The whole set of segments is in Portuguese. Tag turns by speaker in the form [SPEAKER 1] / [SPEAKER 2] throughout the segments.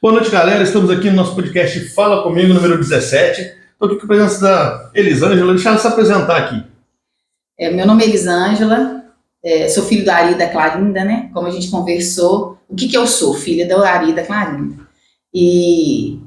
[SPEAKER 1] Boa noite, galera. Estamos aqui no nosso podcast Fala Comigo, número 17. Estou aqui com a presença da Elisângela. Deixa ela se apresentar aqui.
[SPEAKER 2] Meu nome é Elisângela, sou filho da Ari e da Clarinda, né? Como a gente conversou, o que eu sou? Filha da Ari e da Clarinda. E,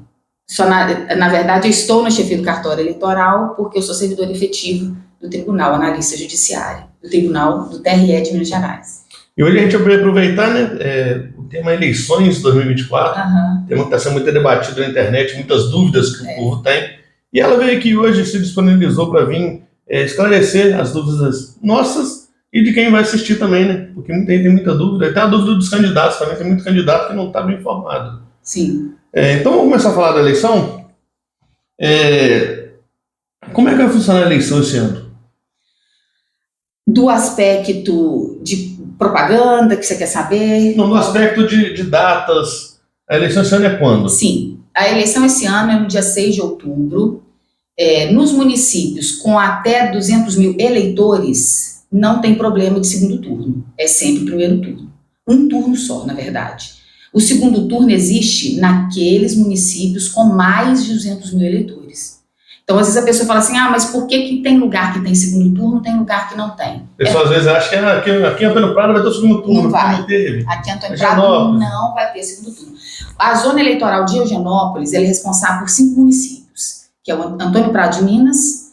[SPEAKER 2] na verdade, eu estou na chefia do cartório eleitoral porque eu sou servidor efetivo do Tribunal Analista Judiciário, do Tribunal do TRE de Minas Gerais.
[SPEAKER 1] E hoje a gente vai aproveitar, né, o tema eleições 2024, tema que está sendo muito debatido na internet, muitas dúvidas que o povo tem. E ela veio aqui hoje, se disponibilizou para vir esclarecer as dúvidas nossas e de quem vai assistir também, né? Porque tem muita dúvida. Tem a dúvida dos candidatos também, tem muito candidato que não está bem informado.
[SPEAKER 2] Sim.
[SPEAKER 1] Então vamos começar a falar da eleição. Como é que vai funcionar a eleição esse ano?
[SPEAKER 2] Do aspecto de propaganda que você quer saber?
[SPEAKER 1] Não, do aspecto de datas. A eleição esse ano é quando?
[SPEAKER 2] Sim, a eleição esse ano é no dia 6 de outubro. Nos municípios com até 200 mil eleitores, não tem problema de segundo turno. É sempre o primeiro turno. Um turno só, na verdade. O segundo turno existe naqueles municípios com mais de 200 mil eleitores. Então, às vezes a pessoa fala assim, mas por que tem lugar que tem segundo turno, tem lugar que não tem?
[SPEAKER 1] O pessoal às vezes acha que aqui em Antônio Prado vai ter o segundo turno.
[SPEAKER 2] Não vai.
[SPEAKER 1] Aqui
[SPEAKER 2] em Antônio Prado não vai ter segundo turno. A zona eleitoral de Eugenópolis, ela é responsável por 5 municípios, que é o Antônio Prado de Minas,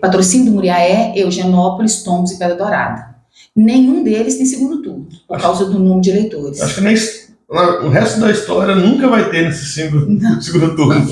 [SPEAKER 2] Patrocínio do Muriaé, Eugenópolis, Tombos e Pedra Dourada. Nenhum deles tem segundo turno, por causa do número de eleitores.
[SPEAKER 1] Acho que o resto da história nunca vai ter nesse segundo turno.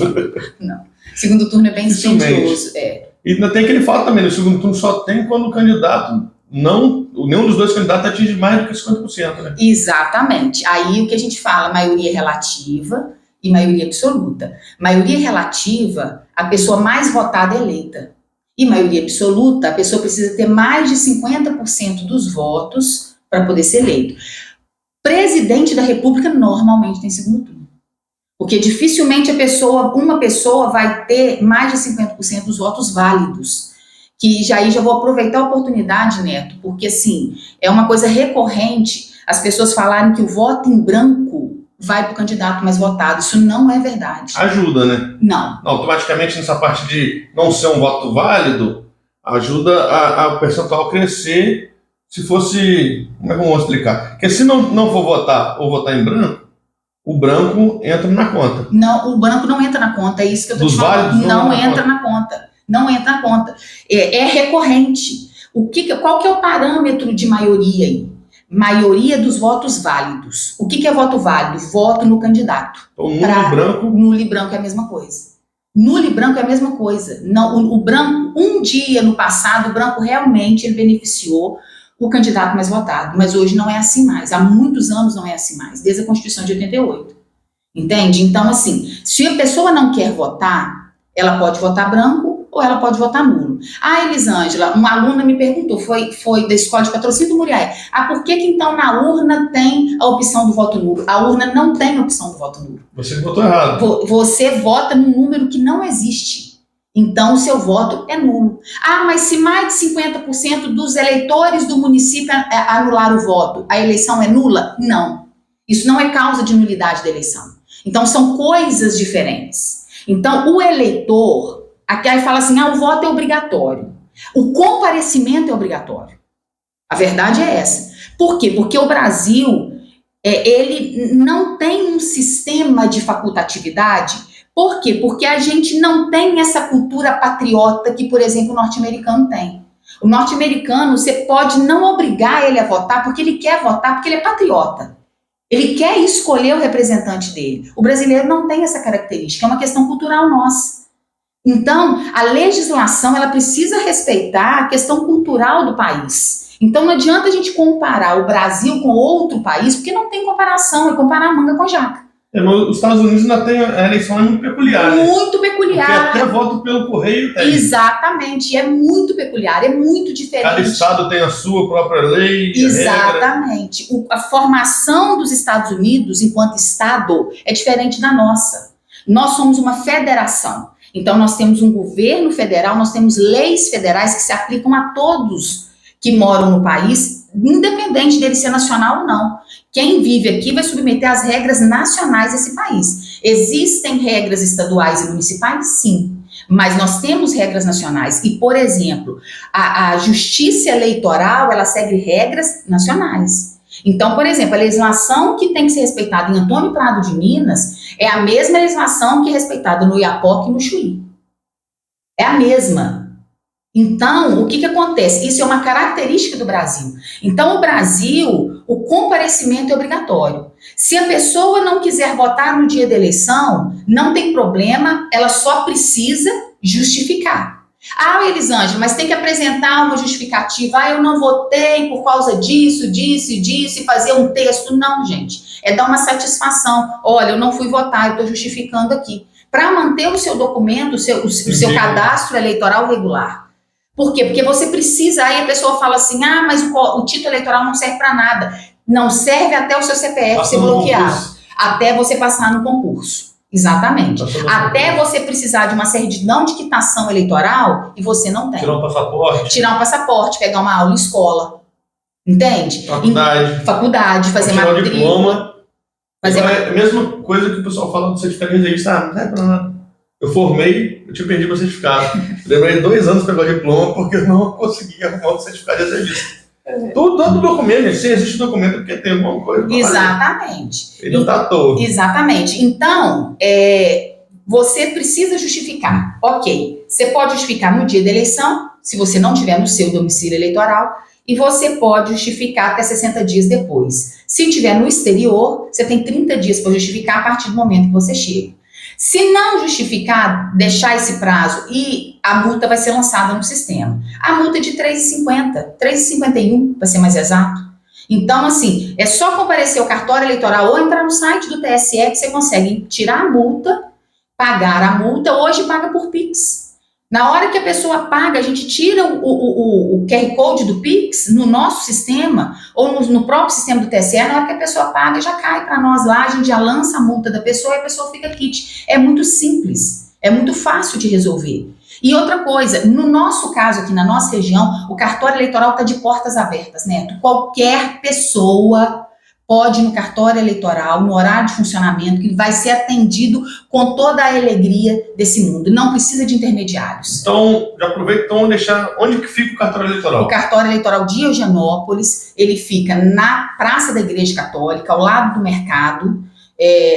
[SPEAKER 2] Não. Segundo turno é bem dispendioso.
[SPEAKER 1] E ainda tem aquele fato também, o segundo turno só tem quando o candidato nenhum dos dois candidatos atinge mais do que 50%, né?
[SPEAKER 2] Exatamente. Aí o que a gente fala, maioria relativa e maioria absoluta. Maioria relativa, a pessoa mais votada é eleita. E maioria absoluta, a pessoa precisa ter mais de 50% dos votos para poder ser eleito. Presidente da República normalmente tem segundo turno. Porque dificilmente uma pessoa vai ter mais de 50% dos votos válidos. Que já vou aproveitar a oportunidade, Neto, porque assim, é uma coisa recorrente as pessoas falarem que o voto em branco vai para o candidato mais votado. Isso não é verdade.
[SPEAKER 1] Ajuda, né?
[SPEAKER 2] Não.
[SPEAKER 1] Automaticamente nessa parte de não ser um voto válido, ajuda o percentual crescer se fosse... Como é que eu vou explicar? Porque se não for votar ou votar em branco, o branco entra na conta.
[SPEAKER 2] Não, o branco não entra na conta, é isso que eu estou te falando. Não entra na conta. Não entra na conta. É recorrente. Qual que é o parâmetro de maioria aí? Maioria dos votos válidos. O que é voto válido? Voto no candidato.
[SPEAKER 1] Então, nulo e branco?
[SPEAKER 2] Nulo e branco é a mesma coisa. Nulo e branco é a mesma coisa. Não, o branco, um dia no passado, o branco realmente ele beneficiou o candidato mais votado, mas hoje não é assim mais, há muitos anos não é assim mais, desde a Constituição de 88, entende? Então, assim, se a pessoa não quer votar, ela pode votar branco ou ela pode votar nulo. Elisângela, uma aluna me perguntou, foi da escola de Patrocínio do Muriaé, por que então na urna tem a opção do voto nulo? A urna não tem a opção do voto nulo.
[SPEAKER 1] Você votou errado.
[SPEAKER 2] Você vota num número que não existe. Então, o seu voto é nulo. Mas se mais de 50% dos eleitores do município anular o voto, a eleição é nula? Não. Isso não é causa de nulidade da eleição. Então, são coisas diferentes. Então, o eleitor, aqui aí fala assim, o voto é obrigatório. O comparecimento é obrigatório. A verdade é essa. Por quê? Porque o Brasil, ele não tem um sistema de facultatividade. Por quê? Porque a gente não tem essa cultura patriota que, por exemplo, o norte-americano tem. O norte-americano, você pode não obrigar ele a votar porque ele quer votar, porque ele é patriota. Ele quer escolher o representante dele. O brasileiro não tem essa característica, é uma questão cultural nossa. Então, a legislação, ela precisa respeitar a questão cultural do país. Então, não adianta a gente comparar o Brasil com outro país, porque não tem comparação, é comparar a manga com a jaca.
[SPEAKER 1] Os Estados Unidos ainda tem a eleição muito peculiar.
[SPEAKER 2] Muito peculiar.
[SPEAKER 1] Porque até voto pelo correio tem.
[SPEAKER 2] Exatamente, é muito peculiar, é muito diferente.
[SPEAKER 1] Cada estado tem a sua própria lei.
[SPEAKER 2] Exatamente. A formação dos Estados Unidos enquanto estado é diferente da nossa. Nós somos uma federação. Então nós temos um governo federal, nós temos leis federais que se aplicam a todos que moram no país, independente dele ser nacional ou não. Quem vive aqui vai submeter às regras nacionais desse país. Existem regras estaduais e municipais? Sim. Mas nós temos regras nacionais. E, por exemplo, a justiça eleitoral, ela segue regras nacionais. Então, por exemplo, a legislação que tem que ser respeitada em Antônio Prado de Minas é a mesma legislação que é respeitada no Iapoque e no Chuí. É a mesma. Então, o que acontece? Isso é uma característica do Brasil. Então, o Brasil, o comparecimento é obrigatório. Se a pessoa não quiser votar no dia da eleição, não tem problema, ela só precisa justificar. Ah, Elisângela, mas tem que apresentar uma justificativa. Ah, eu não votei por causa disso, disso e disso, e fazer um texto. Não, gente. É dar uma satisfação. Olha, eu não fui votar, eu estou justificando aqui. Para manter o seu documento, o seu cadastro eleitoral regular. Por quê? Porque você precisa, aí a pessoa fala assim, ah, mas o título eleitoral não serve para nada. Não serve até o seu CPF ser bloqueado. Até você passar no concurso. Exatamente. Até você precisar de uma certidão de quitação eleitoral e você não tem.
[SPEAKER 1] Tirar um passaporte.
[SPEAKER 2] Tirar um passaporte, pegar uma aula em escola. Entende? Faculdade, fazer
[SPEAKER 1] matrícula. Diploma. Fazer é a mesma coisa que o pessoal fala do certificado de registro. Ah, não serve para nada. Eu formei, eu te perdi meu certificado. Demorei 2 anos para pegar o diploma porque eu não consegui arrumar o certificado de registro. Todo documento, se existe documento porque tem alguma coisa.
[SPEAKER 2] Exatamente.
[SPEAKER 1] Ele não está à toa.
[SPEAKER 2] Exatamente. Então, você precisa justificar. Ok, você pode justificar no dia da eleição, se você não tiver no seu domicílio eleitoral, e você pode justificar até 60 dias depois. Se tiver no exterior, você tem 30 dias para justificar a partir do momento que você chega. Se não justificar, deixar esse prazo e a multa vai ser lançada no sistema. A multa é de R$ 3,50, R$ 3,51 para ser mais exato. Então, assim, é só comparecer ao cartório eleitoral ou entrar no site do TSE que você consegue tirar a multa, pagar a multa, hoje paga por Pix. Na hora que a pessoa paga, a gente tira o QR Code do Pix no nosso sistema, ou no próprio sistema do TSE, na hora que a pessoa paga, já cai para nós lá, a gente já lança a multa da pessoa e a pessoa fica quite. É muito simples, é muito fácil de resolver. E outra coisa, no nosso caso aqui, na nossa região, o cartório eleitoral está de portas abertas, Neto. Qualquer pessoa pode ir no cartório eleitoral, no horário de funcionamento, que ele vai ser atendido com toda a alegria desse mundo. Não precisa de intermediários.
[SPEAKER 1] Então, já aproveito, então, deixar onde que fica o cartório eleitoral? O
[SPEAKER 2] cartório eleitoral de Eugenópolis, ele fica na Praça da Igreja Católica, ao lado do mercado,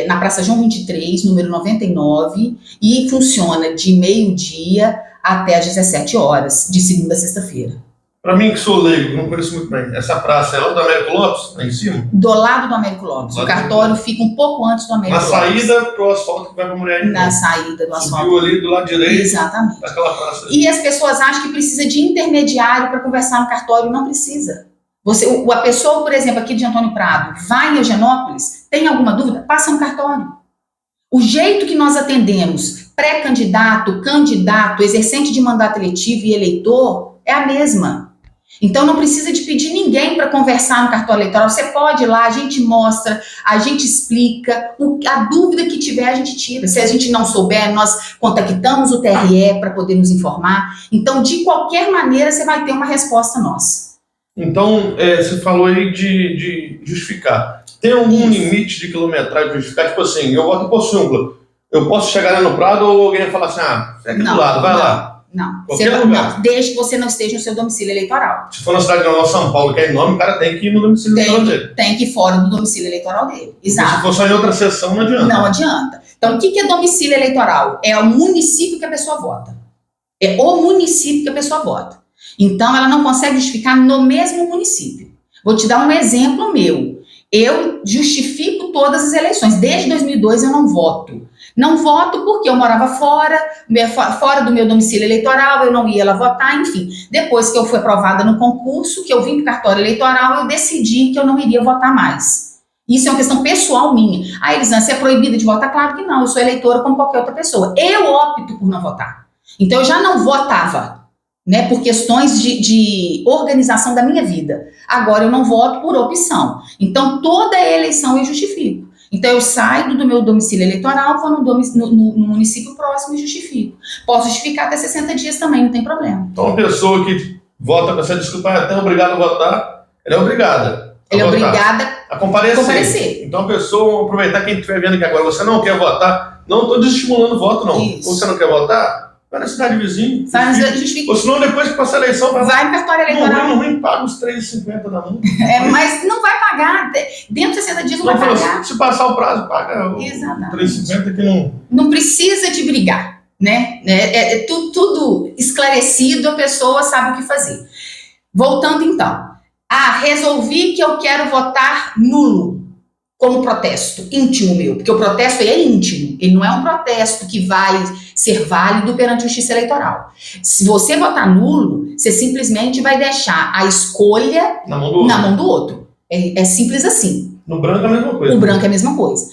[SPEAKER 2] na Praça João 23, número 99, e funciona de meio-dia até às 17 horas, de segunda a sexta-feira.
[SPEAKER 1] Para mim, que sou leigo, não conheço muito bem, essa praça é lá do Américo Lopes, lá em cima?
[SPEAKER 2] Do lado do Américo Lopes. O cartório fica um pouco antes do Américo Lopes.
[SPEAKER 1] Na saída pro asfalto que vai para Mulher.
[SPEAKER 2] Na saída do asfalto.
[SPEAKER 1] Subiu ali do lado direito.
[SPEAKER 2] Exatamente.
[SPEAKER 1] Daquela praça.
[SPEAKER 2] E as pessoas acham que precisa de intermediário para conversar no cartório. Não precisa. A pessoa, por exemplo, aqui de Antônio Prado, vai em Eugenópolis, tem alguma dúvida? Passa no cartório. O jeito que nós atendemos pré-candidato, candidato, exercente de mandato eletivo e eleitor é a mesma. Então não precisa de pedir ninguém para conversar no cartório eleitoral. Você pode ir lá, a gente mostra, a gente explica, a dúvida que tiver a gente tira. Se a gente não souber, nós contactamos o TRE para poder nos informar. Então, de qualquer maneira, você vai ter uma resposta nossa.
[SPEAKER 1] Então, você falou aí de justificar. Tem algum limite de quilometragem de justificar? Tipo assim, eu voto em Poçúncula. Eu posso chegar lá no Prado ou alguém vai falar assim, é aqui do lado, vai lá.
[SPEAKER 2] Não, não, desde que você não esteja no seu domicílio eleitoral.
[SPEAKER 1] Se for na cidade de São Paulo, que é enorme, o cara tem que ir no domicílio eleitoral dele.
[SPEAKER 2] Tem que ir fora do domicílio eleitoral dele. Exato.
[SPEAKER 1] Se for só em outra sessão, não adianta.
[SPEAKER 2] Não adianta. Então, o que é domicílio eleitoral? É o município que a pessoa vota. É o município que a pessoa vota. Então, ela não consegue justificar no mesmo município. Vou te dar um exemplo meu. Eu justifico todas as eleições. Desde 2002 eu não voto. Não voto porque eu morava fora do meu domicílio eleitoral, eu não ia lá votar, enfim. Depois que eu fui aprovada no concurso, que eu vim para o cartório eleitoral, eu decidi que eu não iria votar mais. Isso é uma questão pessoal minha. Ah, Elisângela, você é proibida de votar? Claro que não, eu sou eleitora como qualquer outra pessoa. Eu opto por não votar. Então eu já não votava, né, por questões de organização da minha vida. Agora eu não voto por opção. Então toda eleição eu justifico. Então eu saio do meu domicílio eleitoral, vou no município próximo e justifico. Posso justificar até 60 dias também, não tem problema.
[SPEAKER 1] Então uma pessoa que vota com essa desculpa, até obrigado a votar, ela é obrigada.
[SPEAKER 2] Ela é obrigada
[SPEAKER 1] a comparecer. Então a pessoa, aproveitar quem estiver vendo aqui agora, você não quer votar, não estou desestimulando o voto, não. Isso. Ou você não quer votar, vai na cidade vizinha. Ou senão depois que passar a eleição,
[SPEAKER 2] vai em cartório eleitoral.
[SPEAKER 1] No ruim, paga os R$3,50 da multa.
[SPEAKER 2] Mas não vai pagar. Dentro de 60 dias não vai pagar.
[SPEAKER 1] Se passar o prazo, paga o R$3,50 que não...
[SPEAKER 2] Não precisa de brigar, né? É tudo esclarecido, a pessoa sabe o que fazer. Voltando então. Resolvi que eu quero votar nulo como protesto íntimo meu, porque o protesto é íntimo, ele não é um protesto que vai ser válido perante a justiça eleitoral. Se você votar nulo, você simplesmente vai deixar a escolha na mão do outro. É simples assim.
[SPEAKER 1] No branco é a mesma coisa.
[SPEAKER 2] No branco é a mesma coisa.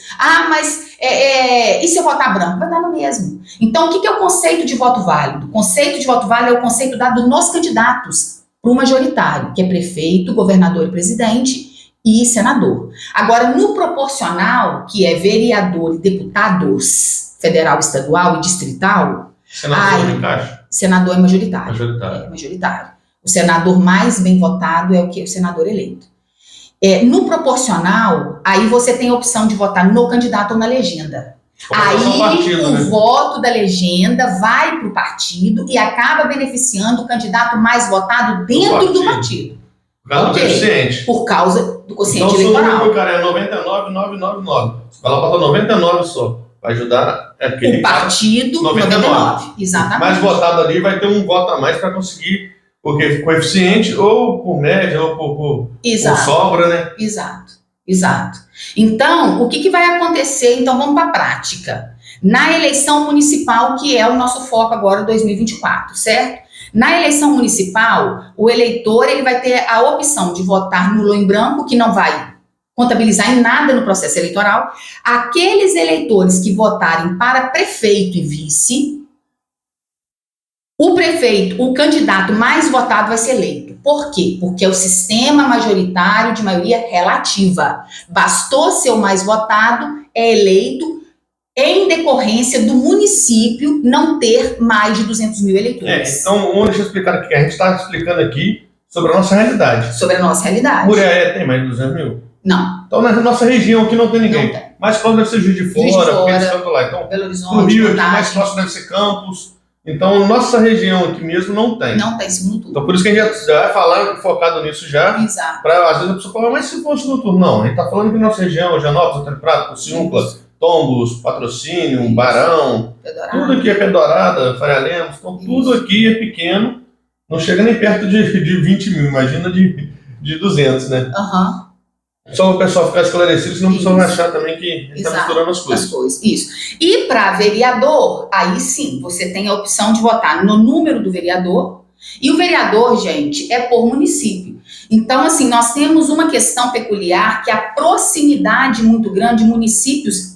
[SPEAKER 2] Mas e se eu votar branco? Vai dar no mesmo. Então, o que é o conceito de voto válido? O conceito de voto válido é o conceito dado nos candidatos para o majoritário, que é prefeito, governador e presidente e senador. Agora, no proporcional, que é vereador e deputados federal, estadual e distrital, senador é majoritário. É majoritário. O senador mais bem votado é o senador eleito. No proporcional, aí você tem a opção de votar no candidato ou na legenda. Aí o voto da legenda vai para o partido e acaba beneficiando o candidato mais votado dentro do partido.
[SPEAKER 1] Por causa do coeficiente.
[SPEAKER 2] Por causa do quociente
[SPEAKER 1] eleitoral.
[SPEAKER 2] Então,
[SPEAKER 1] se o número do cara é 99,999, você vai lá botar 99 só. Vai ajudar
[SPEAKER 2] o partido 99. Exatamente.
[SPEAKER 1] Mais votado ali vai ter um voto a mais para conseguir, porque coeficiente ou por média ou por sobra, né?
[SPEAKER 2] Exato. Então, o que vai acontecer? Então, vamos para a prática. Na eleição municipal, que é o nosso foco agora, 2024, certo? Na eleição municipal, o eleitor ele vai ter a opção de votar nulo ou em branco, que não vai contabilizar em nada no processo eleitoral. Aqueles eleitores que votarem para prefeito e vice, o prefeito, o candidato mais votado vai ser eleito. Por quê? Porque é o sistema majoritário de maioria relativa. Bastou ser o mais votado, é eleito em decorrência do município não ter mais de 200 mil eleitores.
[SPEAKER 1] Então, deixa eu explicar aqui. A gente está explicando aqui sobre a nossa realidade.
[SPEAKER 2] Sobre a nossa realidade.
[SPEAKER 1] Muriaé tem mais de 200 mil?
[SPEAKER 2] Não.
[SPEAKER 1] Então, na nossa região aqui não tem ninguém.
[SPEAKER 2] Não tem.
[SPEAKER 1] Mais próximo deve ser Juiz de Fora, porque eles cantam lá. Então,
[SPEAKER 2] Belo Horizonte,
[SPEAKER 1] no Rio, aqui, mais próximo deve ser Campos. Então, nossa região aqui mesmo não tem.
[SPEAKER 2] Não tem segundo turno.
[SPEAKER 1] Então, por isso que a gente já vai falar, focado nisso já.
[SPEAKER 2] Exato.
[SPEAKER 1] Às vezes a pessoa fala, mas se fosse no turno? Não, a gente está falando que nossa região, Janópolis, Antônio Prado, Porciúncula, Tombos, Patrocínio, Barão, tudo aqui é Pé Dourada, Faria Lemos, então tudo aqui é pequeno, não chega nem perto de 20 mil, imagina de 200, né? Só o pessoal ficar esclarecido, senão o pessoal vai achar também que está misturando as coisas.
[SPEAKER 2] Isso. E para vereador, aí sim, você tem a opção de votar no número do vereador, e o vereador, gente, é por município. Então, assim, nós temos uma questão peculiar, que é a proximidade muito grande de municípios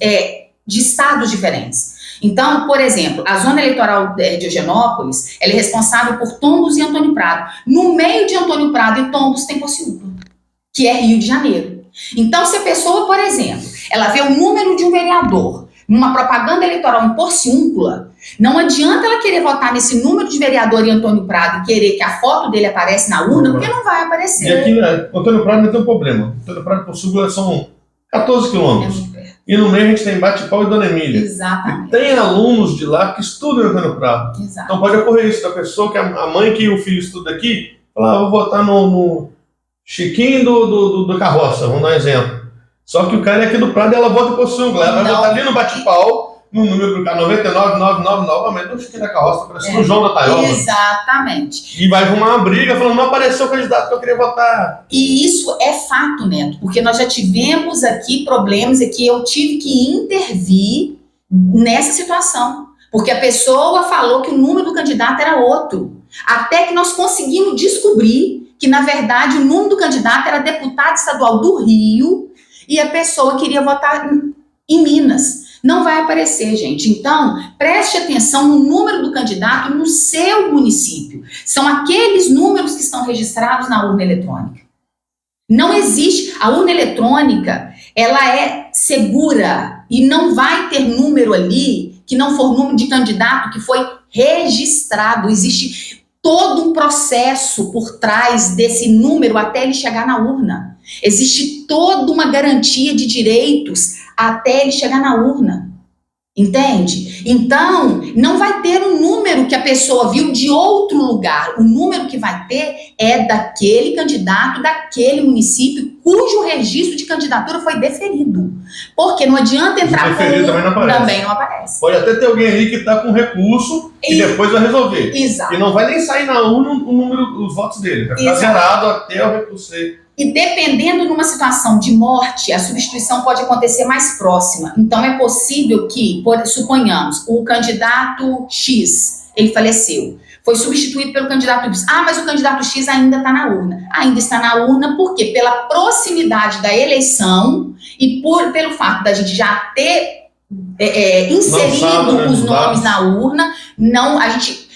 [SPEAKER 2] de estados diferentes. Então, por exemplo, a zona eleitoral de Eugenópolis, ela é responsável por Tombos e Antônio Prado. No meio de Antônio Prado e Tombos tem Porciúncula, que é Rio de Janeiro. Então, se a pessoa, por exemplo, ela vê o número de um vereador numa propaganda eleitoral em Porciúncula, não adianta ela querer votar nesse número de vereador em Antônio Prado e querer que a foto dele apareça na urna, porque não vai aparecer.
[SPEAKER 1] E aqui, Antônio Prado não tem um problema. Antônio Prado e Porciúncula são 14 quilômetros. E no meio a gente tem Bate-Pau e Dona Emília.
[SPEAKER 2] Exatamente.
[SPEAKER 1] E tem alunos de lá que estudam em Antônio Prado.
[SPEAKER 2] Exato.
[SPEAKER 1] Então pode ocorrer isso da pessoa, que a mãe que o filho estuda aqui, fala, vou votar no Chiquinho do Carroça, vamos dar um exemplo. Só que o cara é aqui do Prado e ela vota em Porciúncula. Ela vai votar ali no Bate-Pau, no número do cara 99999, mas no Chiquinho da Carroça, parecendo o João da Taioba.
[SPEAKER 2] Exatamente.
[SPEAKER 1] E vai arrumar uma briga falando, não apareceu o candidato que eu queria votar.
[SPEAKER 2] E isso é fato, Neto, porque nós já tivemos aqui problemas e que eu tive que intervir nessa situação. Porque a pessoa falou que o número do candidato era outro. Até que nós conseguimos descobrir que, na verdade, o número do candidato era deputado estadual do Rio e a pessoa queria votar em Minas. Não vai aparecer, gente. Então, preste atenção no número do candidato no seu município. São aqueles números que estão registrados na urna eletrônica. Não existe. A urna eletrônica, ela é segura e não vai ter número ali que não for número de candidato que foi registrado. Existe todo um processo por trás desse número até ele chegar na urna. Existe toda uma garantia de direitos até ele chegar na urna. Entende? Então, não vai ter um número que a pessoa viu de outro lugar. O número que vai ter é daquele candidato, daquele município, cujo registro de candidatura foi deferido. Porque não adianta entrar com...
[SPEAKER 1] Também não aparece. Pode até ter alguém ali que está com recurso e depois vai resolver.
[SPEAKER 2] Exato.
[SPEAKER 1] E não vai nem sair na urna o número, os votos dele. Vai ficar zerado até o recurso ser...
[SPEAKER 2] E dependendo de uma situação de morte, a substituição pode acontecer mais próxima. Então, é possível que, suponhamos, o candidato X, ele faleceu, foi substituído pelo candidato Y. Ah, mas o candidato X ainda está na urna. Ainda está na urna por quê? Pela proximidade da eleição e pelo fato da gente já ter inserido os nomes na urna, a gente...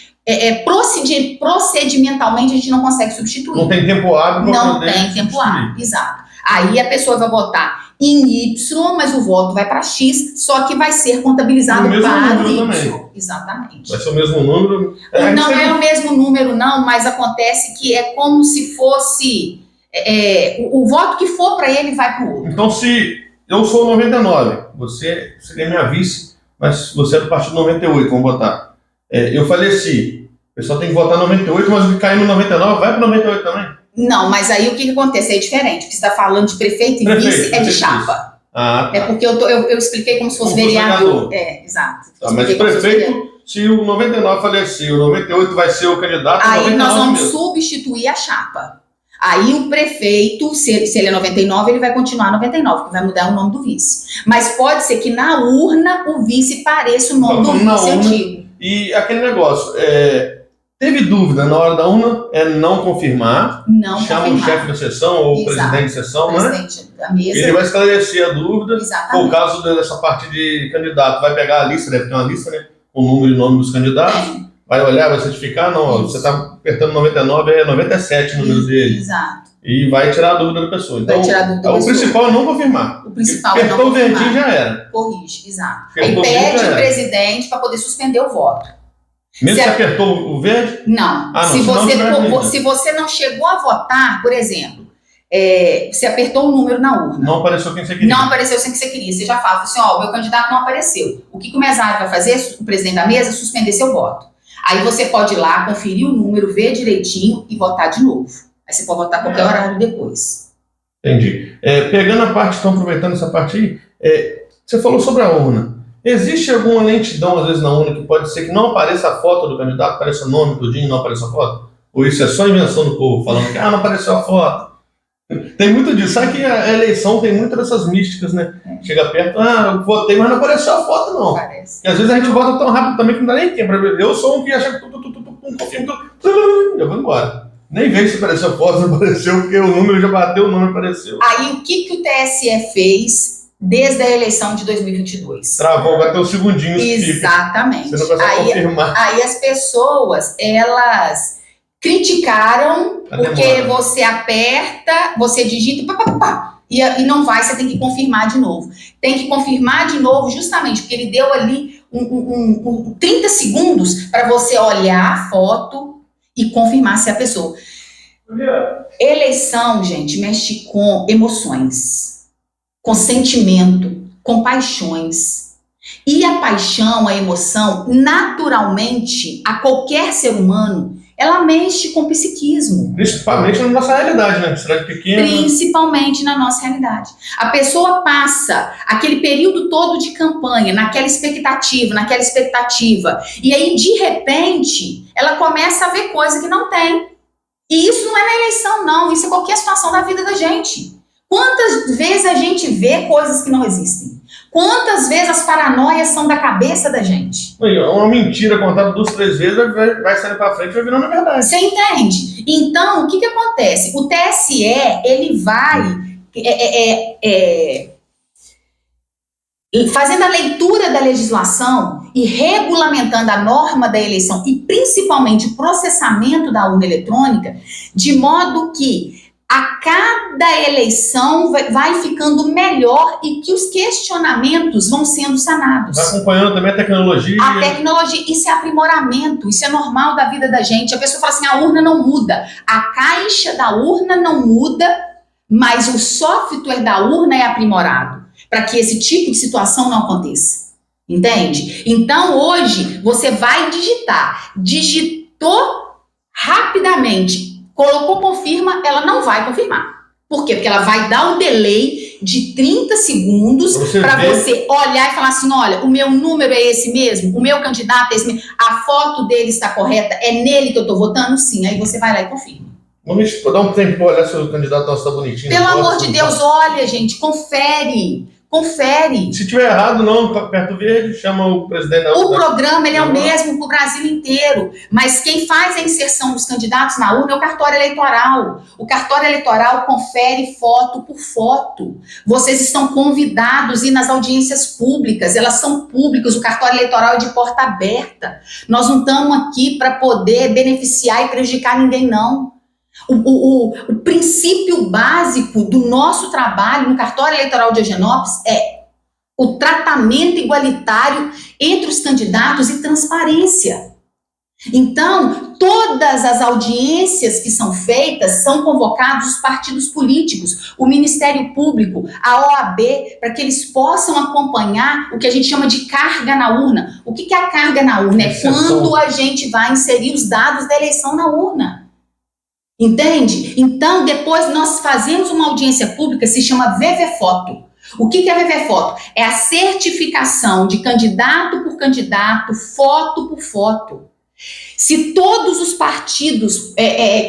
[SPEAKER 2] procedimentalmente a gente não consegue substituir.
[SPEAKER 1] Não tem tempo hábil.
[SPEAKER 2] Não tem tempo hábil, exato. Aí a pessoa vai votar em Y, mas o voto vai para X, só que vai ser contabilizado para Y. Também. Exatamente.
[SPEAKER 1] Vai ser o mesmo número?
[SPEAKER 2] Não é o mesmo número, não, mas acontece que é como se fosse o voto que for para ele vai para o outro.
[SPEAKER 1] Então, se eu sou 99, você seria minha vice, mas você é do partido 98, vamos votar. Eu faleci, o pessoal tem que votar 98, mas o que cair no 99 vai para 98 também?
[SPEAKER 2] Não, mas aí o que acontece? É diferente, porque você está falando de prefeito e vice, é de chapa.
[SPEAKER 1] Ah, tá.
[SPEAKER 2] É porque eu expliquei como se fosse vereador. Exato.
[SPEAKER 1] Tá, mas o prefeito, se o 99 falecer, o 98 vai ser o candidato.
[SPEAKER 2] Aí nós vamos substituir a chapa. Aí o prefeito, se ele é 99, ele vai continuar 99, porque vai mudar o nome do vice. Mas pode ser que na urna o vice pareça o nome do vice antigo.
[SPEAKER 1] E aquele negócio, teve dúvida na hora da urna, não confirmar. Chama o chefe da sessão ou o presidente da sessão,
[SPEAKER 2] presidente da mesa.
[SPEAKER 1] Ele vai esclarecer a dúvida.
[SPEAKER 2] Exatamente.
[SPEAKER 1] Por caso dessa parte de candidato, vai pegar a lista, deve ter uma lista, né? Com o número e nome dos candidatos. Vai olhar, vai certificar, não, você está apertando 99, é 97 o número dele.
[SPEAKER 2] Exato.
[SPEAKER 1] E vai tirar a dúvida da pessoa. Então, o principal é não confirmar.
[SPEAKER 2] O principal é não
[SPEAKER 1] confirmar. Apertou o verdinho, já era.
[SPEAKER 2] Corrige, exato. Aí pede o presidente para poder suspender o voto.
[SPEAKER 1] Mesmo se apertou o verde?
[SPEAKER 2] Não. Se você não chegou a votar, por exemplo, você apertou um número na urna.
[SPEAKER 1] Não apareceu quem você queria.
[SPEAKER 2] Não apareceu quem você queria. Você já fala assim, o meu candidato não apareceu. O que o mesário vai fazer, o presidente da mesa, suspender seu voto. Aí você pode ir lá, conferir o número, ver direitinho e votar de novo. Aí você pode votar qualquer horário depois.
[SPEAKER 1] Entendi. Pegando a parte, então aproveitando essa parte aí, você falou sobre a urna. Existe alguma lentidão, às vezes, na urna que pode ser que não apareça a foto do candidato, apareça o nome tudinho e não apareça a foto? Ou isso é só invenção do povo, falando que não apareceu a foto? Tem muito disso. Sabe que a eleição tem muitas dessas místicas, né? Chega perto, eu votei, mas não apareceu a foto, não.
[SPEAKER 2] Parece.
[SPEAKER 1] Porque às vezes a gente vota tão rápido também que não dá nem tempo. Eu sou um que acha que eu vou embora. Nem vejo se apareceu a foto, se apareceu, porque o número já bateu, o número apareceu.
[SPEAKER 2] Aí o que o TSE fez desde a eleição de 2022?
[SPEAKER 1] Travou, bateu os segundinhos.
[SPEAKER 2] Exatamente.
[SPEAKER 1] Você não consegue confirmar.
[SPEAKER 2] Aí as pessoas, elas criticaram porque você aperta, você digita, e não vai, você tem que confirmar de novo. Tem que confirmar de novo justamente porque ele deu ali 30 segundos para você olhar a foto e confirmar se é a pessoa. Eleição, gente, mexe com emoções, com sentimento, com paixões. E a paixão, a emoção, naturalmente, a qualquer ser humano, ela mexe com o psiquismo.
[SPEAKER 1] Principalmente na nossa realidade, né? Cidade pequena.
[SPEAKER 2] Principalmente na nossa realidade. A pessoa passa aquele período todo de campanha, naquela expectativa, e aí, de repente, ela começa a ver coisa que não tem. E isso não é na eleição, não. Isso é qualquer situação da vida da gente. Quantas vezes a gente vê coisas que não existem? Quantas vezes as paranoias são da cabeça da gente?
[SPEAKER 1] Uma mentira contada 2, 3 vezes vai sair pra frente e vai virando a verdade.
[SPEAKER 2] Você entende? Então, o que acontece? O TSE, ele vai fazendo a leitura da legislação e regulamentando a norma da eleição e principalmente o processamento da urna eletrônica, de modo que a cada eleição vai ficando melhor e que os questionamentos vão sendo sanados.
[SPEAKER 1] Vai acompanhando também a tecnologia.
[SPEAKER 2] A tecnologia, isso é aprimoramento, isso é normal da vida da gente. A pessoa fala assim, a urna não muda. A caixa da urna não muda, mas o software da urna é aprimorado para que esse tipo de situação não aconteça. Entende? Então, hoje, você vai digitar. Digitou rapidamente. Colocou confirma, ela não vai confirmar. Por quê? Porque ela vai dar um delay de 30 segundos para você olhar e falar assim, olha, o meu número é esse mesmo? O meu candidato é esse mesmo? A foto dele está correta? É nele que eu estou votando? Sim. Aí você vai lá e confirma.
[SPEAKER 1] Vamos dar um tempo para olhar se o candidato está bonitinho.
[SPEAKER 2] Pelo amor de Deus, olha, gente, confere. Confere.
[SPEAKER 1] Se tiver errado, não, aperta o verde, chama o presidente da
[SPEAKER 2] urna. O programa ele é o mesmo para o Brasil inteiro, mas quem faz a inserção dos candidatos na urna é o cartório eleitoral. O cartório eleitoral confere foto por foto. Vocês estão convidados a ir nas audiências públicas, elas são públicas, o cartório eleitoral é de porta aberta. Nós não estamos aqui para poder beneficiar e prejudicar ninguém, não. O princípio básico do nosso trabalho no cartório eleitoral de Eugenópolis é o tratamento igualitário entre os candidatos e transparência. Então, todas as audiências que são feitas são convocados os partidos políticos, o Ministério Público, a OAB, para que eles possam acompanhar o que a gente chama de carga na urna. O que é a carga na urna? É quando a gente vai inserir os dados da eleição na urna. Entende? Então, depois nós fazemos uma audiência pública, se chama VV-Foto. O que é VV-Foto? É a certificação de candidato por candidato, foto por foto. Se todos os partidos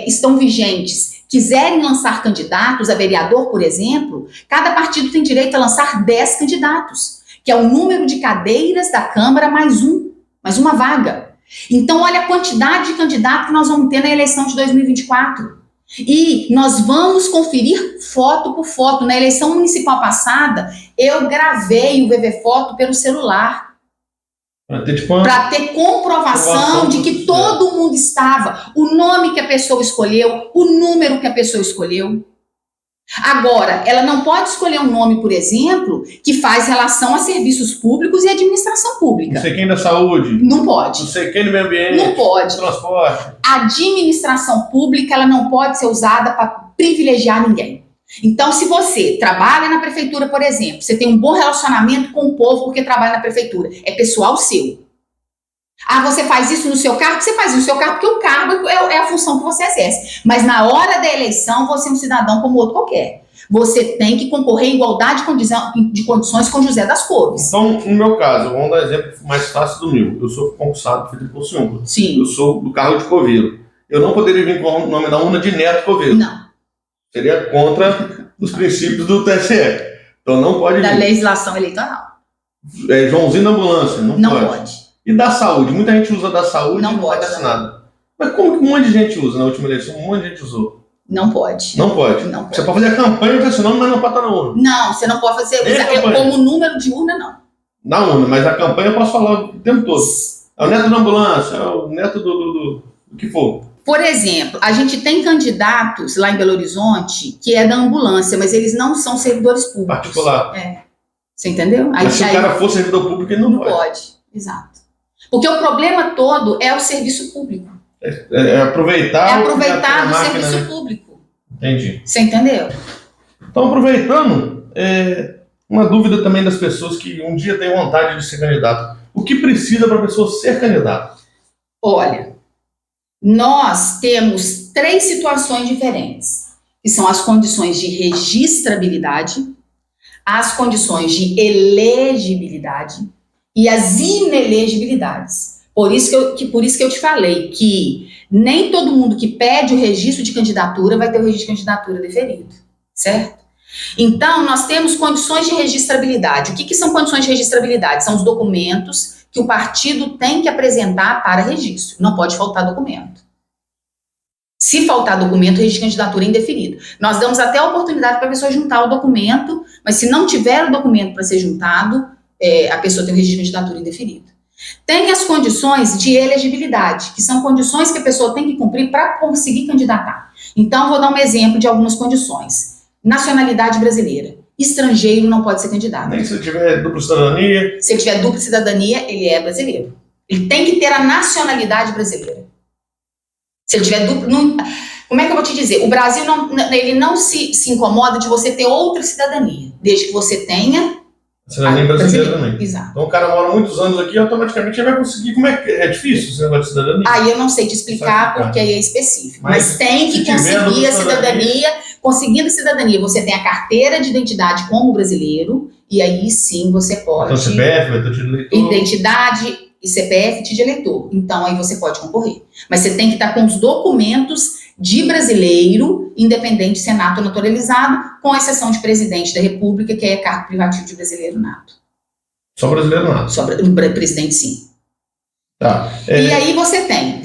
[SPEAKER 2] estão vigentes, quiserem lançar candidatos, a vereador, por exemplo, cada partido tem direito a lançar 10 candidatos, que é o número de cadeiras da Câmara mais uma vaga. Então, olha a quantidade de candidatos que nós vamos ter na eleição de 2024. E nós vamos conferir foto por foto. Na eleição municipal passada, eu gravei o VV-Foto pelo celular. Para ter comprovação de que todo mundo estava. O nome que a pessoa escolheu, o número que a pessoa escolheu. Agora, ela não pode escolher um nome, por exemplo, que faz relação a serviços públicos e administração pública.
[SPEAKER 1] Não sei quem da saúde.
[SPEAKER 2] Não pode.
[SPEAKER 1] Não sei quem do meio ambiente.
[SPEAKER 2] Não pode.
[SPEAKER 1] Transporte.
[SPEAKER 2] A administração pública, ela não pode ser usada para privilegiar ninguém. Então, se você trabalha na prefeitura, por exemplo, você tem um bom relacionamento com o povo porque trabalha na prefeitura, é pessoal seu. Ah, você faz isso no seu cargo? Você faz isso no seu cargo porque o cargo é a função que você exerce. Mas na hora da eleição, você é um cidadão como outro qualquer. Você tem que concorrer em igualdade de condições com José das Couves.
[SPEAKER 1] Então, no meu caso, vamos dar exemplo mais fácil do meu. Eu sou concursado feito por Ciúmbra.
[SPEAKER 2] Sim.
[SPEAKER 1] Eu sou do cargo de Coveiro. Eu não poderia vir com o nome da urna de Neto Coveiro.
[SPEAKER 2] Não.
[SPEAKER 1] Seria contra os princípios do TSE. Então não pode vir.
[SPEAKER 2] Da legislação eleitoral.
[SPEAKER 1] Joãozinho da ambulância.
[SPEAKER 2] Não pode.
[SPEAKER 1] E da saúde? Muita gente usa da saúde
[SPEAKER 2] não
[SPEAKER 1] e não
[SPEAKER 2] pode
[SPEAKER 1] vai nada. Mas como que um monte de gente usa na última eleição? Um monte de gente usou.
[SPEAKER 2] Não pode.
[SPEAKER 1] Não pode?
[SPEAKER 2] Não pode.
[SPEAKER 1] Você pode fazer a campanha com esse nome, mas não pode estar na urna.
[SPEAKER 2] Não, você não pode fazer. Como número de urna, não.
[SPEAKER 1] Na urna, mas a campanha eu posso falar o tempo todo. É o neto da ambulância, é o neto do que for.
[SPEAKER 2] Por exemplo, a gente tem candidatos lá em Belo Horizonte que é da ambulância, mas eles não são servidores públicos.
[SPEAKER 1] Particular.
[SPEAKER 2] Você entendeu?
[SPEAKER 1] Mas se o cara for servidor público, ele não
[SPEAKER 2] pode. Exato. Porque o problema todo é o serviço público.
[SPEAKER 1] É aproveitar
[SPEAKER 2] o serviço público.
[SPEAKER 1] Entendi.
[SPEAKER 2] Você entendeu?
[SPEAKER 1] Então, aproveitando, uma dúvida também das pessoas que um dia têm vontade de ser candidato. O que precisa para a pessoa ser candidata?
[SPEAKER 2] Olha, nós temos 3 situações diferentes, que são as condições de registrabilidade, as condições de elegibilidade e as inelegibilidades. Por isso que eu te falei que nem todo mundo que pede o registro de candidatura vai ter o registro de candidatura deferido, certo? Então, nós temos condições de registrabilidade. O que são condições de registrabilidade? São os documentos que o partido tem que apresentar para registro. Não pode faltar documento. Se faltar documento, o registro de candidatura é indeferido. Nós damos até a oportunidade para a pessoa juntar o documento, mas se não tiver o documento para ser juntado, a pessoa tem o registro de candidatura indeferido. Tem as condições de elegibilidade, que são condições que a pessoa tem que cumprir para conseguir candidatar. Então, vou dar um exemplo de algumas condições. Nacionalidade brasileira. Estrangeiro não pode ser candidato.
[SPEAKER 1] Nem se ele tiver dupla cidadania.
[SPEAKER 2] Se ele tiver dupla cidadania, ele é brasileiro. Ele tem que ter a nacionalidade brasileira. Se ele tiver dupla... Como é que eu vou te dizer? O Brasil ele não se incomoda de você ter outra cidadania, desde que você tenha...
[SPEAKER 1] Cidadania brasileira também.
[SPEAKER 2] Exato.
[SPEAKER 1] Então o cara mora muitos anos aqui e automaticamente ele vai conseguir. Como é que é difícil esse negócio de cidadania?
[SPEAKER 2] Aí eu não sei te explicar porque aí é específico. Mas tem que conseguir a cidadania. Conseguindo cidadania, você tem a carteira de identidade como brasileiro, e aí sim você pode.
[SPEAKER 1] Então CPF, vai ter título de eleitor.
[SPEAKER 2] Identidade e CPF de eleitor. Então aí você pode concorrer. Mas você tem que estar com os documentos de brasileiro, independente de ser nato ou naturalizado, com exceção de presidente da República, que é cargo privativo de brasileiro nato.
[SPEAKER 1] Só brasileiro nato?
[SPEAKER 2] Só presidente, sim.
[SPEAKER 1] Tá.
[SPEAKER 2] E aí você tem,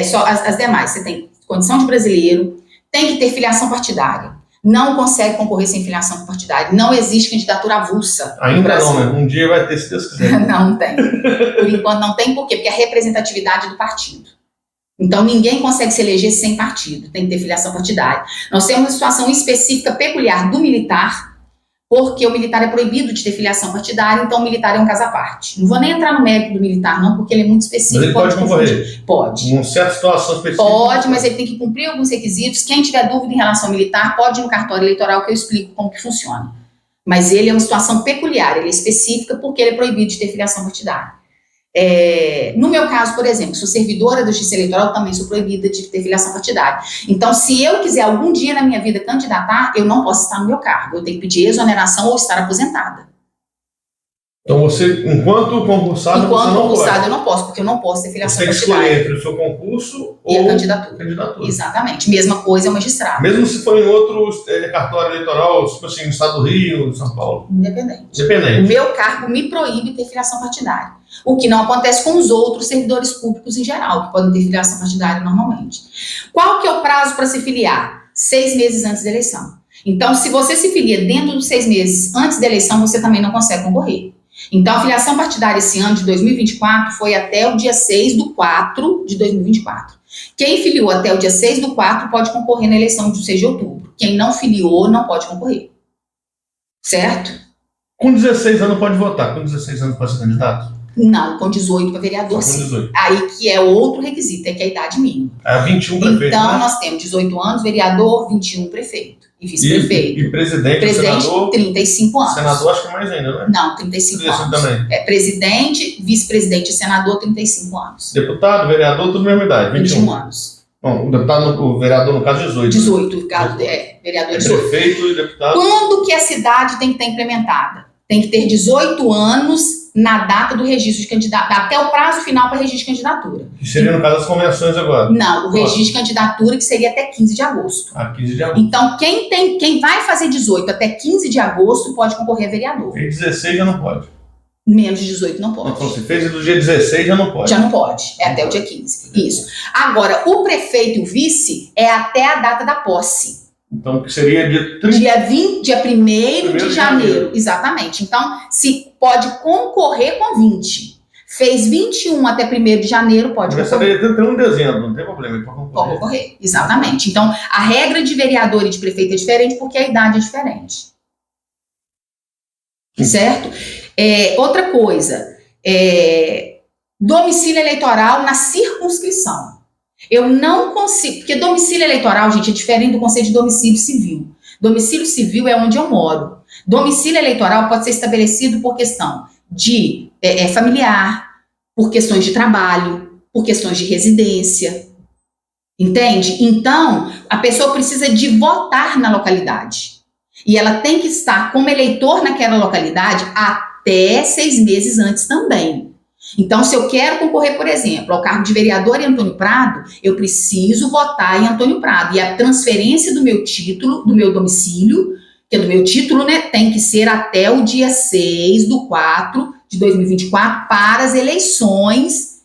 [SPEAKER 2] só as demais, você tem condição de brasileiro, tem que ter filiação partidária. Não consegue concorrer sem filiação partidária. Não existe candidatura avulsa.
[SPEAKER 1] Ainda não, né? Um dia vai ter, se Deus quiser.
[SPEAKER 2] Não tem. Por enquanto não tem, por quê? Porque é a representatividade do partido. Então, ninguém consegue se eleger sem partido, tem que ter filiação partidária. Nós temos uma situação específica, peculiar do militar, porque o militar é proibido de ter filiação partidária, então o militar é um caso à parte. Não vou nem entrar no mérito do militar, não, porque ele é muito específico.
[SPEAKER 1] Mas ele pode concorrer?
[SPEAKER 2] Pode.
[SPEAKER 1] Em certa situação específica?
[SPEAKER 2] Pode, mas ele tem que cumprir alguns requisitos. Quem tiver dúvida em relação ao militar, pode ir no cartório eleitoral que eu explico como que funciona. Mas ele é uma situação peculiar, ele é específica porque ele é proibido de ter filiação partidária. No meu caso, por exemplo, sou servidora da Justiça Eleitoral, também sou proibida de ter filiação partidária. Então, se eu quiser algum dia na minha vida candidatar, eu não posso estar no meu cargo. Eu tenho que pedir exoneração ou estar aposentada.
[SPEAKER 1] Então, você, enquanto concursado,
[SPEAKER 2] eu não posso, porque eu não posso ter filiação partidária.
[SPEAKER 1] Você tem que escolher entre o seu concurso
[SPEAKER 2] e
[SPEAKER 1] ou
[SPEAKER 2] a candidatura. Exatamente. Mesma coisa é o magistrado.
[SPEAKER 1] Mesmo se for em outro cartório eleitoral, tipo assim, no estado do Rio, de São Paulo?
[SPEAKER 2] Independente.
[SPEAKER 1] O
[SPEAKER 2] meu cargo me proíbe ter filiação partidária. O que não acontece com os outros servidores públicos em geral, que podem ter filiação partidária normalmente. Qual que é o prazo para se filiar? 6 meses antes da eleição. Então, se você se filia dentro dos 6 meses antes da eleição, você também não consegue concorrer. Então, a filiação partidária esse ano de 2024 foi até o dia 6/4 de 2024. Quem filiou até o dia 6/4 pode concorrer na eleição de 6 de outubro. Quem não filiou não pode concorrer. Certo?
[SPEAKER 1] Com 16 anos pode votar, com 16 anos pode ser candidato?
[SPEAKER 2] Não, com 18 para vereador,
[SPEAKER 1] sim. 18.
[SPEAKER 2] Aí que é outro requisito, é que é a idade mínima.
[SPEAKER 1] 21 prefeito,
[SPEAKER 2] então,
[SPEAKER 1] né?
[SPEAKER 2] Nós temos 18 anos, vereador, 21 prefeito. E vice-prefeito.
[SPEAKER 1] E presidente, senador,
[SPEAKER 2] 35 anos.
[SPEAKER 1] Senador acho que mais ainda, né?
[SPEAKER 2] Não, 35 anos.
[SPEAKER 1] Também.
[SPEAKER 2] Presidente, vice-presidente e senador, 35 anos.
[SPEAKER 1] Deputado, vereador, tudo mesma idade, 21
[SPEAKER 2] anos.
[SPEAKER 1] Bom, o vereador, no caso, 18.
[SPEAKER 2] 18, vereador 18.
[SPEAKER 1] Prefeito e deputado.
[SPEAKER 2] Quando que a cidade tem que estar implementada? Tem que ter 18 anos na data do registro de candidato, até o prazo final para registro de candidatura.
[SPEAKER 1] Que seria, no caso, as convenções agora?
[SPEAKER 2] Não, o registro de candidatura que seria até 15 de agosto.
[SPEAKER 1] 15 de agosto.
[SPEAKER 2] Então, quem vai fazer 18 até 15 de agosto pode concorrer a vereador.
[SPEAKER 1] E 16 já não pode.
[SPEAKER 2] Menos de 18 não pode.
[SPEAKER 1] Então, se fez do dia 16, já não pode.
[SPEAKER 2] Já não pode, até o dia 15. Isso. Agora, o prefeito e o vice é até a data da posse.
[SPEAKER 1] Então, que seria dia 30...
[SPEAKER 2] Dia 1º de janeiro. Exatamente. Então, se pode concorrer com 20. Fez 21 até 1º de janeiro, pode concorrer.
[SPEAKER 1] Começaria até 1 de dezembro, não tem problema.
[SPEAKER 2] Pode concorrer, exatamente. Então, a regra de vereador e de prefeito é diferente porque a idade é diferente. Certo? Outra coisa, domicílio eleitoral na circunscrição. Eu não consigo, porque domicílio eleitoral, gente, é diferente do conceito de domicílio civil. Domicílio civil é onde eu moro. Domicílio eleitoral pode ser estabelecido por questão de familiar, por questões de trabalho, por questões de residência. Entende? Então, a pessoa precisa de votar na localidade. E ela tem que estar como eleitor naquela localidade até 6 meses antes também. Então, se eu quero concorrer, por exemplo, ao cargo de vereador em Antônio Prado, eu preciso votar em Antônio Prado. E a transferência do meu título, do meu domicílio, que é do meu título, né, tem que ser até o dia 6/4 de 2024 para as eleições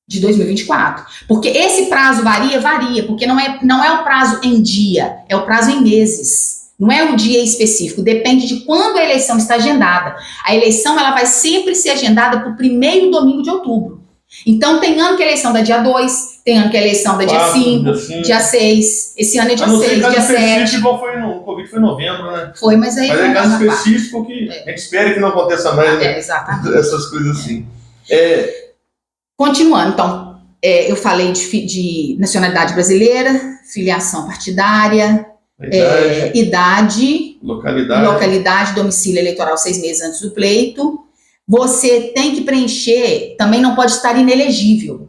[SPEAKER 2] de 2024. Porque esse prazo varia, porque não é o prazo em dia, é o prazo em meses. Não é o dia específico, depende de quando a eleição está agendada. A eleição ela vai sempre ser agendada para o primeiro domingo de outubro. Então, tem ano que a eleição dá dia 2, tem ano que a eleição dá dia 5, dia 6. Esse ano é dia 6, dia 7.
[SPEAKER 1] Igual foi no Covid, foi em novembro, né?
[SPEAKER 2] Foi, mas aí...
[SPEAKER 1] Mas é caso específico que a gente espera que não aconteça mais, né?
[SPEAKER 2] Exatamente.
[SPEAKER 1] Essas coisas assim.
[SPEAKER 2] Continuando, então, eu falei de nacionalidade brasileira, filiação partidária, idade, localidade, domicílio eleitoral 6 meses antes do pleito. Você tem que preencher, também não pode estar inelegível.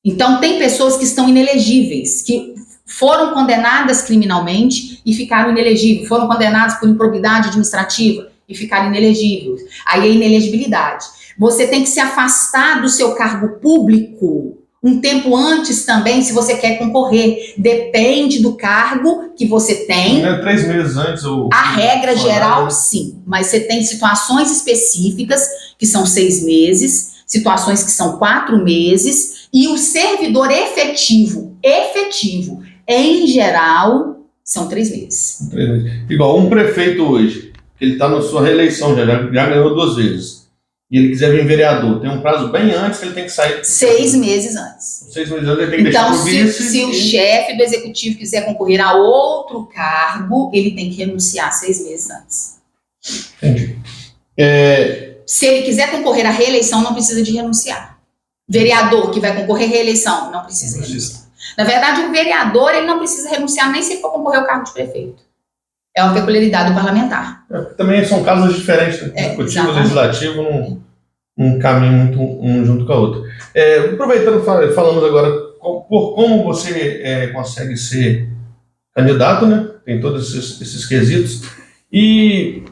[SPEAKER 2] Então, tem pessoas que estão inelegíveis, que foram condenadas criminalmente e ficaram inelegíveis, foram condenadas por improbidade administrativa e ficaram inelegíveis. Aí é inelegibilidade. Você tem que se afastar do seu cargo público um tempo antes também, se você quer concorrer. Depende do cargo que você tem.
[SPEAKER 1] Não é 3 meses antes?
[SPEAKER 2] A regra geral, sim. Mas você tem situações específicas, que são 6 meses, situações que são 4 meses, e o servidor efetivo, em geral, são 3 meses.
[SPEAKER 1] 3 meses. Igual um prefeito hoje, que ele está na sua reeleição, já ganhou 2 vezes. E ele quiser vir vereador, tem um prazo bem antes que ele tem que sair.
[SPEAKER 2] 6 meses anantes.
[SPEAKER 1] 6 meses antes ele tem que deixar pro vice.
[SPEAKER 2] Então, se o chefe do executivo quiser concorrer a outro cargo, ele tem que renunciar 6 meses antes.
[SPEAKER 1] Entendi.
[SPEAKER 2] Se ele quiser concorrer à reeleição, não precisa de renunciar. Vereador que vai concorrer à reeleição, não precisa renunciar. Na verdade, o vereador ele não precisa renunciar nem se ele for concorrer ao cargo de prefeito. É uma peculiaridade do parlamentar.
[SPEAKER 1] Também são casos diferentes, né? Executivo e legislativo não caminham muito um junto com a outra. Aproveitando, falamos agora por como você consegue ser candidato, né? Tem todos esses quesitos. E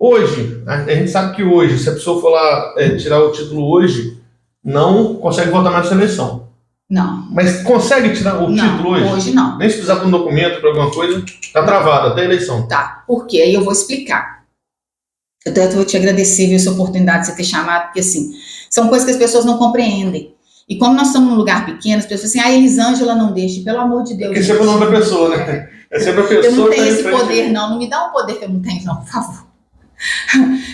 [SPEAKER 1] hoje, a gente sabe que hoje, se a pessoa for lá tirar o título hoje, não consegue votar mais nessa eleição.
[SPEAKER 2] Não.
[SPEAKER 1] Mas consegue tirar o título hoje?
[SPEAKER 2] Hoje não.
[SPEAKER 1] Nem se precisar de um documento, para alguma coisa, está travado até a eleição.
[SPEAKER 2] Tá, por quê? Aí eu vou explicar. Eu vou te agradecer por essa oportunidade de você ter chamado, porque assim, são coisas que as pessoas não compreendem. E como nós estamos num lugar pequeno, as pessoas falam assim, Elisângela não deixe, pelo amor de Deus.
[SPEAKER 1] Porque sempre é o nome da pessoa, né? É sempre a pessoa.
[SPEAKER 2] Eu não tenho esse poder, não me dá um poder que eu não tenho, não, por favor.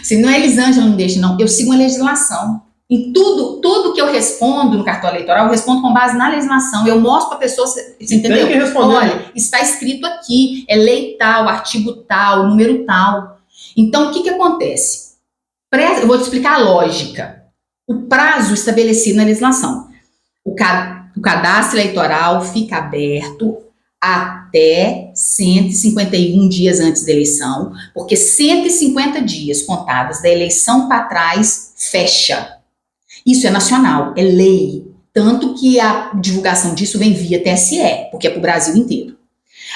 [SPEAKER 2] Se não é Elisângela não deixe, não. Eu sigo a legislação. Em tudo que eu respondo no cartório eleitoral, eu respondo com base na legislação. Eu mostro para a pessoa, você entendeu?
[SPEAKER 1] Tem que responder.
[SPEAKER 2] Olha, está escrito aqui, é lei tal, artigo tal, número tal. Então, o que acontece? Eu vou te explicar a lógica. O prazo estabelecido na legislação. O cadastro eleitoral fica aberto até 151 dias antes da eleição, porque 150 dias contados da eleição para trás fecha. Isso é nacional, é lei. Tanto que a divulgação disso vem via TSE, porque é para o Brasil inteiro.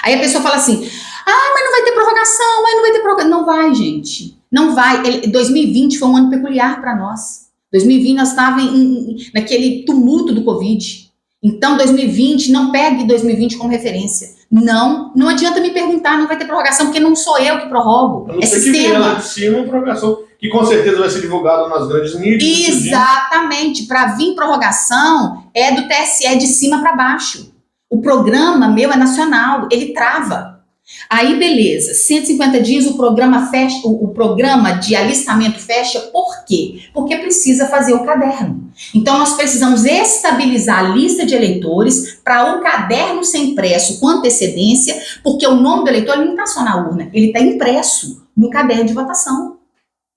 [SPEAKER 2] Aí a pessoa fala assim, mas não vai ter prorrogação, mas não vai ter prorrogação. Não vai, gente. Não vai. 2020 foi um ano peculiar para nós. 2020 nós estávamos naquele tumulto do Covid. Então, 2020, não pegue 2020 como referência. Não adianta me perguntar, não vai ter prorrogação, porque não sou eu que prorrogo. É sistema.
[SPEAKER 1] De cima, prorrogação, que com certeza vai ser divulgado nas grandes mídias.
[SPEAKER 2] Exatamente. Para vir prorrogação, é do TSE de cima para baixo. O programa meu é nacional, ele trava. Aí, beleza, 150 dias o programa fecha, o programa de alistamento fecha, por quê? Porque precisa fazer o caderno. Então, nós precisamos estabilizar a lista de eleitores para o caderno ser impresso com antecedência, porque o nome do eleitor ele não está só na urna, ele está impresso no caderno de votação.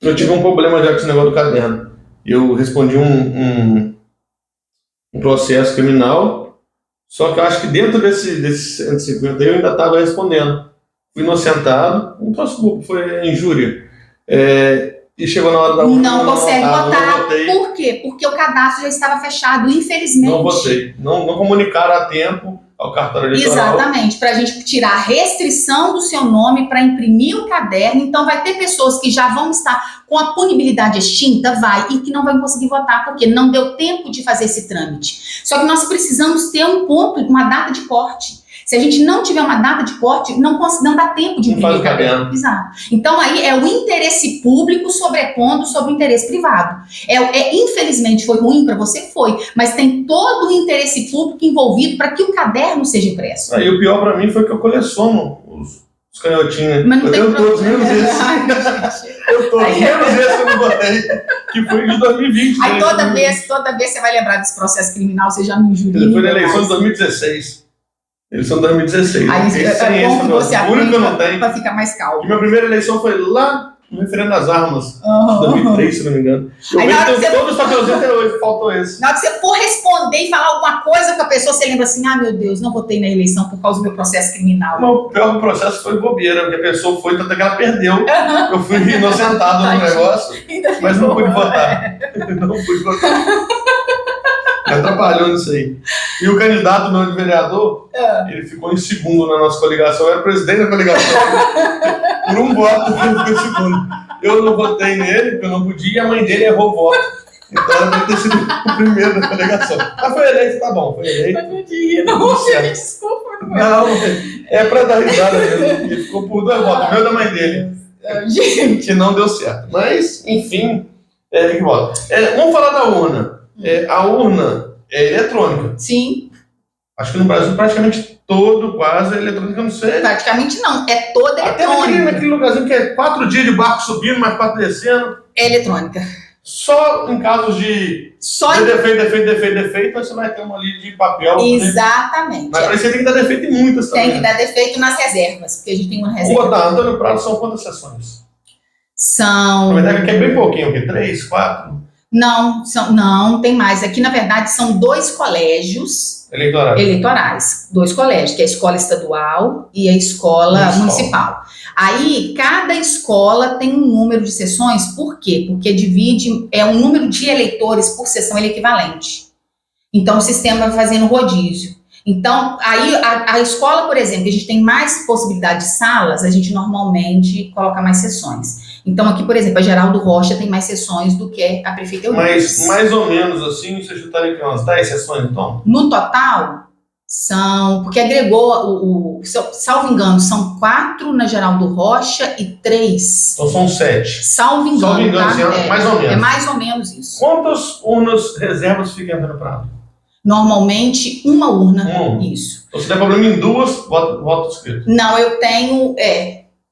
[SPEAKER 1] Eu tive um problema já com esse negócio do caderno. Eu respondi um processo criminal. Só que eu acho que dentro desse 150 eu ainda estava respondendo. Fui inocentado, não posso, foi injúria. E chegou na hora da urna.
[SPEAKER 2] Não consegue votar. Por quê? Porque o cadastro já estava fechado, infelizmente.
[SPEAKER 1] Não votei. Não comunicaram a tempo ao cartório eleitoral.
[SPEAKER 2] Exatamente, para a gente tirar a restrição do seu nome para imprimir o caderno. Então vai ter pessoas que já vão estar com a punibilidade extinta, e que não vão conseguir votar, porque não deu tempo de fazer esse trâmite. Só que nós precisamos ter um ponto, uma data de corte. Se a gente não tiver uma data de corte, não dá tempo de imprimir o caderno. Exato. Então aí é o interesse público sobrepondo sobre o interesse privado. Infelizmente foi ruim para você, mas tem todo o interesse público envolvido para que o caderno seja impresso.
[SPEAKER 1] E o pior para mim foi que eu coleciono os Os canhotinhos.
[SPEAKER 2] Mas não tem
[SPEAKER 1] eu tô menos esse. Eu tô menos esse que eu não botei, que foi de 2020.
[SPEAKER 2] Aí toda vez você vai lembrar desse processo criminal, você já me injuria.
[SPEAKER 1] Foi na eleição de 2016. Eleição de 2016.
[SPEAKER 2] Aí é bom que você
[SPEAKER 1] aprenda
[SPEAKER 2] para ficar mais calmo.
[SPEAKER 1] E minha primeira eleição foi lá no referendo das armas, de 2003, se não me engano.
[SPEAKER 2] Aí na hora que você...
[SPEAKER 1] todos os papelzinhos até hoje, faltou esse.
[SPEAKER 2] Na hora que você for responder e falar alguma coisa com a pessoa, você lembra assim, ah, meu Deus, não votei na eleição por causa do meu processo criminal.
[SPEAKER 1] Mas o pior do processo foi bobeira, porque a pessoa foi, tanto que ela perdeu. Eu fui inocentado no negócio, mas não pude votar. Não pude votar. Me atrapalhou nisso aí. E o candidato meu de vereador, ele ficou em segundo na nossa coligação, eu era presidente da coligação. Por um voto, ele ficou em segundo. Eu não votei nele, porque eu não podia, e a mãe dele errou o voto. Então ela deve ter sido o primeiro da coligação. Mas foi eleito, tá bom, foi eleito.
[SPEAKER 2] Mas não diria, não, gente, desculpa.
[SPEAKER 1] Não, é pra dar risada mesmo. Ele ficou por 2 votos, o meu e da mãe dele.
[SPEAKER 2] Gente.
[SPEAKER 1] Que não deu certo. Mas, enfim, que vota. Vamos falar da urna. A urna é eletrônica.
[SPEAKER 2] Sim.
[SPEAKER 1] Acho que no Brasil praticamente todo quase é eletrônica, eu não sei.
[SPEAKER 2] Praticamente não, é toda eletrônica.
[SPEAKER 1] Até naquele lugarzinho que é 4 dias de barco subindo, mais 4 descendo.
[SPEAKER 2] É eletrônica.
[SPEAKER 1] Só em casos de defeito, você vai ter uma ali de papel.
[SPEAKER 2] Exatamente.
[SPEAKER 1] Mas pra isso tem que dar defeito em muitas também.
[SPEAKER 2] Tem que dar defeito nas reservas, porque a gente tem uma reserva.
[SPEAKER 1] Vou botar, Antônio Prado, são quantas sessões?
[SPEAKER 2] São...
[SPEAKER 1] Na verdade, aqui é bem pouquinho, o quê? 3, 4?
[SPEAKER 2] Não, tem mais. Aqui, na verdade, são 2 colégios eleitorais. 2 colégios, que é a escola estadual e a escola municipal. Aí, cada escola tem um número de sessões. Por quê? Porque divide, um número de eleitores por sessão equivalente. Então, o sistema vai fazendo rodízio. Então, aí, a escola, por exemplo, que a gente tem mais possibilidade de salas, a gente normalmente coloca mais sessões. Então, aqui, por exemplo, a Geraldo Rocha tem mais sessões do que a Prefeitura.
[SPEAKER 1] Mas, mais ou menos assim, você chutaria que umas 10 sessões, então?
[SPEAKER 2] No total, são... Porque agregou, salvo engano, são 4 na Geraldo Rocha e 3.
[SPEAKER 1] Então são 7.
[SPEAKER 2] Salvo engano,
[SPEAKER 1] tá? Assim, mais ou menos.
[SPEAKER 2] É mais ou menos isso.
[SPEAKER 1] Quantas urnas reservas ficam no Prado?
[SPEAKER 2] Normalmente, uma urna. Isso.
[SPEAKER 1] Então, se der problema em 2, voto escrito.
[SPEAKER 2] Não, eu tenho...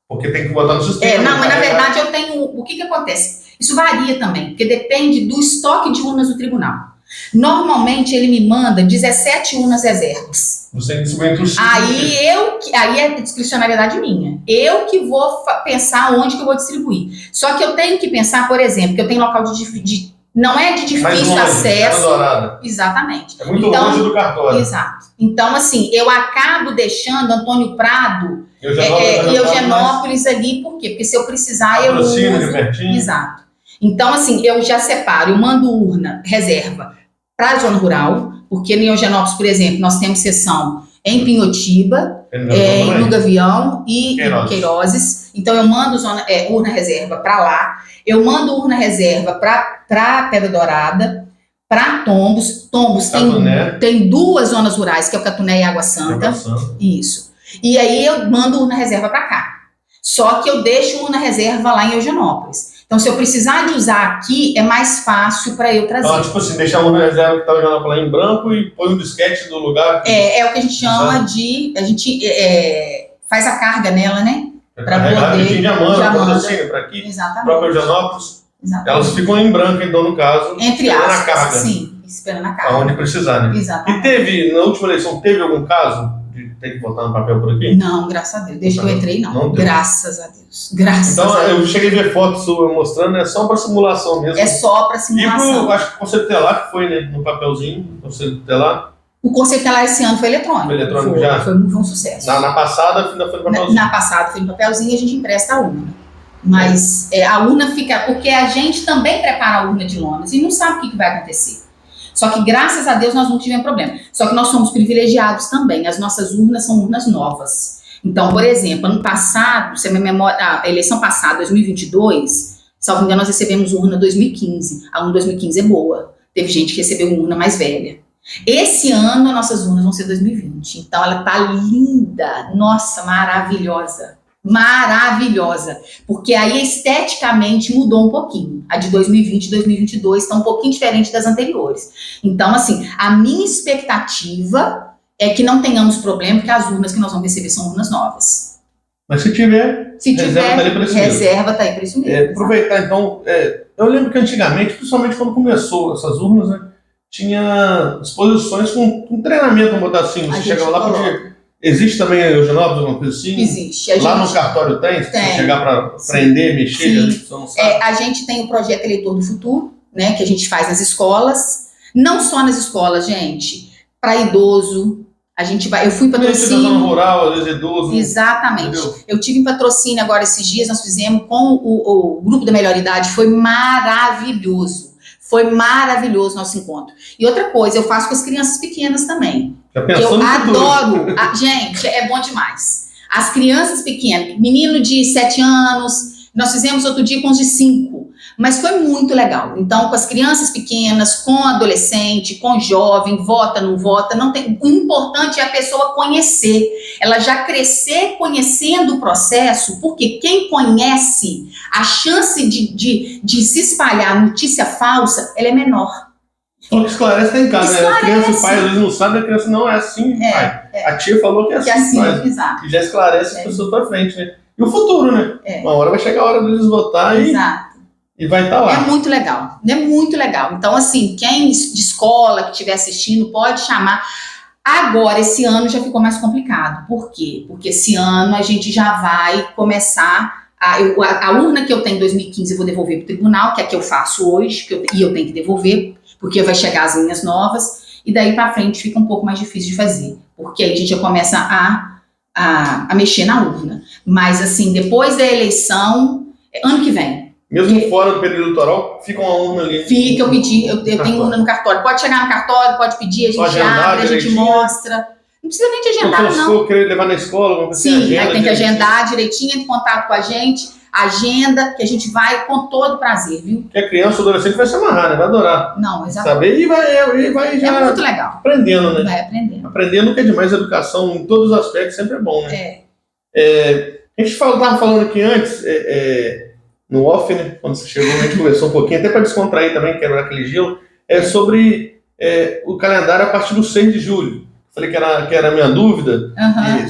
[SPEAKER 1] Porque tem que botar no sistema.
[SPEAKER 2] Não, mas na verdade eu tenho... O que acontece? Isso varia também, porque depende do estoque de urnas do tribunal. Normalmente ele me manda 17 urnas reservas.
[SPEAKER 1] Você distribui entre os 5.
[SPEAKER 2] Aí é discricionariedade minha. Eu que vou pensar onde que eu vou distribuir. Só que eu tenho que pensar, por exemplo, que eu tenho local não é de difícil acesso. Exatamente.
[SPEAKER 1] É muito longe do cartório.
[SPEAKER 2] Exato. Então, assim, eu acabo deixando Antônio Prado e Eugenópolis ali, por quê? Porque se eu precisar, eu uso. Exato. Então, assim, eu já separo, eu mando urna, reserva, para a zona rural, porque em Eugenópolis, por exemplo, nós temos sessão em Pinhotiba, no Gavião e em Queirozes. Então, eu mando urna reserva para lá, eu mando urna reserva para Pedra Dourada, para Tombos. Tombos tem 2 zonas rurais, que é o Catuné e Água Santa. Isso. E aí eu mando urna reserva para cá. Só que eu deixo urna reserva lá em Eugenópolis. Então, se eu precisar de usar aqui, é mais fácil para eu trazer.
[SPEAKER 1] Tipo assim, deixar a urna reserva que está jogando lá em branco e põe um disquete do lugar.
[SPEAKER 2] É o que a gente chama de... A gente faz a carga nela, né?
[SPEAKER 1] Para poder... Já manda assim, para aqui.
[SPEAKER 2] Exatamente.
[SPEAKER 1] Para Eugenópolis. Exatamente. Elas ficam em branco, então, no caso.
[SPEAKER 2] Entre aspas,
[SPEAKER 1] na carga.
[SPEAKER 2] Sim, esperando a carga.
[SPEAKER 1] Aonde precisar, né?
[SPEAKER 2] Exatamente.
[SPEAKER 1] E na última eleição, teve algum caso de ter que botar no papel por aqui?
[SPEAKER 2] Não, graças a Deus. Desde que eu entrei, não. Graças a Deus. Graças a Deus.
[SPEAKER 1] Então, eu cheguei a ver fotos sua mostrando, é só para simulação mesmo.
[SPEAKER 2] É só para simulação.
[SPEAKER 1] E acho que o Conselho Tutelar que foi, né? No papelzinho, o Conselho Tutelar.
[SPEAKER 2] O Conselho Tutelar esse ano foi eletrônico.
[SPEAKER 1] Foi eletrônico já?
[SPEAKER 2] Foi um sucesso.
[SPEAKER 1] Na passada, ainda foi no papelzinho.
[SPEAKER 2] Na passada foi no papelzinho e a gente empresta a urna. Mas a urna fica... Porque a gente também prepara a urna de lonas e não sabe o que vai acontecer. Só que, graças a Deus, nós não tivemos problema. Só que nós somos privilegiados também. As nossas urnas são urnas novas. Então, por exemplo, ano passado, se a minha memória, a eleição passada, 2022, salvo engano, nós recebemos urna 2015. A urna 2015 é boa. Teve gente que recebeu urna mais velha. Esse ano, as nossas urnas vão ser 2020. Então, ela tá linda. Nossa, maravilhosa. Maravilhosa, porque aí esteticamente mudou um pouquinho. A de 2020 e 2022 está um pouquinho diferente das anteriores. Então, assim, a minha expectativa é que não tenhamos problema, porque as urnas que nós vamos receber são urnas novas.
[SPEAKER 1] Mas se tiver, reserva está aí para isso mesmo.
[SPEAKER 2] Reserva está aí para isso mesmo.
[SPEAKER 1] Aproveitar, então, eu lembro que antigamente, principalmente quando começou essas urnas, né, tinha exposições com treinamento, vamos botar assim, você chegava lá, podia... Existe também em Eugenópolis alguma coisa assim?
[SPEAKER 2] Existe.
[SPEAKER 1] Lá no cartório tem? Se você chegar para prender, mexer,
[SPEAKER 2] você não sabe. A gente tem o projeto Eleitor do Futuro, né, que a gente faz nas escolas, não só nas escolas, gente, para idoso, a gente vai, eu fui em patrocínio.
[SPEAKER 1] Zona rural, às vezes idoso.
[SPEAKER 2] Exatamente. Entendeu? Eu tive em patrocínio agora esses dias, nós fizemos com o grupo da melhor idade, foi maravilhoso. Foi maravilhoso o nosso encontro. E outra coisa, eu faço com as crianças pequenas também. Eu adoro. Gente, é bom demais. As crianças pequenas, menino de 7 anos, nós fizemos outro dia com os de 5. Mas foi muito legal. Então, com as crianças pequenas, com adolescente, com jovem, vota, não vota, não tem. O importante é a pessoa conhecer. Ela já crescer conhecendo o processo, porque quem conhece, a chance de se espalhar notícia falsa, ela é menor.
[SPEAKER 1] Só que esclarece tá em casa, né? A criança e o pai às vezes não sabe, a criança não é assim, pai. A tia falou que é assim, pai.
[SPEAKER 2] Exato.
[SPEAKER 1] E já esclarece as pessoas para frente, né? E o futuro, né? Uma hora vai chegar a hora deles votar e vai estar lá.
[SPEAKER 2] É muito legal, é muito legal. Então, assim, quem de escola que estiver assistindo pode chamar. Agora, esse ano já ficou mais complicado. Por quê? Porque esse ano a gente já vai começar. A urna que eu tenho em 2015 eu vou devolver para o tribunal, que é a que eu faço hoje, e eu tenho que devolver, porque vai chegar as minhas novas, e daí para frente fica um pouco mais difícil de fazer, porque aí a gente já começa a mexer na urna. Mas, assim, depois da eleição, ano que vem.
[SPEAKER 1] Mesmo fora do período eleitoral, fica uma urna ali.
[SPEAKER 2] Fica, eu tenho urna no cartório. Pode chegar no cartório, pode pedir, a gente abre, a gente mostra. Não precisa nem de agendar,
[SPEAKER 1] não. Se for querer levar na escola,
[SPEAKER 2] sim, aí tem que agendar direitinho, em contato com a gente, agenda, que a gente vai com todo prazer, viu?
[SPEAKER 1] Porque a criança ou adolescente vai se amarrar, né? Vai adorar.
[SPEAKER 2] Não, exatamente.
[SPEAKER 1] Saber e vai já...
[SPEAKER 2] É muito legal.
[SPEAKER 1] Aprendendo, né?
[SPEAKER 2] Vai aprendendo.
[SPEAKER 1] Aprendendo que é demais, educação em todos os aspectos sempre é bom, né? A gente estava falando aqui antes, no off, né? Quando você chegou, a gente conversou um pouquinho, até para descontrair também, quebrar aquele gelo, sobre o calendário a partir do 6 de julho. Falei que era a minha dúvida,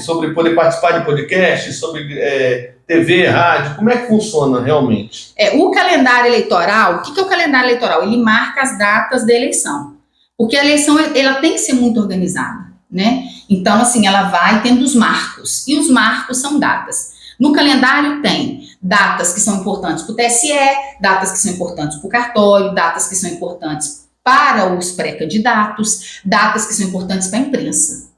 [SPEAKER 1] sobre poder participar de podcast, sobre TV, rádio, como é que funciona realmente?
[SPEAKER 2] O calendário eleitoral, o que é o calendário eleitoral? Ele marca as datas da eleição, porque a eleição ela tem que ser muito organizada, né? Então, assim, ela vai tendo os marcos, e os marcos são datas. No calendário tem datas que são importantes para o TSE, datas que são importantes para o cartório, datas que são importantes para os pré-candidatos, datas que são importantes para a imprensa.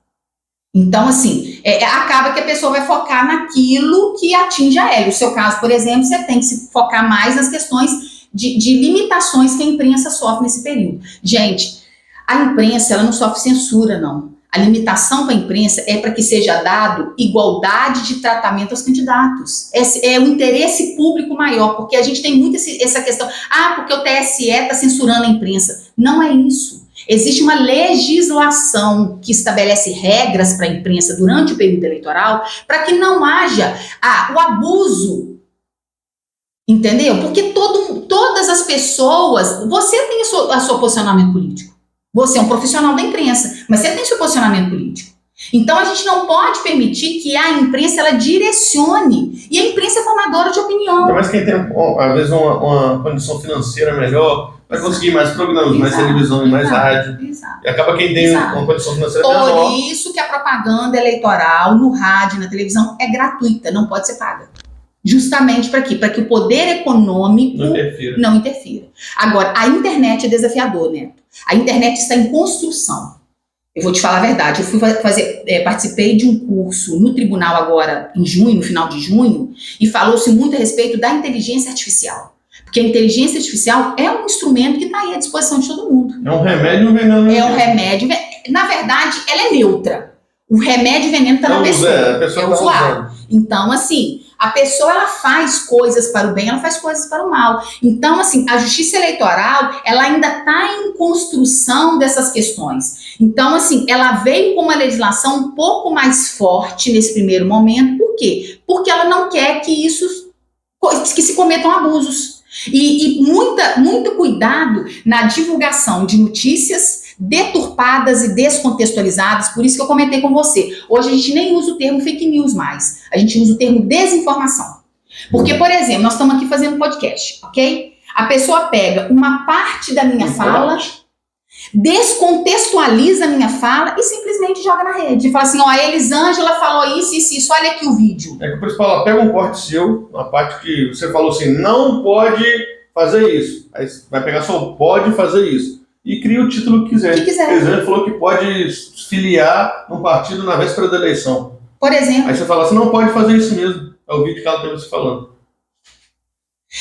[SPEAKER 2] Então, assim, acaba que a pessoa vai focar naquilo que atinge a ela. No seu caso, por exemplo, você tem que se focar mais nas questões de limitações que a imprensa sofre nesse período. Gente, a imprensa ela não sofre censura, não. A limitação para a imprensa é para que seja dado igualdade de tratamento aos candidatos. É o interesse público maior, porque a gente tem muito essa questão, porque o TSE está censurando a imprensa. Não é isso. Existe uma legislação que estabelece regras para a imprensa durante o período eleitoral para que não haja o abuso. Entendeu? Porque todas as pessoas, você tem o seu posicionamento político. Você é um profissional da imprensa, mas você tem seu posicionamento político. Então, a gente não pode permitir que a imprensa ela direcione. E a imprensa é formadora de opinião.
[SPEAKER 1] Mas quem tem, às vezes, uma condição financeira melhor, vai conseguir mais programas, mais televisão e mais rádio.
[SPEAKER 2] Exato.
[SPEAKER 1] E acaba quem tem uma condição financeira menor.
[SPEAKER 2] Por isso que a propaganda eleitoral no rádio, na televisão, é gratuita, não pode ser paga. Justamente para quê? Para que o poder econômico não interfira. Agora, a internet é desafiador, Neto. A internet está em construção. Eu vou te falar a verdade, eu fui participei de um curso no tribunal agora, em junho, no final de junho, e falou-se muito a respeito da inteligência artificial. Porque a inteligência artificial é um instrumento que está aí à disposição de todo mundo.
[SPEAKER 1] É um remédio e um veneno.
[SPEAKER 2] É um remédio. Na verdade, ela é neutra. O remédio e o veneno está na pessoa.
[SPEAKER 1] A pessoa
[SPEAKER 2] é o usuário. Então, assim, a pessoa ela faz coisas para o bem, ela faz coisas para o mal. Então, assim, a justiça eleitoral, ela ainda está em construção dessas questões. Então, assim, ela veio com uma legislação um pouco mais forte nesse primeiro momento. Por quê? Porque ela não quer que se cometam abusos. E muito cuidado na divulgação de notícias, deturpadas e descontextualizadas, por isso que eu comentei com você. Hoje a gente nem usa o termo fake news mais, a gente usa o termo desinformação. Porque, por exemplo, nós estamos aqui fazendo um podcast, ok? A pessoa pega uma parte da minha fala, descontextualiza a minha fala e simplesmente joga na rede. E fala assim, ó, a Elisângela falou isso, olha aqui o vídeo.
[SPEAKER 1] É que por isso fala, pega um corte seu, uma parte que você falou assim, não pode fazer isso. Aí você vai pegar só pode fazer isso. E cria o título que quiser.
[SPEAKER 2] Que quiser.
[SPEAKER 1] Por exemplo, falou que pode se filiar num partido na véspera da eleição.
[SPEAKER 2] Por exemplo.
[SPEAKER 1] Aí você fala, você não pode fazer isso mesmo. É o vídeo que ela teve você falando.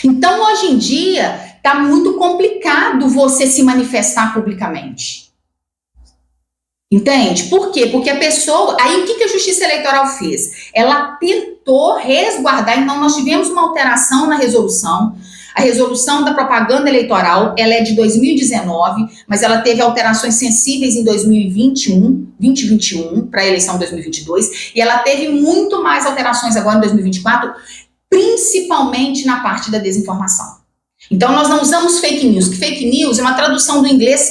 [SPEAKER 2] Então, hoje em dia, está muito complicado você se manifestar publicamente. Entende? Por quê? Porque a pessoa... Aí, o que a Justiça Eleitoral fez? Ela tentou resguardar, então nós tivemos uma alteração na resolução. A resolução da propaganda eleitoral, ela é de 2019, mas ela teve alterações sensíveis em 2021, para a eleição de 2022, e ela teve muito mais alterações agora em 2024, principalmente na parte da desinformação. Então, nós não usamos fake news, que fake news é uma tradução do inglês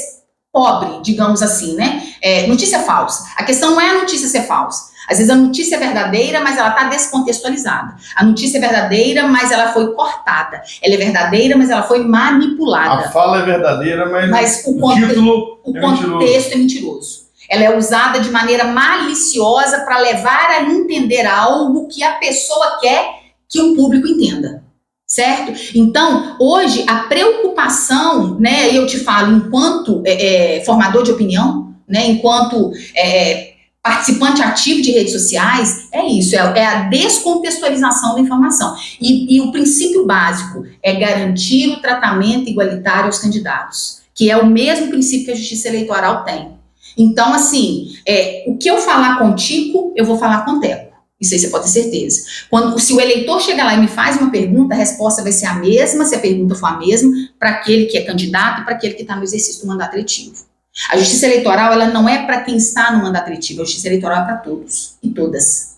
[SPEAKER 2] pobre, digamos assim, né? Notícia falsa. A questão não é a notícia ser falsa. Às vezes a notícia é verdadeira, mas ela está descontextualizada. A notícia é verdadeira, mas ela foi cortada. Ela é verdadeira, mas ela foi manipulada.
[SPEAKER 1] A fala é verdadeira, mas o
[SPEAKER 2] contexto é mentiroso. Ela é usada de maneira maliciosa para levar a entender algo que a pessoa quer que o público entenda. Certo? Então, hoje, a preocupação, né, eu te falo, enquanto formador de opinião, né, enquanto participante ativo de redes sociais, é isso, é a descontextualização da informação. E o princípio básico é garantir o tratamento igualitário aos candidatos, que é o mesmo princípio que a Justiça Eleitoral tem. Então, assim, o que eu falar com o Tico, eu vou falar com o Teco. Isso aí você pode ter certeza. Se o eleitor chega lá e me faz uma pergunta, a resposta vai ser a mesma, se a pergunta for a mesma, para aquele que é candidato e para aquele que está no exercício do mandato eletivo. A Justiça Eleitoral, ela não é para quem está no mandato eletivo, a Justiça Eleitoral é para todos e todas.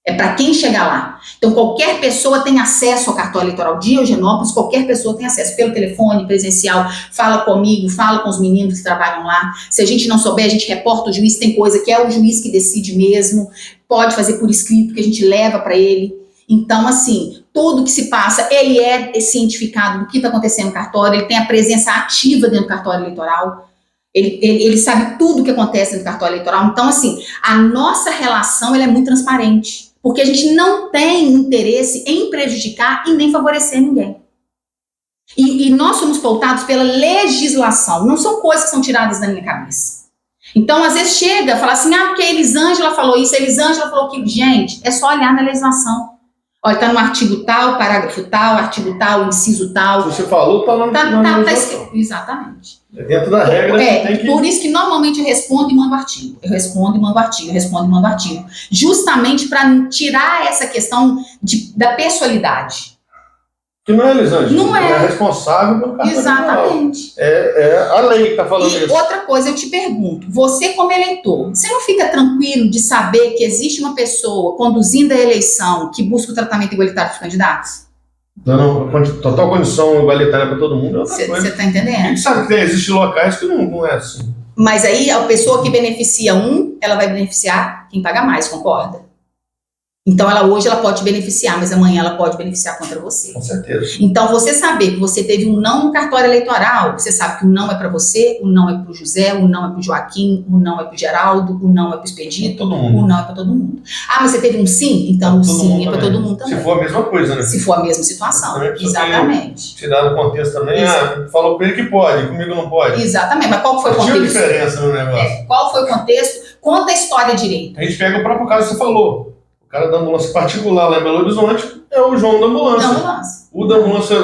[SPEAKER 2] É para quem chegar lá. Então, qualquer pessoa tem acesso ao cartório eleitoral de Eugenópolis, qualquer pessoa tem acesso pelo telefone, presencial, fala comigo, fala com os meninos que trabalham lá. Se a gente não souber, a gente reporta o juiz, tem coisa que é o juiz que decide mesmo, pode fazer por escrito, que a gente leva para ele. Então, assim, tudo que se passa, ele é cientificado do que está acontecendo no cartório, ele tem a presença ativa dentro do cartório eleitoral. Ele sabe tudo o que acontece no cartório eleitoral. Então, assim, a nossa relação ela é muito transparente, porque a gente não tem interesse em prejudicar e nem favorecer ninguém. E nós somos pautados pela legislação, não são coisas que são tiradas da minha cabeça. Então, às vezes chega, fala assim, porque a Elisângela falou isso, a Elisângela falou aquilo. Gente, é só olhar na legislação. Olha, está no artigo tal, parágrafo tal, artigo tal, inciso tal.
[SPEAKER 1] Se você falou, está lá na legislação.
[SPEAKER 2] Exatamente.
[SPEAKER 1] Dentro da regra, tem que...
[SPEAKER 2] Por isso que normalmente eu respondo e mando artigo. Eu respondo e mando artigo. Justamente para tirar essa questão da pessoalidade.
[SPEAKER 1] Que não é, Elisângela.
[SPEAKER 2] Não é.
[SPEAKER 1] É responsável pelo cartório eleitoral.
[SPEAKER 2] Exatamente.
[SPEAKER 1] É a lei que está falando isso.
[SPEAKER 2] E outra coisa, eu te pergunto, você como eleitor, você não fica tranquilo de saber que existe uma pessoa conduzindo a eleição que busca o tratamento igualitário dos candidatos?
[SPEAKER 1] Dando total condição igualitária para todo mundo é outra coisa.
[SPEAKER 2] Você está entendendo?
[SPEAKER 1] A gente sabe que existem locais que não é assim.
[SPEAKER 2] Mas aí a pessoa que beneficia ela vai beneficiar quem paga mais, concorda? Então, hoje ela pode te beneficiar, mas amanhã ela pode beneficiar contra você.
[SPEAKER 1] Com certeza.
[SPEAKER 2] Então, você saber que você teve um não no cartório eleitoral, você sabe que o não é para você, o não é para o José, o não é para o Joaquim, o não é para o Geraldo, o não é para o Expedito,
[SPEAKER 1] todo mundo.
[SPEAKER 2] O não é para todo mundo. Mas você teve um sim? Então, o sim é para todo mundo também.
[SPEAKER 1] Se for a mesma coisa, né?
[SPEAKER 2] Se for a mesma situação. Exatamente.
[SPEAKER 1] Tirar do contexto também, falou com ele que pode, comigo não pode.
[SPEAKER 2] Exatamente, mas qual foi o contexto?
[SPEAKER 1] Tinha diferença no negócio.
[SPEAKER 2] Qual foi o contexto? Conta a história direito.
[SPEAKER 1] A gente pega o próprio caso que você falou. O cara da ambulância particular lá em Belo Horizonte é o João da ambulância. O da ambulância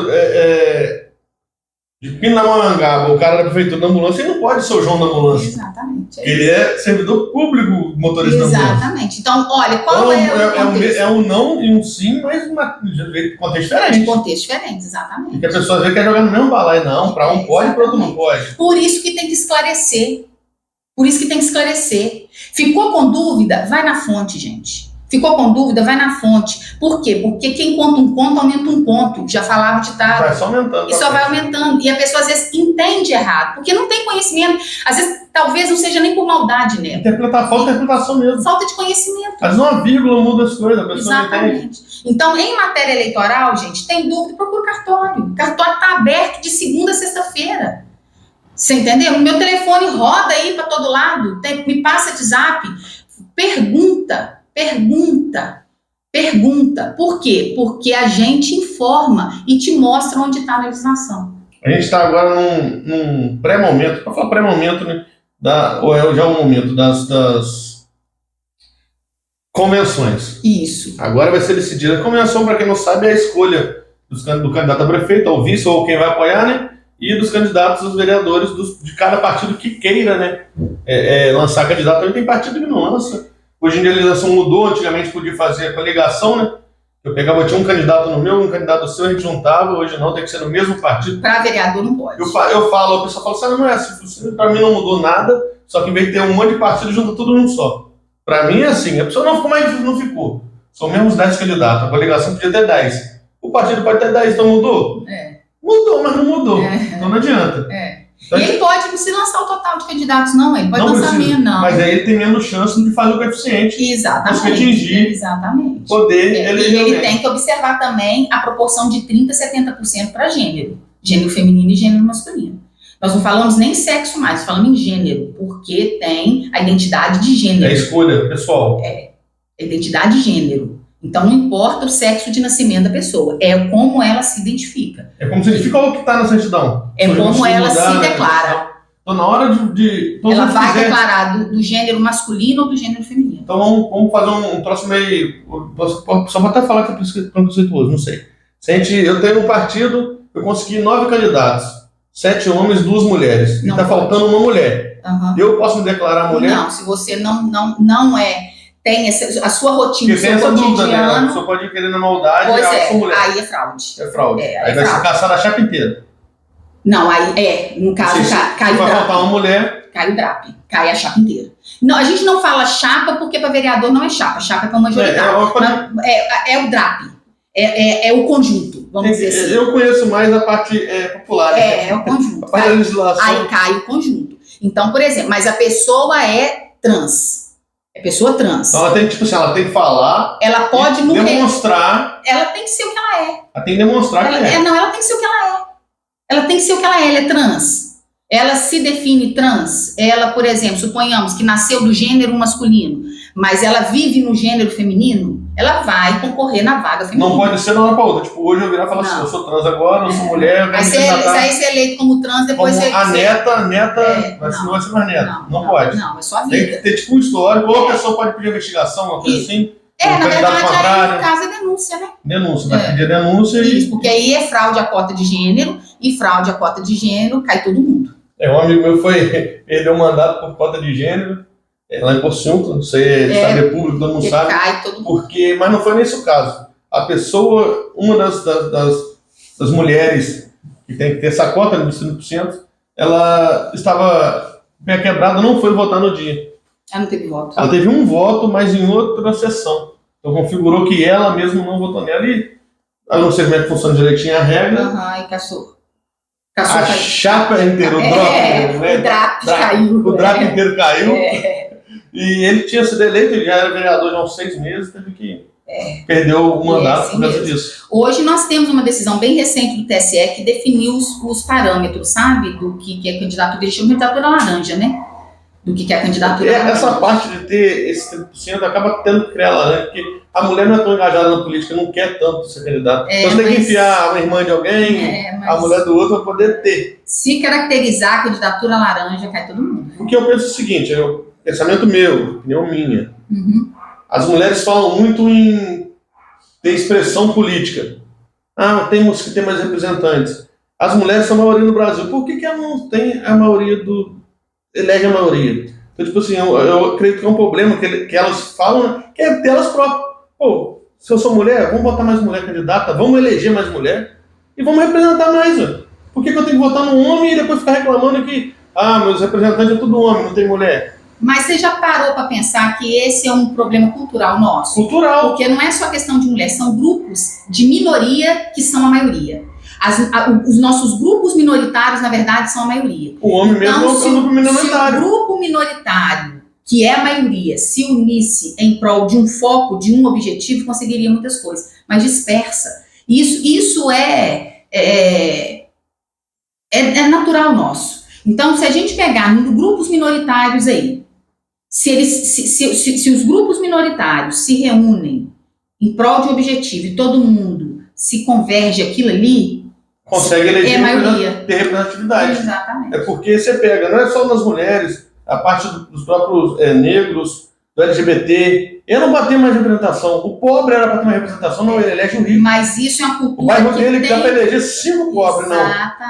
[SPEAKER 1] de Pindamonhangaba, o cara da prefeitura da ambulância, ele não pode ser o João da ambulância.
[SPEAKER 2] Exatamente.
[SPEAKER 1] Ele é servidor público, motorista da ambulância.
[SPEAKER 2] Exatamente. Então, olha, qual é o contexto?
[SPEAKER 1] É um não e um sim, mas de contexto diferente.
[SPEAKER 2] De contexto diferente, exatamente.
[SPEAKER 1] Porque a pessoa às vezes quer jogar no mesmo balaio. Não, para um pode, para outro não pode.
[SPEAKER 2] Por isso que tem que esclarecer. Ficou com dúvida? Vai na fonte, gente. Ficou com dúvida? Vai na fonte. Por quê? Porque quem conta um conto, aumenta um conto. Já falava o ditado.
[SPEAKER 1] Vai só aumentando.
[SPEAKER 2] E só vai aumentando. E a pessoa, às vezes, entende errado. Porque não tem conhecimento. Às vezes, talvez não seja nem por maldade, né?
[SPEAKER 1] Falta de interpretação mesmo.
[SPEAKER 2] Falta de conhecimento.
[SPEAKER 1] Às vezes uma vírgula muda as coisas, a pessoa não entende.
[SPEAKER 2] Exatamente. Então, em matéria eleitoral, gente, tem dúvida, procura o cartório. O cartório está aberto de segunda a sexta-feira. Você entendeu? O meu telefone roda aí para todo lado. Me passa WhatsApp. Pergunta. Por quê? Porque a gente informa e te mostra onde está a legislação.
[SPEAKER 1] A gente está agora num pré-momento, para falar pré-momento, né? Ou é já o momento das convenções.
[SPEAKER 2] Isso.
[SPEAKER 1] Agora vai ser decidida. A convenção, para quem não sabe, é a escolha do candidato a prefeito, ao vice, ou quem vai apoiar, né? E dos candidatos aos vereadores de cada partido que queira, né? Lançar candidato. Também tem partido que não lança. Hoje em dia a legislação mudou, antigamente podia fazer a coligação, né? Eu tinha um candidato no meu, um candidato no seu, a gente juntava, hoje não, tem que ser no mesmo partido.
[SPEAKER 2] Para vereador não pode.
[SPEAKER 1] Eu falo, a pessoa fala assim, não é assim, para mim não mudou nada, só que em vez de ter um monte de partido, junta tudo num só. Para mim é assim, a pessoa não ficou mais difícil, não ficou. São mesmo 10 candidatos, a coligação podia ter 10. O partido pode ter 10, então mudou? Mudou, mas não mudou, então não adianta.
[SPEAKER 2] E ele pode não se lançar o total de candidatos, não. Ele pode lançar menos, não.
[SPEAKER 1] Mas aí ele tem menos chance de fazer o coeficiente.
[SPEAKER 2] Exatamente.
[SPEAKER 1] Para atingir.
[SPEAKER 2] Exatamente.
[SPEAKER 1] Poder
[SPEAKER 2] eleger. E ele tem que observar também a proporção de 30% a 70% para gênero. Gênero feminino e gênero masculino. Nós não falamos nem sexo mais, falamos em gênero, porque tem a identidade de gênero.
[SPEAKER 1] É a escolha pessoal.
[SPEAKER 2] A identidade de gênero. Então, não importa o sexo de nascimento da pessoa, é como ela se identifica.
[SPEAKER 1] É como se identifica o que está na certidão.
[SPEAKER 2] É como ela se declara.
[SPEAKER 1] Então, na hora de
[SPEAKER 2] ela vai declarar do gênero masculino ou do gênero feminino.
[SPEAKER 1] Então, vamos fazer um troço meio... Só vou até falar que é preconceituoso, não sei. Eu tenho um partido, eu consegui 9 candidatos. 7 homens, 2 mulheres. E está faltando uma mulher. Eu posso me declarar mulher?
[SPEAKER 2] Não, se você não tem a sua rotina,
[SPEAKER 1] o seu cotidiano. Dúvida, né? A pessoa pode ir querendo na maldade
[SPEAKER 2] e
[SPEAKER 1] a sua mulher.
[SPEAKER 2] Aí é fraude.
[SPEAKER 1] É fraude. Aí vai ser caçada a chapa inteira.
[SPEAKER 2] Não, aí no caso, cai o
[SPEAKER 1] vai
[SPEAKER 2] DRAP.
[SPEAKER 1] faltar uma mulher.
[SPEAKER 2] Cai o DRAP, cai a chapa inteira. Não, a gente não fala chapa porque para vereador não é chapa é para majoritário. É o DRAP. É o conjunto, vamos dizer assim.
[SPEAKER 1] Eu conheço mais a parte popular.
[SPEAKER 2] É o conjunto.
[SPEAKER 1] A parte da legislação.
[SPEAKER 2] Aí cai o conjunto. Então, por exemplo, mas a pessoa é trans. É pessoa trans.
[SPEAKER 1] Então ela tem, ela tem que falar.
[SPEAKER 2] Ela pode
[SPEAKER 1] demonstrar.
[SPEAKER 2] Ela tem que ser o que ela é.
[SPEAKER 1] Ela tem que demonstrar que é.
[SPEAKER 2] Não, ela tem que ser o que ela é. Ela tem que ser o que ela é. Ela é trans. Ela se define trans. Ela, por exemplo, suponhamos que nasceu do gênero masculino, mas ela vive no gênero feminino, ela vai concorrer na vaga feminina.
[SPEAKER 1] Não pode ser de uma hora para outra. Tipo, hoje eu virar e falar assim, eu sou trans agora, eu sou mulher.
[SPEAKER 2] Aí você é eleito como trans, depois
[SPEAKER 1] como
[SPEAKER 2] você...
[SPEAKER 1] A neta, não vai ser mais neta. Não pode.
[SPEAKER 2] Não, é só a vida.
[SPEAKER 1] Tem que ter tipo um histórico, ou a pessoa pode pedir investigação, uma coisa assim.
[SPEAKER 2] Na verdade, aí no caso é denúncia, né?
[SPEAKER 1] Denúncia, vai pedir a denúncia e...
[SPEAKER 2] Isso, porque aí é fraude à cota de gênero, e fraude à cota de gênero, cai todo mundo.
[SPEAKER 1] Um amigo meu perdeu um mandato por cota de gênero, lá em Porciúncula, não sei, Estado Público, todo mundo sabe.
[SPEAKER 2] Cai todo mundo.
[SPEAKER 1] Mas não foi nesse o caso. A pessoa, uma das mulheres que tem que ter essa cota de 5%, ela estava bem quebrada, não foi votar no dia.
[SPEAKER 2] Ela não teve voto.
[SPEAKER 1] Ela teve um voto, mas em outra sessão. Então configurou que ela mesma não votou nela e, a não ser como é que funciona direitinho a regra.
[SPEAKER 2] E caçou.
[SPEAKER 1] A chapa inteira, o
[SPEAKER 2] DRAP caiu.
[SPEAKER 1] O DRAP inteiro caiu. E ele tinha sido eleito, ele já era vereador já há uns 6 meses, teve que perdeu o mandato por causa disso.
[SPEAKER 2] Hoje nós temos uma decisão bem recente do TSE que definiu os parâmetros, sabe? Do que é candidatura, eles chamam de candidatura laranja, né? Do que é a candidatura laranja.
[SPEAKER 1] Essa parte de ter esse 30% acaba tendo que criar laranja, porque a mulher não é tão engajada na política, não quer tanto ser candidata. Então tem que enfiar a irmã de alguém, a mulher do outro, para poder ter.
[SPEAKER 2] Se caracterizar a candidatura laranja, cai todo mundo.
[SPEAKER 1] Porque eu penso o seguinte, pensamento meu, opinião minha. As mulheres falam muito em ter expressão política. Temos que ter mais representantes. As mulheres são a maioria no Brasil. Por que ela não tem a maioria elege a maioria? Então, tipo assim, eu acredito que é um problema que elas falam, que é delas próprias. Pô, se eu sou mulher, vamos botar mais mulher candidata, vamos eleger mais mulher e vamos representar mais. Por que eu tenho que votar no homem e depois ficar reclamando que meus representantes é tudo homem, não tem mulher?
[SPEAKER 2] Mas você já parou para pensar que esse é um problema cultural nosso?
[SPEAKER 1] Cultural.
[SPEAKER 2] Porque não é só questão de mulher, são grupos de minoria que são a maioria. Os nossos grupos minoritários, na verdade, são a maioria.
[SPEAKER 1] O homem mesmo é um grupo minoritário.
[SPEAKER 2] Se o grupo minoritário, que é a maioria, se unisse em prol de um foco, de um objetivo, conseguiria muitas coisas. Mas dispersa. Isso é natural nosso. Então, se a gente pegar grupos minoritários aí, se os grupos minoritários se reúnem em prol de um objetivo e todo mundo se converge aquilo ali,
[SPEAKER 1] consegue eleger
[SPEAKER 2] maioria.
[SPEAKER 1] Ter representatividade.
[SPEAKER 2] Exatamente.
[SPEAKER 1] É porque você pega, não é só nas mulheres, a parte dos próprios negros, do LGBT, eu não bater mais representação. O pobre era para ter uma representação, não, ele elege o rico.
[SPEAKER 2] Mas isso é uma cultura.
[SPEAKER 1] O bairro dele dá para eleger 5 pobres, não.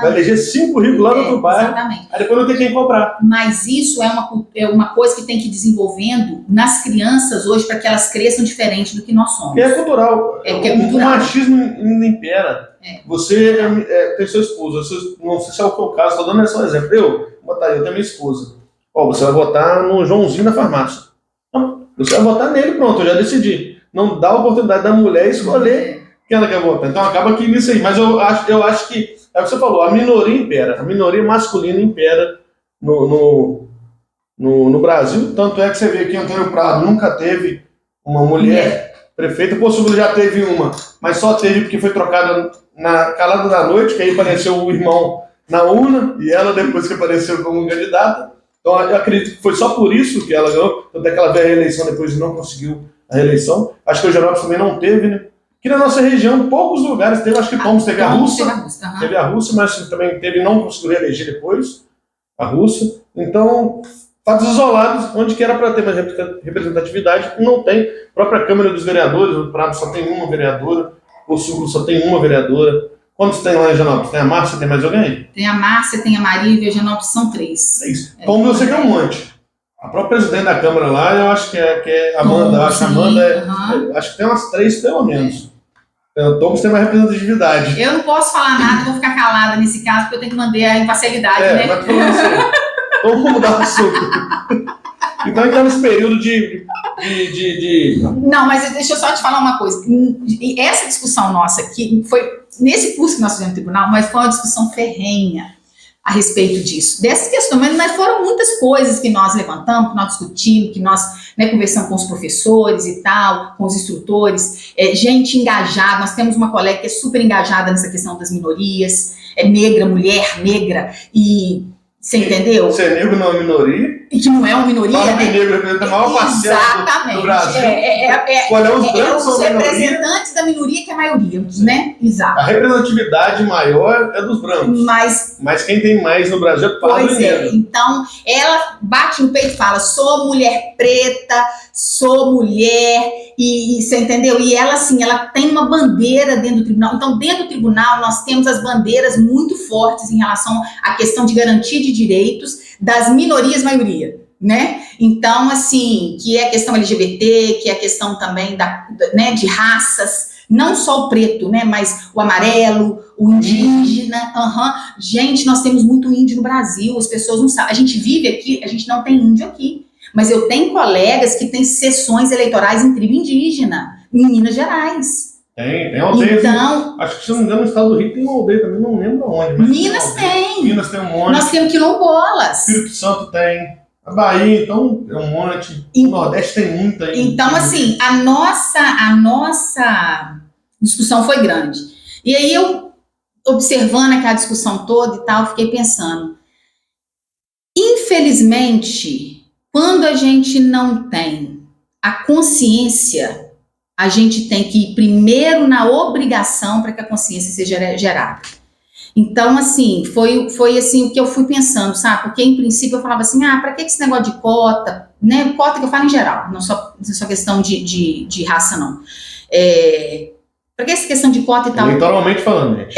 [SPEAKER 1] Vai eleger 5 ricos lá no outro bairro. Exatamente. Aí depois não tem quem cobrar.
[SPEAKER 2] Mas isso é uma coisa que tem que ir desenvolvendo nas crianças hoje para que elas cresçam diferente do que nós somos.
[SPEAKER 1] Que é cultural.
[SPEAKER 2] cultural.
[SPEAKER 1] O machismo ainda impera. Você tem sua esposa, não sei se é o teu caso, estou dando só um exemplo. Eu tenho minha esposa. Você vai votar no Joãozinho da farmácia. Não, você vai votar nele, pronto, eu já decidi. Não dá a oportunidade da mulher escolher quem ela quer votar. Então acaba aqui nisso aí. Mas eu acho que, é o que você falou, a minoria impera. A minoria masculina impera no Brasil. Tanto é que você vê que Antônio Prado nunca teve uma mulher prefeita. Possível já teve uma, mas só teve porque foi trocada na calada da noite, que aí apareceu o irmão na urna, e ela depois que apareceu como candidata. Então eu acredito que foi só por isso que ela ganhou, tanto é que ela veio à reeleição depois e não conseguiu a reeleição. Acho que o Eugenópolis também não teve, né? Aqui na nossa região, poucos lugares teve, acho que Palmas teve a Rússia, teve a Rússia, mas também teve, não conseguiu reeleger depois, a Rússia. Então, fatos isolados, onde que era para ter mais representatividade, não tem. A própria Câmara dos Vereadores, o Prado só tem uma vereadora, o Sul só tem uma vereadora. Quantos tem lá em Eugenópolis? Tem a Márcia, tem mais alguém?
[SPEAKER 2] Tem a Márcia, tem a Maria e Eugenópolis são 3.
[SPEAKER 1] Então eu sei que é um monte. A própria presidente da Câmara lá, eu acho que é Amanda. Acho que Amanda acho que tem umas 3 pelo menos. Então, Thomas tem mais representatividade.
[SPEAKER 2] Eu não posso falar nada, vou ficar calada nesse caso, porque eu tenho que manter a imparcialidade, né?
[SPEAKER 1] Mas falando assim, então vamos mudar o assunto. Então ele está nesse período de...
[SPEAKER 2] Não, mas deixa eu só te falar uma coisa. Essa discussão nossa aqui foi nesse curso que nós fizemos no tribunal, mas foi uma discussão ferrenha a respeito disso. Dessas questões, mas foram muitas coisas que nós levantamos, que nós discutimos, que nós conversamos com os professores e tal, com os instrutores, gente engajada. Nós temos uma colega que é super engajada nessa questão das minorias, negra, mulher negra, e você entendeu?
[SPEAKER 1] Ser negro não é minoria.
[SPEAKER 2] E que não é uma minoria,
[SPEAKER 1] né? Negro representa a maior parcela do Brasil.
[SPEAKER 2] Os representantes da minoria que é a maioria, né? Exato.
[SPEAKER 1] A representatividade maior é dos brancos. Mas quem tem mais no Brasil é padre negro.
[SPEAKER 2] Então, ela bate no peito e fala, sou mulher preta, sou mulher, e você entendeu? E ela, assim, ela tem uma bandeira dentro do tribunal. Então, dentro do tribunal, nós temos as bandeiras muito fortes em relação à questão de garantia de direitos das minorias maioria, né? Então, assim, que é a questão LGBT, que é a questão também né, de raças, não só o preto, né, mas o amarelo, o indígena. Gente, nós temos muito índio no Brasil, as pessoas não sabem. A gente vive aqui, a gente não tem índio aqui, mas eu tenho colegas que têm sessões eleitorais em tribo indígena, em Minas Gerais.
[SPEAKER 1] Tem aldeia.
[SPEAKER 2] Então,
[SPEAKER 1] acho que, se não me engano, no estado do Rio tem uma aldeia também, não lembro onde.
[SPEAKER 2] Minas tem.
[SPEAKER 1] Minas tem um monte.
[SPEAKER 2] Nós temos quilombolas.
[SPEAKER 1] Espírito Santo tem. A Bahia, então, é um monte. O Nordeste tem muita ainda.
[SPEAKER 2] Então, assim, a nossa discussão foi grande. E aí, eu, observando aquela discussão toda e tal, fiquei pensando. Infelizmente, quando a gente não tem a consciência, a gente tem que ir primeiro na obrigação para que a consciência seja gerada. Então, assim, foi assim o que eu fui pensando, sabe? Porque, em princípio, eu falava assim, para que esse negócio de cota, né? Cota que eu falo em geral, não só questão de raça, não. Para que essa questão de cota e tal?
[SPEAKER 1] Eleitoralmente falando, gente.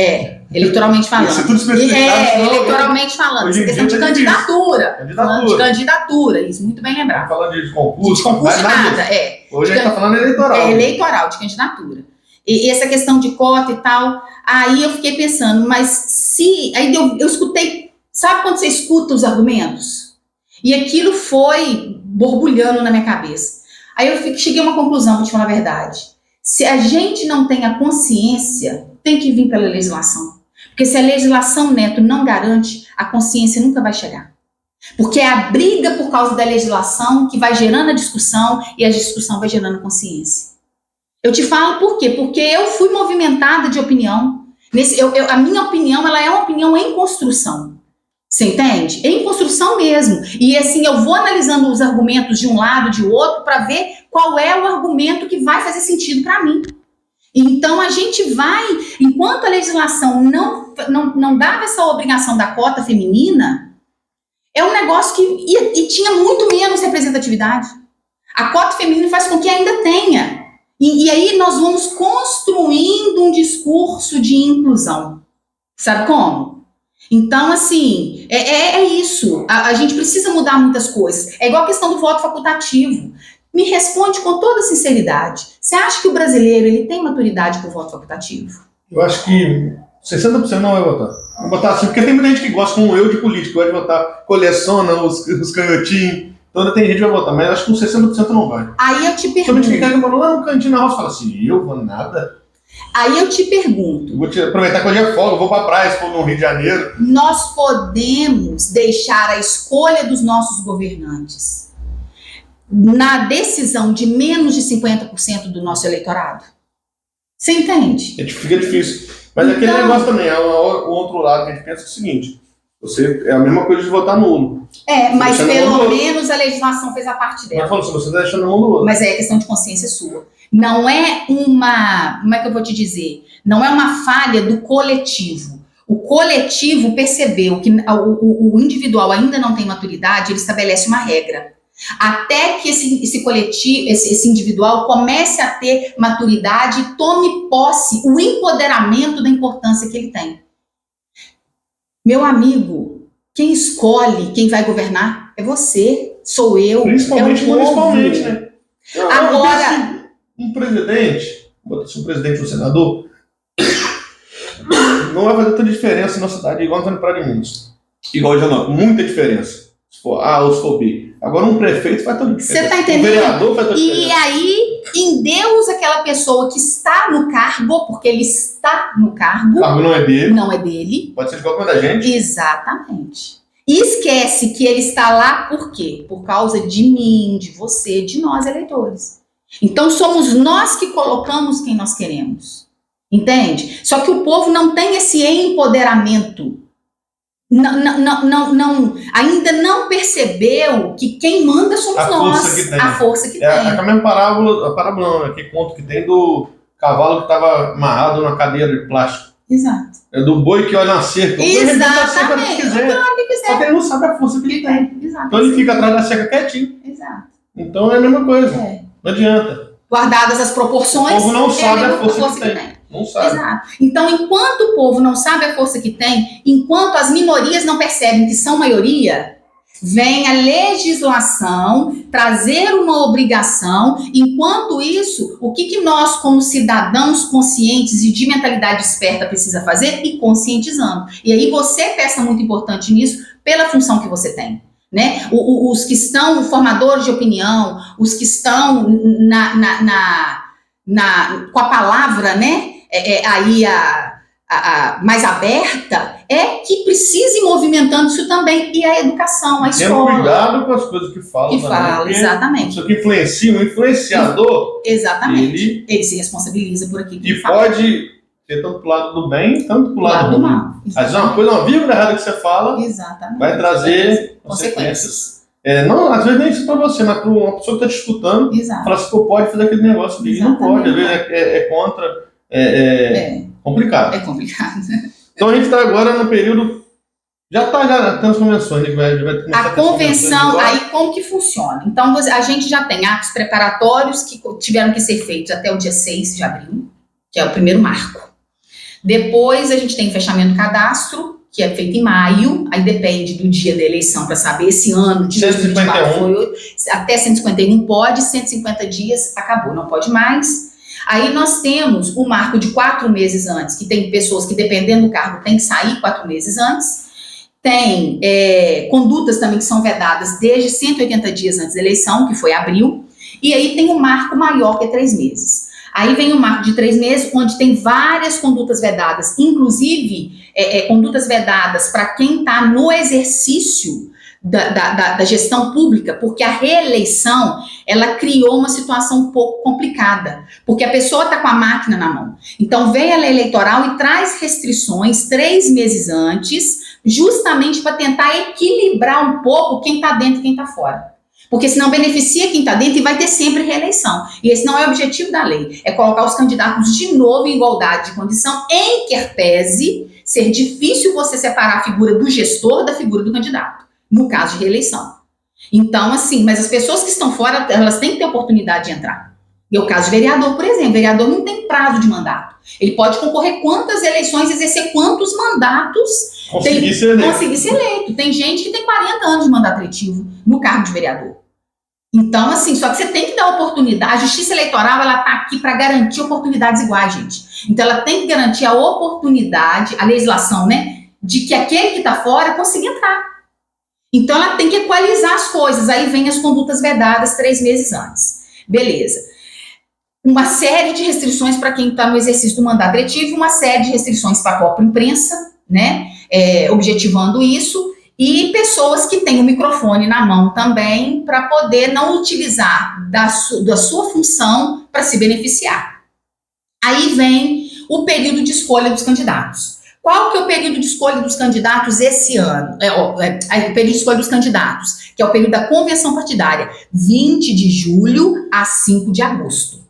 [SPEAKER 2] Eleitoralmente falando.
[SPEAKER 1] Isso é tudo especificado.
[SPEAKER 2] Eleitoralmente falando. Essa questão de candidatura. De candidatura, isso, muito bem lembrado.
[SPEAKER 1] Falando de concurso.
[SPEAKER 2] De concurso nada,
[SPEAKER 1] Hoje a gente está falando eleitoral.
[SPEAKER 2] Eleitoral, de candidatura. E essa questão de cota e tal, aí eu fiquei pensando, mas se... Aí eu escutei... Sabe quando você escuta os argumentos? E aquilo foi borbulhando na minha cabeça. Aí eu cheguei a uma conclusão, vou te falar a verdade. Se a gente não tem a consciência, tem que vir pela legislação. Porque se a legislação, Neto, não garante, a consciência nunca vai chegar. Porque é a briga por causa da legislação que vai gerando a discussão e a discussão vai gerando consciência. Eu te falo por quê? Porque eu fui movimentada de opinião. A minha opinião, ela é uma opinião em construção. Você entende? Em construção mesmo. E assim, eu vou analisando os argumentos de um lado, de outro, para ver qual é o argumento que vai fazer sentido para mim. Então, a gente vai, enquanto a legislação não dava essa obrigação da cota feminina, é um negócio que e tinha muito menos representatividade. A cota feminina faz com que ainda tenha. E aí nós vamos construindo um discurso de inclusão. Sabe como? Então, assim, é isso. A gente precisa mudar muitas coisas. É igual a questão do voto facultativo. Me responde com toda sinceridade. Você acha que o brasileiro ele tem maturidade para o voto facultativo?
[SPEAKER 1] Eu acho que 60% não vai votar. Vou botar assim, porque tem muita gente que gosta, como eu, de política, gosta de votar, coleciona os canhotinhos. Então ainda tem gente que vai votar, mas acho que uns 60% não vai.
[SPEAKER 2] Aí eu te pergunto.
[SPEAKER 1] Somente quem mora lá no cantinho na roça fala assim, eu vou nada.
[SPEAKER 2] Aí eu te pergunto.
[SPEAKER 1] Eu vou aproveitar que hoje é folga, eu vou pra praia, se for no Rio de Janeiro.
[SPEAKER 2] Nós podemos deixar a escolha dos nossos governantes na decisão de menos de 50% do nosso eleitorado? Você entende?
[SPEAKER 1] Fica difícil. Mas então, aquele negócio também, o outro lado que a gente pensa é o seguinte, é a mesma coisa de votar nulo.
[SPEAKER 2] Mas pelo menos a legislação fez a parte dela.
[SPEAKER 1] Mas falando assim, você está deixando no mundo do outro.
[SPEAKER 2] Mas é questão de consciência sua. Não é uma, como é que eu vou te dizer? Não é uma falha do coletivo. O coletivo percebeu que o individual ainda não tem maturidade, ele estabelece uma regra. Até que esse coletivo, esse individual comece a ter maturidade e tome posse, o empoderamento da importância que ele tem. Meu quem escolhe quem vai governar é você, sou eu,
[SPEAKER 1] principalmente
[SPEAKER 2] é o povo.
[SPEAKER 1] né?
[SPEAKER 2] Agora,
[SPEAKER 1] um presidente ou um senador, não vai fazer tanta diferença na cidade, igual Antônio Prado de Minas. Igual Janó, muita diferença. Se for A ou se for B. Agora um prefeito faz toda a diferença.
[SPEAKER 2] Você tá entendendo?
[SPEAKER 1] Um vereador faz toda a diferença.
[SPEAKER 2] E aí, em Deus, aquela pessoa que está no cargo, porque ele está no cargo.
[SPEAKER 1] O cargo não é dele.
[SPEAKER 2] Não é dele.
[SPEAKER 1] Pode ser de qualquer da gente.
[SPEAKER 2] Exatamente. E esquece que ele está lá por quê? Por causa de mim, de você, de nós eleitores. Então somos nós que colocamos quem nós queremos. Entende? Só que o povo não tem esse empoderamento. Ainda não percebeu que quem manda somos nós. A força que tem.
[SPEAKER 1] A mesma parábola não, aquele conto que tem do cavalo que estava amarrado na cadeira de plástico.
[SPEAKER 2] Exato.
[SPEAKER 1] É do boi que olha na cerca.
[SPEAKER 2] Exatamente.
[SPEAKER 1] O que quiser. Só que ele não sabe a força que ele tem.
[SPEAKER 2] Exato.
[SPEAKER 1] Então ele fica atrás da cerca quietinho.
[SPEAKER 2] Exato.
[SPEAKER 1] Então é a mesma coisa. Não adianta.
[SPEAKER 2] Guardadas as proporções.
[SPEAKER 1] O povo não sabe a força que tem. Não sabe.
[SPEAKER 2] Exato. Então, enquanto o povo não sabe a força que tem, enquanto as minorias não percebem que são maioria, vem a legislação trazer uma obrigação. Enquanto isso, o que nós, como cidadãos conscientes e de mentalidade esperta, precisa fazer? E conscientizando. E aí você é peça muito importante nisso, pela função que você tem. Né? Os que estão formadores de opinião, os que estão com a palavra, né? Aí mais aberta, é que precisa ir movimentando isso também. E a educação, a escola.
[SPEAKER 1] Tem cuidado com as coisas que falam.
[SPEAKER 2] Que fala, exatamente.
[SPEAKER 1] Isso que influencia, um influenciador.
[SPEAKER 2] Exatamente. Ele se responsabiliza por aquilo que
[SPEAKER 1] ele fala. E pode ser tanto pro lado do bem, tanto pro lado do mal. Às vezes uma vírgula errada que você fala, vai trazer consequências. Não, às vezes nem isso pra você, mas para uma pessoa que está te escutando, fala assim, pô, pode fazer aquele negócio ali. Não pode, às vezes é contra. Complicado.
[SPEAKER 2] É complicado.
[SPEAKER 1] Então a gente está agora no período. Já tem as convenções, né? Vai
[SPEAKER 2] a convenção, aí como que funciona? Então a gente já tem atos preparatórios que tiveram que ser feitos até o dia 6 de abril, que é o primeiro marco. Depois a gente tem o fechamento do cadastro, que é feito em maio, aí depende do dia da eleição para saber esse ano de 2024 foi até 151 pode, 150 dias acabou, não pode mais. Aí nós temos o marco de 4 meses antes, que tem pessoas que dependendo do cargo tem que sair 4 meses antes, Tem condutas também que são vedadas desde 180 dias antes da eleição, que foi abril, e aí tem um marco maior, que é 3 meses. Aí vem o marco de 3 meses, onde tem várias condutas vedadas, inclusive condutas vedadas para quem está no exercício da gestão pública, porque a reeleição, ela criou uma situação um pouco complicada, porque a pessoa está com a máquina na mão. Então vem a lei eleitoral e traz restrições 3 meses antes, justamente para tentar equilibrar um pouco quem está dentro e quem está fora. Porque senão beneficia quem está dentro e vai ter sempre reeleição. E esse não é o objetivo da lei. É colocar os candidatos de novo em igualdade de condição, em que pese ser difícil você separar a figura do gestor da figura do candidato, no caso de reeleição. Então, assim, mas as pessoas que estão fora, elas têm que ter oportunidade de entrar. E é o caso de vereador, por exemplo. O vereador não tem prazo de mandato. Ele pode concorrer quantas eleições, exercer quantos mandatos conseguir ser eleito. Tem gente que tem 40 anos de mandato eletivo no cargo de vereador. Então, assim, só que você tem que dar oportunidade. A justiça eleitoral, ela está aqui para garantir oportunidades iguais, gente. Então, ela tem que garantir a oportunidade, a legislação, né, de que aquele que está fora consiga entrar. Então, ela tem que equalizar as coisas. Aí vem as condutas vedadas 3 meses antes. Beleza. Uma série de restrições para quem está no exercício do mandato eletivo, uma série de restrições para a própria imprensa, né, objetivando isso. E pessoas que têm o microfone na mão também para poder não utilizar da sua função para se beneficiar. Aí vem o período de escolha dos candidatos. Qual que é o período de escolha dos candidatos esse ano? O período de escolha dos candidatos, que é o período da convenção partidária, 20 de julho a 5 de agosto.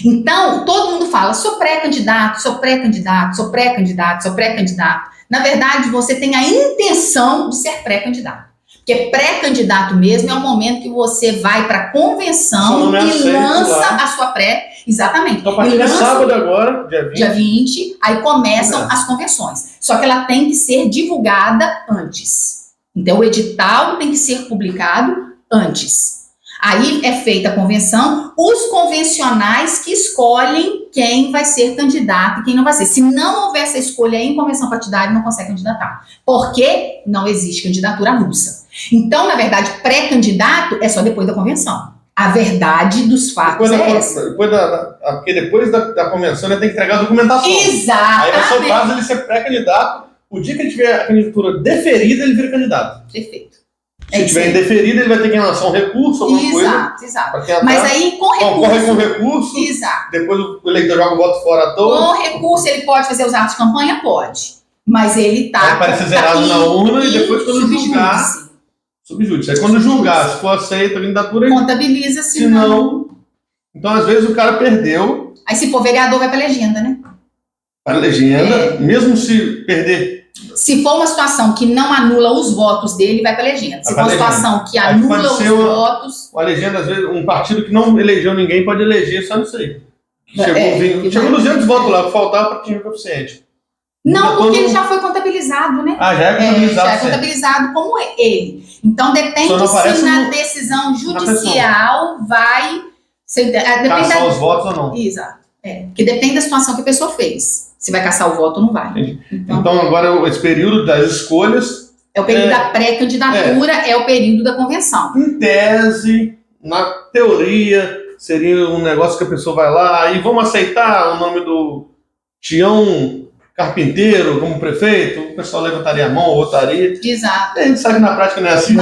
[SPEAKER 2] Então, todo mundo fala, sou pré-candidato, sou pré-candidato, sou pré-candidato, sou pré-candidato. Na verdade, você tem a intenção de ser pré-candidato. Porque pré-candidato mesmo é o momento que você vai para a convenção e lança a sua pré. Exatamente.
[SPEAKER 1] Então, a partir de sábado agora,
[SPEAKER 2] dia 20, aí começam as convenções. Só que ela tem que ser divulgada antes. Então, o edital tem que ser publicado antes. Aí é feita a convenção, os convencionais que escolhem quem vai ser candidato e quem não vai ser. Se não houver essa escolha em convenção partidária, não consegue candidatar. Porque não existe candidatura avulsa. Então, na verdade, pré-candidato é só depois da convenção. A verdade dos fatos é essa.
[SPEAKER 1] Porque depois da convenção ele tem que entregar a documentação.
[SPEAKER 2] Exatamente.
[SPEAKER 1] Aí é só o caso ele ser pré-candidato. O dia que ele tiver a candidatura deferida, ele vira candidato.
[SPEAKER 2] Perfeito.
[SPEAKER 1] Se tiver indeferido, ele vai ter que lançar um recurso, alguma coisa.
[SPEAKER 2] Exato. Mas aí, com recurso...
[SPEAKER 1] Concorre com recurso.
[SPEAKER 2] Exato.
[SPEAKER 1] Depois o eleitor joga o voto fora à toa.
[SPEAKER 2] Com recurso, ele pode fazer os atos de campanha? Pode. Mas ele está...
[SPEAKER 1] Vai aparecer zerado na urna e depois quando julgar... Subjúdice. Aí quando julgar, se for aceita a candidatura...
[SPEAKER 2] Contabiliza,
[SPEAKER 1] se não... Então, às vezes, o cara perdeu...
[SPEAKER 2] Aí, se for vereador, vai para a legenda, né?
[SPEAKER 1] Para a legenda. Mesmo se perder...
[SPEAKER 2] Se for uma situação que não anula os votos dele, vai para a legenda. Se for uma situação que anula os votos...
[SPEAKER 1] A legenda, às vezes, um partido que não elegeu ninguém pode eleger só nisso aí. Chegou 200 votos lá, faltava para atingir o coeficiente.
[SPEAKER 2] Não, porque ele já foi contabilizado, né?
[SPEAKER 1] Já é contabilizado.
[SPEAKER 2] Já é contabilizado como ele. Então, depende se na decisão judicial vai...
[SPEAKER 1] Caçar os votos ou não.
[SPEAKER 2] Exato. Porque depende da situação que a pessoa fez. Se vai caçar o voto ou não vai.
[SPEAKER 1] Então, agora, esse período das escolhas...
[SPEAKER 2] É o período da pré-candidatura, é o período da convenção.
[SPEAKER 1] Em tese, na teoria, seria um negócio que a pessoa vai lá e vamos aceitar o nome do Tião Carpinteiro como prefeito, o pessoal levantaria a mão, votaria.
[SPEAKER 2] Exato.
[SPEAKER 1] A gente sabe que na prática não é assim,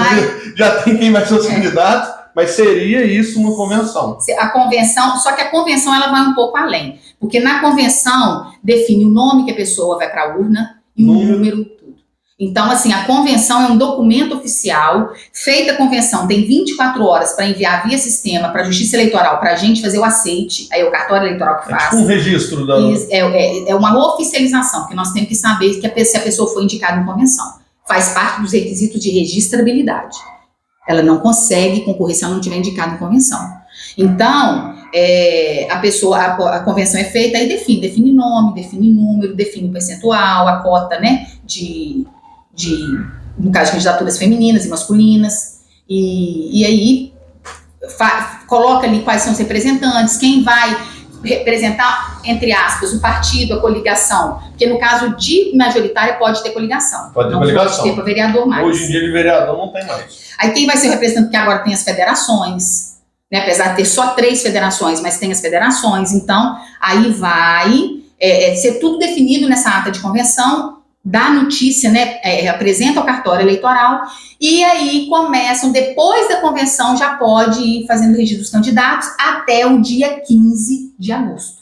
[SPEAKER 1] já tem quem vai ser os candidatos. Mas seria isso uma convenção.
[SPEAKER 2] A convenção, só que a convenção ela vai um pouco além. Porque na convenção define o nome que a pessoa vai para a urna e o número, tudo. Então, assim, a convenção é um documento oficial. Feita a convenção, tem 24 horas para enviar via sistema para a Justiça Eleitoral, para a gente fazer o aceite. Aí é o cartório eleitoral que faz.
[SPEAKER 1] Tipo um registro da...
[SPEAKER 2] É uma oficialização, que nós temos que saber se a pessoa foi indicada em convenção. Faz parte dos requisitos de registrabilidade. Ela não consegue concorrer se ela não tiver indicado em convenção. Então, a convenção é feita e define nome, define número, define o percentual, a cota, né, no caso de candidaturas femininas e masculinas, e aí coloca ali quais são os representantes, quem vai representar, entre aspas, o partido, a coligação. Porque no caso de majoritária pode ter coligação.
[SPEAKER 1] Pode ter
[SPEAKER 2] não
[SPEAKER 1] coligação.
[SPEAKER 2] Pode ter para vereador mais.
[SPEAKER 1] Hoje em dia de vereador não tem mais.
[SPEAKER 2] Aí quem vai ser o representante? Porque agora tem as federações, né? Apesar de ter só 3 federações, mas tem as federações. Então, aí vai ser tudo definido nessa ata de convenção, dá notícia, né? Apresenta o cartório eleitoral, e aí começam, depois da convenção, já pode ir fazendo o registro dos candidatos até o dia 15 de agosto.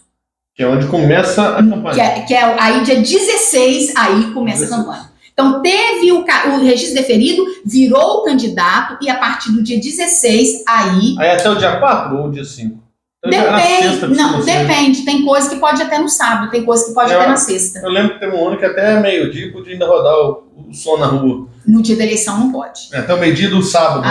[SPEAKER 1] Que é onde começa a campanha.
[SPEAKER 2] Aí dia 16, aí começa a campanha. Então teve o registro deferido, virou o candidato, e a partir do dia 16, aí
[SPEAKER 1] até o dia 4 ou o dia 5?
[SPEAKER 2] Depende, tem coisa que pode até no sábado, tem coisa que pode até na sexta.
[SPEAKER 1] Eu lembro que teve um ano que até meio-dia podia ainda rodar o som na rua.
[SPEAKER 2] No dia da eleição não pode.
[SPEAKER 1] Até o meio-dia do sábado,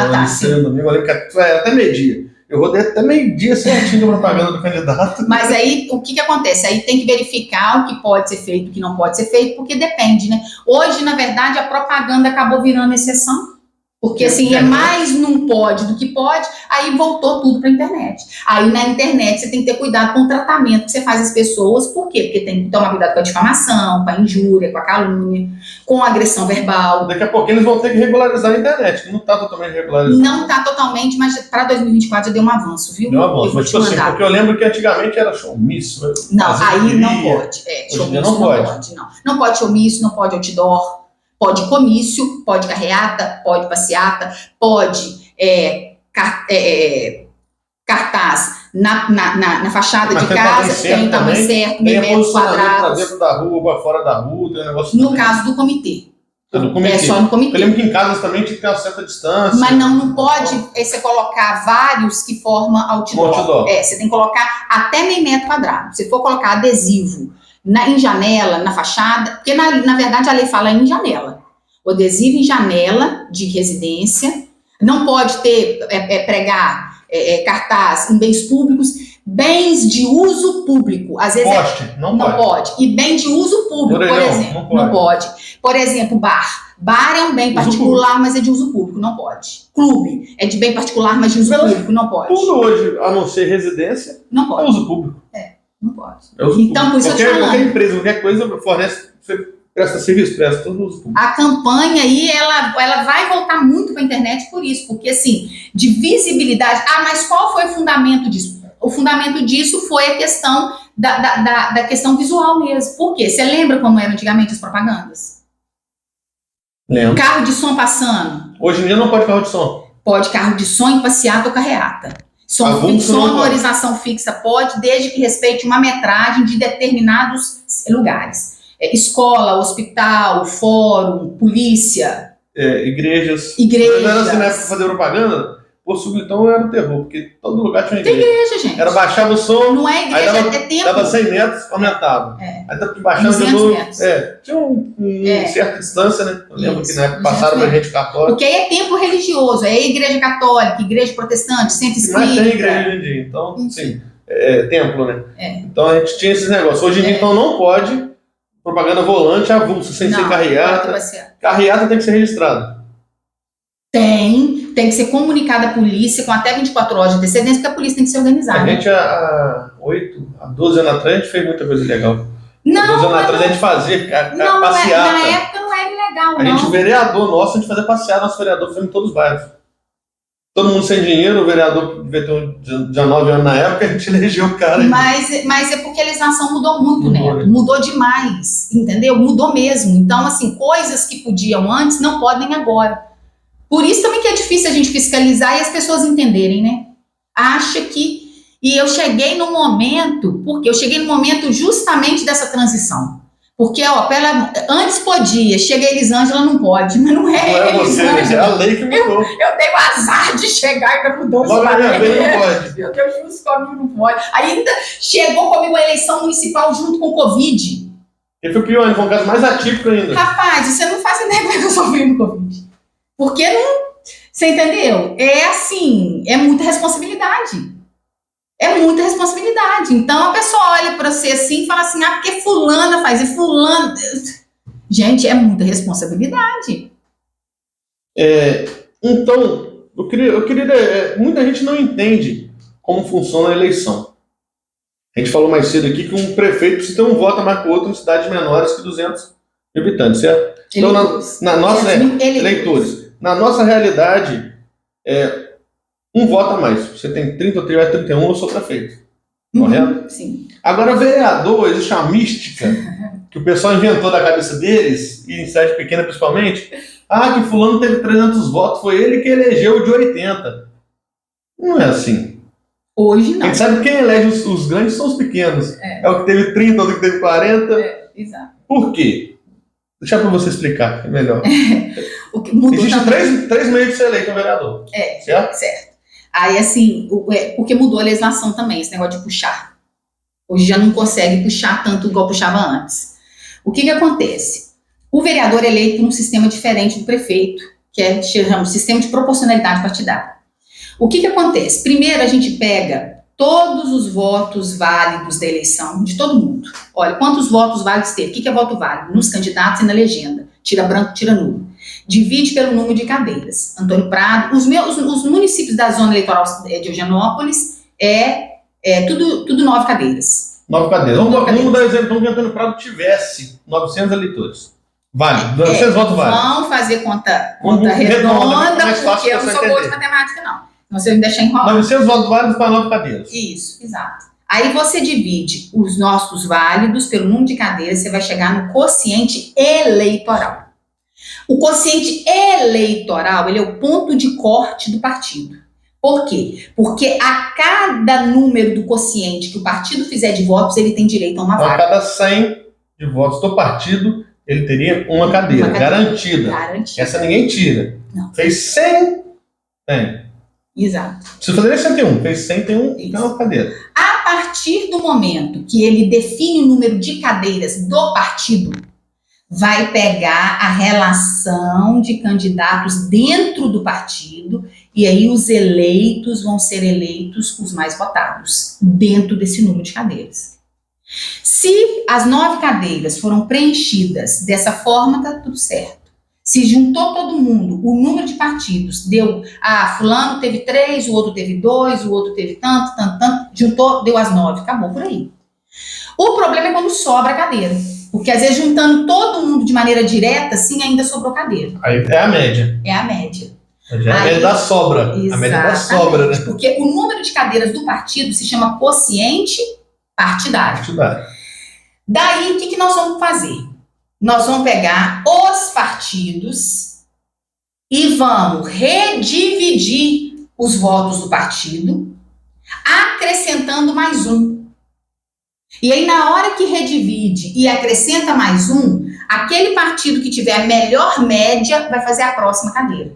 [SPEAKER 1] domingo, eu lembro que até meio-dia. Eu rodei até meio-dia certinho a propaganda do candidato.
[SPEAKER 2] Mas aí, o que acontece? Aí tem que verificar o que pode ser feito e o que não pode ser feito, porque depende, né? Hoje, na verdade, a propaganda acabou virando exceção. Porque, assim, é mais não pode do que pode, aí voltou tudo para a internet. Aí, na internet, você tem que ter cuidado com o tratamento que você faz às pessoas. Por quê? Porque tem que tomar cuidado com a difamação, com a injúria, com a calúnia, com a agressão verbal.
[SPEAKER 1] Daqui a pouco eles vão ter que regularizar a internet, que não está totalmente regularizado.
[SPEAKER 2] Não está totalmente, mas para 2024 já deu um avanço, viu?
[SPEAKER 1] Deu um avanço, mas tipo assim, porque eu lembro que antigamente era showmício.
[SPEAKER 2] Não, aí não pode.
[SPEAKER 1] Showmício não pode.
[SPEAKER 2] Não pode showmício, não pode outdoor. Pode comício, pode carreata, pode passeata, pode cartaz na fachada de casa, tem tamanho certo, meio metro quadrado.
[SPEAKER 1] Dentro da rua, para fora da rua, tem um negócio.
[SPEAKER 2] No caso do comitê.
[SPEAKER 1] É
[SPEAKER 2] só no comitê.
[SPEAKER 1] Eu lembro que em casas também tinha que ter uma certa distância.
[SPEAKER 2] Mas não pode você colocar vários que formam outdoor. Você tem que colocar até meio metro quadrado. Se for colocar adesivo em janela, na fachada, porque na verdade a lei fala em janela. O adesivo em janela de residência, não pode ter, pregar cartaz em bens públicos, bens de uso público. Às vezes
[SPEAKER 1] não pode.
[SPEAKER 2] E bem de uso público, por exemplo, não pode. Por exemplo, bar. Bar é um bem particular, mas é de uso público, não pode. Clube é de bem particular, mas de uso público, não pode.
[SPEAKER 1] Tudo hoje, a não ser residência,
[SPEAKER 2] não pode.
[SPEAKER 1] É uso público.
[SPEAKER 2] Não pode.
[SPEAKER 1] Então,
[SPEAKER 2] por isso eu te falando.
[SPEAKER 1] Qualquer empresa, qualquer coisa fornece, você presta serviço, presta todo uso público.
[SPEAKER 2] A campanha aí, ela vai voltar muito para a internet por isso, porque assim, de visibilidade. Mas qual foi o fundamento disso? O fundamento disso foi a questão da questão visual mesmo. Por quê? Você lembra como eram antigamente as propagandas?
[SPEAKER 1] Lembro.
[SPEAKER 2] Carro de som passando.
[SPEAKER 1] Hoje em dia não pode carro de som.
[SPEAKER 2] Pode carro de som, passeata ou carreata. Sonorização fixa pode, desde que respeite uma metragem de determinados lugares. Escola, hospital, fórum, polícia.
[SPEAKER 1] Igrejas.
[SPEAKER 2] Igrejas.
[SPEAKER 1] Era assim, na época, fazer propaganda, o Sublitão era o terror, porque todo lugar tinha igreja.
[SPEAKER 2] Tem igreja, gente.
[SPEAKER 1] Era baixar o som.
[SPEAKER 2] Não é igreja,
[SPEAKER 1] aí
[SPEAKER 2] é templo.
[SPEAKER 1] Dava 100 metros, aumentava. Aí baixando de novo. Tinha uma certa distância, né? Eu lembro que na época passaram pra gente católica.
[SPEAKER 2] Porque aí é templo religioso, é igreja católica, igreja protestante, centro espírita.
[SPEAKER 1] Mas tem igreja hoje em dia, então, sim, templo, né? Então a gente tinha esses negócios. Hoje em dia, então, não pode propaganda volante avulsa, sem ser carreata. Carreata tem que ser registrada.
[SPEAKER 2] Tem que ser comunicada à polícia com até 24 horas de antecedência, porque a polícia tem que se organizar.
[SPEAKER 1] A gente, há 12 anos atrás, a gente fez muita coisa legal.
[SPEAKER 2] Não,
[SPEAKER 1] há 12 anos atrás, a gente fazia passeata.
[SPEAKER 2] Na época não era ilegal, não.
[SPEAKER 1] A gente, o vereador nosso, a gente fazia passeata, nosso vereador fizemos em todos os bairros. Todo mundo sem dinheiro, o vereador devia ter 19 anos na época, a gente elegeu o cara.
[SPEAKER 2] Mas é porque a legislação mudou muito, Neto. Mudou demais, entendeu? Mudou mesmo. Então, assim, coisas que podiam antes não podem agora. Por isso também que é difícil a gente fiscalizar e as pessoas entenderem, né? Acha que... E eu cheguei no momento, porque eu cheguei no momento justamente dessa transição. Porque, antes podia, chega a Elisângela, não pode, mas não é
[SPEAKER 1] Elisângela. É a lei que mudou.
[SPEAKER 2] Eu dei o azar de chegar e ainda mudou.
[SPEAKER 1] Logo na minha vez não pode.
[SPEAKER 2] Meu Deus, justo comigo não pode. Ainda chegou comigo a eleição municipal junto com o Covid.
[SPEAKER 1] E foi pior, foi um caso mais atípico ainda.
[SPEAKER 2] Rapaz, você não faz ideia como eu sofri no Covid. Porque não... Você entendeu? É assim, é muita responsabilidade. É muita responsabilidade. Então a pessoa olha para você assim e fala assim, porque fulana faz, e fulano... Gente, é muita responsabilidade.
[SPEAKER 1] Então, eu queria muita gente não entende como funciona a eleição. A gente falou mais cedo aqui que um prefeito precisa ter um voto a mais que o outro em cidades menores que 200 mil habitantes, certo? Então, na nossa, eleitores. Na nossa realidade, um voto a mais. Você tem 30, eu tiver 31, eu sou prefeito. Correto?
[SPEAKER 2] Sim.
[SPEAKER 1] Agora, vereador, existe uma mística que o pessoal inventou da cabeça deles, e em cidade pequena principalmente. Que fulano teve 300 votos, foi ele que elegeu o de 80. Não é assim.
[SPEAKER 2] Hoje não.
[SPEAKER 1] A gente sabe que quem elege os grandes são os pequenos. É o que teve 30, o que teve 40.
[SPEAKER 2] Exato.
[SPEAKER 1] Por quê? Deixa para você explicar, é melhor.
[SPEAKER 2] O que mudou
[SPEAKER 1] Existe três meios de ser eleito um vereador.
[SPEAKER 2] Certo. Aí, assim, porque mudou a legislação também, esse negócio de puxar. Hoje já não consegue puxar tanto igual puxava antes. O que acontece? O vereador é eleito por um sistema diferente do prefeito, que chamamos sistema de proporcionalidade partidária. O que acontece? Primeiro, a gente pega todos os votos válidos da eleição de todo mundo. Olha, quantos votos válidos teve? O que é voto válido? Nos candidatos e na legenda. Tira branco, tira nulo. Divide pelo número de cadeiras. Antônio Prado, os municípios da zona eleitoral de Eugenópolis tudo 9 cadeiras.
[SPEAKER 1] 9 cadeiras. Vamos dar exemplo, então, que Antônio Prado tivesse 900 eleitores. Vale, 900 votos válidos.
[SPEAKER 2] Vamos fazer conta redonda, porque eu não sou boa de matemática, não. Então você vai me deixar enrolar.
[SPEAKER 1] 900 votos válidos para 9 cadeiras.
[SPEAKER 2] Isso, exato. Aí você divide os nossos válidos pelo número de cadeiras, você vai chegar no quociente eleitoral. O quociente eleitoral, ele é o ponto de corte do partido. Por quê? Porque a cada número do quociente que o partido fizer de votos, ele tem direito a uma vaga.
[SPEAKER 1] A cada 100 de votos do partido, ele teria uma cadeira garantida. Essa ninguém tira.
[SPEAKER 2] Não.
[SPEAKER 1] Fez 100, tem.
[SPEAKER 2] Exato.
[SPEAKER 1] Se fazer 101, fez 100, tem uma cadeira.
[SPEAKER 2] A partir do momento que ele define o número de cadeiras do partido, vai pegar a relação de candidatos dentro do partido e aí os eleitos vão ser eleitos os mais votados dentro desse número de cadeiras. Se as 9 cadeiras foram preenchidas dessa forma, tá tudo certo. Se juntou todo mundo, o número de partidos deu, fulano teve 3, o outro teve 2, o outro teve tanto, juntou, deu as 9, acabou por aí. O problema é quando sobra a cadeira, porque às vezes juntando todo mundo de maneira direta, sim, ainda sobrou cadeira.
[SPEAKER 1] Aí é a média.
[SPEAKER 2] É a média.
[SPEAKER 1] A média da sobra.
[SPEAKER 2] Exatamente,
[SPEAKER 1] a média da sobra, né?
[SPEAKER 2] Porque o número de cadeiras do partido se chama quociente partidário. Daí, o que nós vamos fazer? Nós vamos pegar os partidos e vamos redividir os votos do partido, acrescentando mais um. E aí, na hora que redivide e acrescenta mais um, aquele partido que tiver a melhor média vai fazer a próxima cadeira.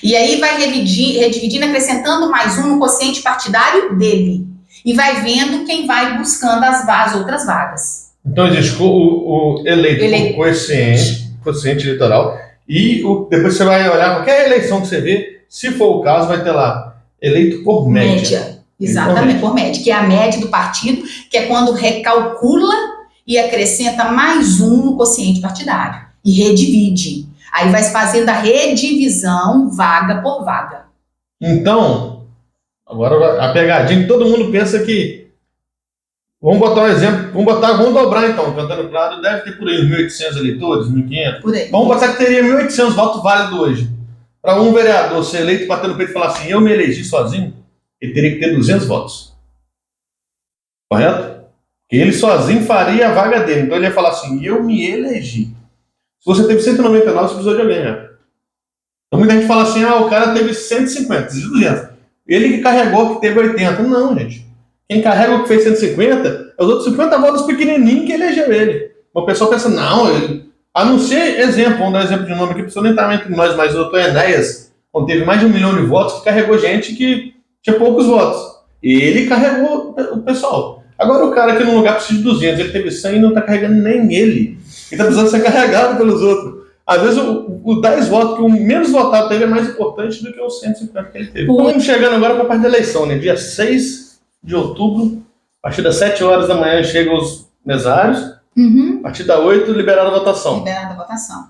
[SPEAKER 2] E aí vai redividindo, acrescentando mais um no quociente partidário dele. E vai vendo quem vai buscando as outras vagas.
[SPEAKER 1] Então existe o eleito com quociente eleitoral, e depois você vai olhar qualquer eleição que você vê, se for o caso, vai ter lá eleito por média.
[SPEAKER 2] Exatamente, por média, que é a média do partido, que é quando recalcula e acrescenta mais um no quociente partidário e redivide. Aí vai fazendo a redivisão vaga por vaga.
[SPEAKER 1] Então, agora a pegadinha que todo mundo pensa que vamos botar um exemplo, vamos dobrar então. O Antônio Prado deve ter por aí 1.800 eleitores, 1.500.
[SPEAKER 2] Por aí.
[SPEAKER 1] Vamos botar que teria 1.800 votos válidos hoje. Para um vereador ser eleito, bater no peito e falar assim, eu me elegi sozinho, ele teria que ter 200 votos. Correto? Porque ele sozinho faria a vaga dele. Então ele ia falar assim, eu me elegi. Se você teve 199, você precisou de alguém, né? Então muita gente fala assim, o cara teve 150, 200. Ele que carregou que teve 80. Não, gente. Quem carrega o que fez 150 é os outros 50 votos pequenininhos que elegeu ele. O pessoal pensa, não, a não ser exemplo, vamos dar exemplo de nome aqui, a pessoa nem estava entre nós, mas o doutor Enéas, quando teve mais de 1 milhão de votos, que carregou gente que tinha poucos votos. E ele carregou o pessoal. Agora o cara que num lugar precisa de 200, ele teve 100 e não está carregando nem ele. Ele está precisando ser carregado pelos outros. Às vezes o 10 votos que o menos votado teve é mais importante do que os 150 que ele teve. Estamos chegando agora para a parte da eleição, né? Dia 6 de outubro, a partir das 7 horas da manhã chegam os mesários, a partir das 8 liberada a votação.
[SPEAKER 2] Liberada a votação.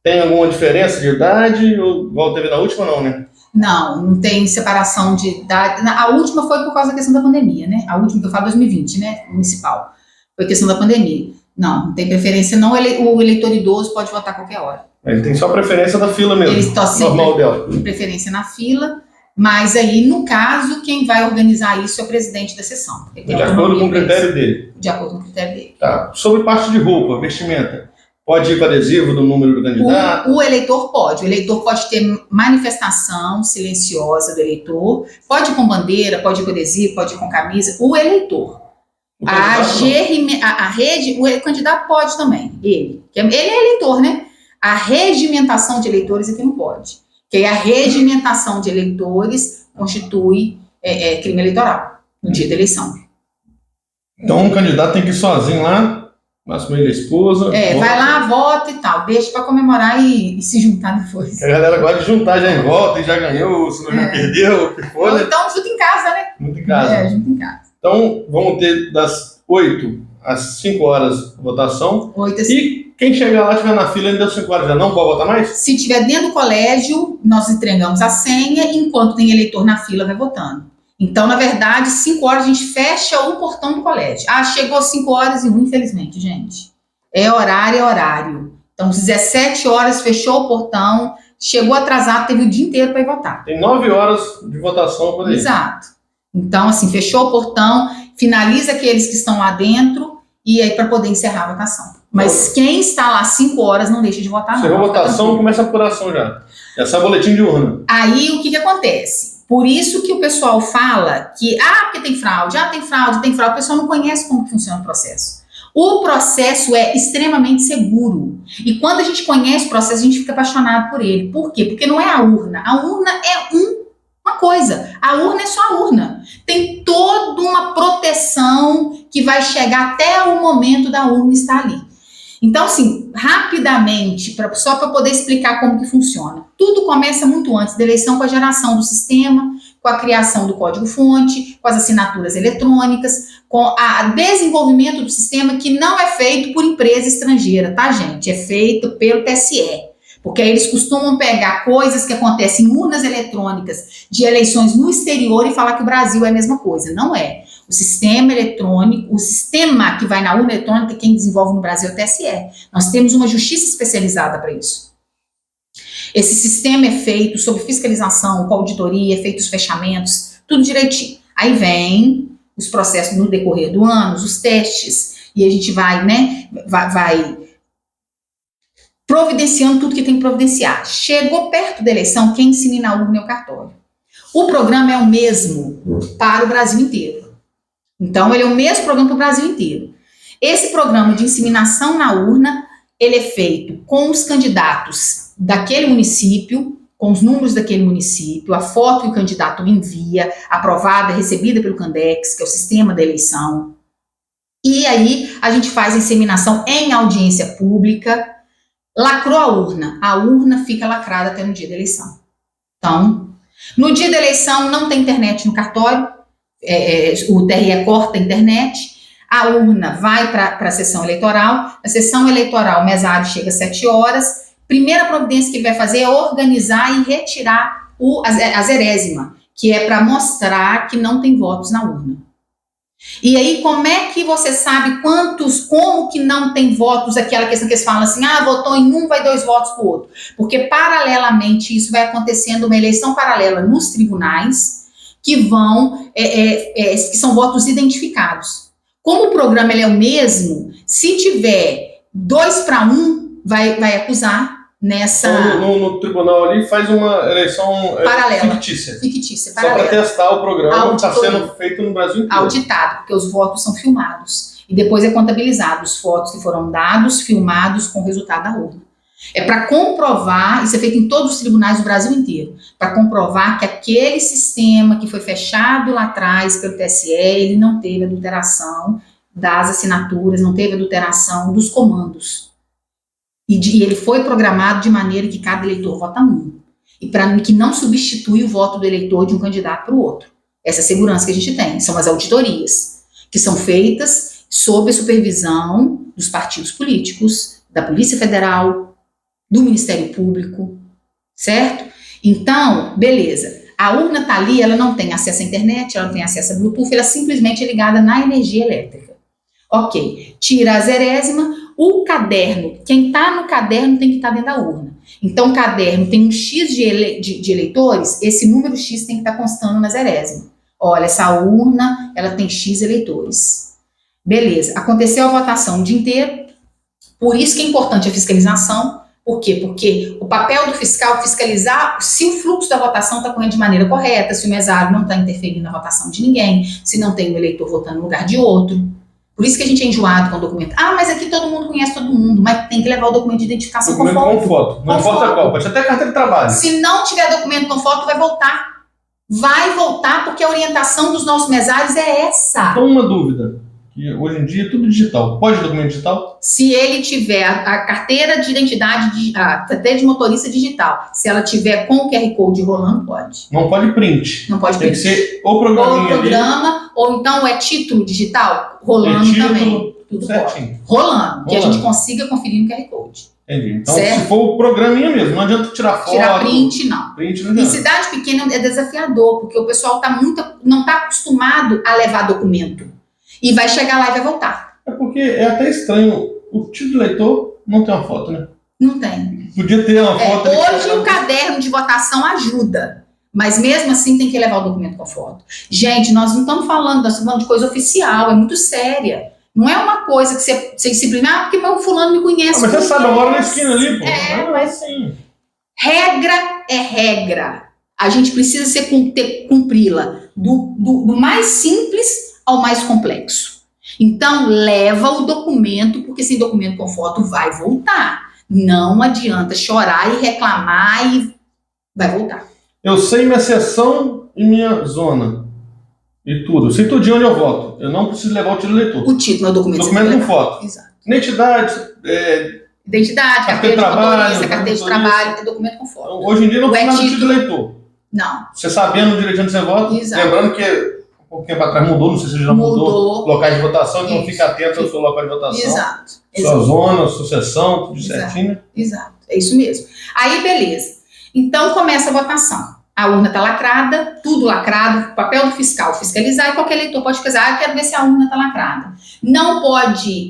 [SPEAKER 1] Tem alguma diferença de idade? Ou igual teve na última, não, né?
[SPEAKER 2] Não tem separação de idade. A última foi por causa da questão da pandemia, né? A última que eu falo, 2020, né? Municipal. Foi questão da pandemia. Não tem preferência, não. O eleitor idoso pode votar a qualquer hora.
[SPEAKER 1] Ele tem só preferência da fila mesmo.
[SPEAKER 2] Ele está
[SPEAKER 1] normal dela.
[SPEAKER 2] Tem preferência na fila, mas aí, no caso, quem vai organizar isso é o presidente da sessão.
[SPEAKER 1] De acordo com o critério dele.
[SPEAKER 2] De acordo com o critério dele.
[SPEAKER 1] Tá. Sobre parte de roupa, vestimenta. Pode ir com adesivo do número do candidato?
[SPEAKER 2] O eleitor pode. O eleitor pode ter manifestação silenciosa do eleitor. Pode ir com bandeira, pode ir com adesivo, pode ir com camisa. O eleitor. A rede, o candidato pode também. Ele é eleitor, né? A regimentação de eleitores é que não pode. Porque a regimentação de eleitores constitui crime eleitoral no dia da eleição.
[SPEAKER 1] Então, um candidato tem que ir sozinho lá, máximo ele a esposa.
[SPEAKER 2] Vai lá, vota e tal. Deixa para comemorar e se juntar depois.
[SPEAKER 1] A galera gosta de juntar já em volta e já ganhou, se não já perdeu, o que for, né?
[SPEAKER 2] Então, junto em casa, né?
[SPEAKER 1] Junto em casa.
[SPEAKER 2] Junto em casa.
[SPEAKER 1] Então, vamos ter das 8 às 5 horas a votação.
[SPEAKER 2] 8 às
[SPEAKER 1] E quem chegar lá, estiver na fila, ainda deu 5 horas, já não pode votar mais?
[SPEAKER 2] Se estiver dentro do colégio, nós entregamos a senha, enquanto tem eleitor na fila, vai votando. Então, na verdade, 5 horas a gente fecha o portão do colégio. Chegou 5 horas e 1, infelizmente, gente. É horário. Então, 17 horas, fechou o portão, chegou atrasado, teve o dia inteiro para ir votar.
[SPEAKER 1] Tem 9 horas de votação por aí.
[SPEAKER 2] Exato. Então, assim, fechou o portão, finaliza aqueles que estão lá dentro e aí para poder encerrar a votação. Mas quem está lá 5 horas não deixa de votar, não.
[SPEAKER 1] Encerrou a votação, começa a apuração já. Já sai boletim de urna.
[SPEAKER 2] Aí, o que acontece? Por isso que o pessoal fala que, porque tem fraude, tem fraude. O pessoal não conhece como funciona o processo. O processo é extremamente seguro. E quando a gente conhece o processo, a gente fica apaixonado por ele. Por quê? Porque não é a urna. A urna é uma coisa. A urna é só a urna. Tem toda uma proteção que vai chegar até o momento da urna estar ali. Então, assim, rapidamente, só para poder explicar como que funciona. Tudo começa muito antes da eleição com a geração do sistema, com a criação do código-fonte, com as assinaturas eletrônicas, com o desenvolvimento do sistema que não é feito por empresa estrangeira, tá, gente? É feito pelo TSE. Porque aí eles costumam pegar coisas que acontecem em urnas eletrônicas de eleições no exterior e falar que o Brasil é a mesma coisa. Não é. O sistema eletrônico, o sistema que vai na urna eletrônica, quem desenvolve no Brasil é o TSE. Nós temos uma justiça especializada para isso. Esse sistema é feito sob fiscalização, com auditoria, é feito os fechamentos, tudo direitinho. Aí vem os processos no decorrer do ano, os testes, e a gente vai, vai providenciando tudo que tem que providenciar. Chegou perto da eleição, quem insemina a urna é o cartório. O programa é o mesmo para o Brasil inteiro. Então, ele é o mesmo programa para o Brasil inteiro. Esse programa de inseminação na urna, ele é feito com os candidatos daquele município, com os números daquele município, a foto que o candidato envia, aprovada, recebida pelo Candex, que é o sistema da eleição. E aí, a gente faz a inseminação em audiência pública, lacrou a urna fica lacrada até no dia da eleição. Então, no dia da eleição não tem internet no cartório, o TRE corta a internet, a urna vai para a sessão eleitoral, a sessão eleitoral, o mesário chega às 7 horas, primeira providência que ele vai fazer é organizar e retirar a zerésima, que é para mostrar que não tem votos na urna. E aí, como é que você sabe como que não tem votos, aquela questão que eles falam assim, votou em um, vai 2 votos para o outro. Porque, paralelamente, isso vai acontecendo uma eleição paralela nos tribunais, que que são votos identificados. Como o programa ele é o mesmo, se tiver 2 para 1, vai acusar nessa...
[SPEAKER 1] Então, no tribunal ali faz uma eleição
[SPEAKER 2] paralela,
[SPEAKER 1] fictícia.
[SPEAKER 2] Paralela.
[SPEAKER 1] Só para testar o programa que está sendo feito no Brasil inteiro.
[SPEAKER 2] Auditado, porque os votos são filmados. E depois é contabilizado os votos que foram dados, filmados com o resultado da urna. É para comprovar, isso é feito em todos os tribunais do Brasil inteiro, para comprovar que aquele sistema que foi fechado lá atrás pelo TSE, ele não teve adulteração das assinaturas, não teve adulteração dos comandos. E ele foi programado de maneira que cada eleitor vota um. E que não substitui o voto do eleitor de um candidato para o outro. Essa é a segurança que a gente tem. São as auditorias, que são feitas sob a supervisão dos partidos políticos, da Polícia Federal, do Ministério Público, certo? Então, beleza. A urna está ali, ela não tem acesso à internet, ela não tem acesso a Bluetooth, ela simplesmente é ligada na energia elétrica. Ok, tira a zerésima, o caderno, quem está no caderno tem que estar dentro da urna. Então, o caderno tem um X de eleitores, esse número X tem que estar constando na zerésima. Olha, essa urna, ela tem X eleitores. Beleza, aconteceu a votação o dia inteiro, por isso que é importante a fiscalização. Por quê? Porque o papel do fiscal é fiscalizar se o fluxo da votação está correndo de maneira correta, se o mesário não está interferindo na votação de ninguém, se não tem um eleitor votando no lugar de outro. Por isso que a gente é enjoado com o documento. Ah, mas aqui todo mundo conhece todo mundo, mas tem que levar o documento de identificação com foto.
[SPEAKER 1] Com foto. Não importa qual, pode ser até carteira de trabalho.
[SPEAKER 2] Se não tiver documento com foto, vai voltar. Vai voltar porque a orientação dos nossos mesários é essa.
[SPEAKER 1] Então, uma dúvida. Que hoje em dia é tudo digital. Pode documento digital?
[SPEAKER 2] Se ele tiver a carteira de identidade, a carteira de motorista digital, se ela tiver com o QR Code rolando, pode.
[SPEAKER 1] Não pode print.
[SPEAKER 2] Não pode
[SPEAKER 1] Tem
[SPEAKER 2] print.
[SPEAKER 1] que ser o programinha
[SPEAKER 2] ou programa, ou então é título digital, rolando
[SPEAKER 1] título,
[SPEAKER 2] também. Tudo
[SPEAKER 1] certinho.
[SPEAKER 2] pode. Rolando, que a gente consiga conferir no QR Code.
[SPEAKER 1] Entendi. Então,
[SPEAKER 2] certo?
[SPEAKER 1] se for o programinha mesmo, não adianta tirar foto.
[SPEAKER 2] Tirar print, não.
[SPEAKER 1] Print não
[SPEAKER 2] Em
[SPEAKER 1] adianta.
[SPEAKER 2] cidade pequena é desafiador, porque o pessoal não está acostumado a levar documento. E vai chegar lá e vai voltar.
[SPEAKER 1] É porque é até estranho. O título do eleitor não tem uma foto, né?
[SPEAKER 2] Não tem.
[SPEAKER 1] Podia ter uma foto.
[SPEAKER 2] Hoje o caderno de votação ajuda, mas mesmo assim tem que levar o documento com foto. Gente, nós não estamos falando, nós estamos falando de coisa oficial, é muito séria. Não é uma coisa que você simplesmente, porque meu fulano me conhece.
[SPEAKER 1] Mas você sabe, eu moro na esquina ali, pô.
[SPEAKER 2] É,
[SPEAKER 1] mas sim.
[SPEAKER 2] Regra é regra. A gente precisa cumpri-la do mais simples ao mais complexo. Então, leva o documento, porque sem documento com foto vai voltar. Não adianta chorar e reclamar e vai voltar.
[SPEAKER 1] Eu sei minha seção e minha zona. E tudo. Eu sei tudinho onde eu voto. Eu não preciso levar o título do eleitor.
[SPEAKER 2] O título é o documento.
[SPEAKER 1] Documento com foto.
[SPEAKER 2] Exato.
[SPEAKER 1] Identidade.
[SPEAKER 2] Identidade, carteira de motorista, carteira de trabalho, é documento com foto.
[SPEAKER 1] Hoje em dia não precisa do título do eleitor.
[SPEAKER 2] Não.
[SPEAKER 1] Você sabendo direitinho onde você vota.
[SPEAKER 2] Exato.
[SPEAKER 1] Lembrando que um pouco tempo atrás mudou, não sei se já mudou locais de votação, então fica atento ao seu local de votação.
[SPEAKER 2] Exato.
[SPEAKER 1] Sua zona, sua seção, tudo certinho.
[SPEAKER 2] Exato, é isso mesmo. Aí, beleza. Então, começa a votação. A urna está lacrada, tudo lacrado, papel do fiscal fiscalizar, e qualquer eleitor pode fiscalizar, eu quero ver se a urna está lacrada. Não pode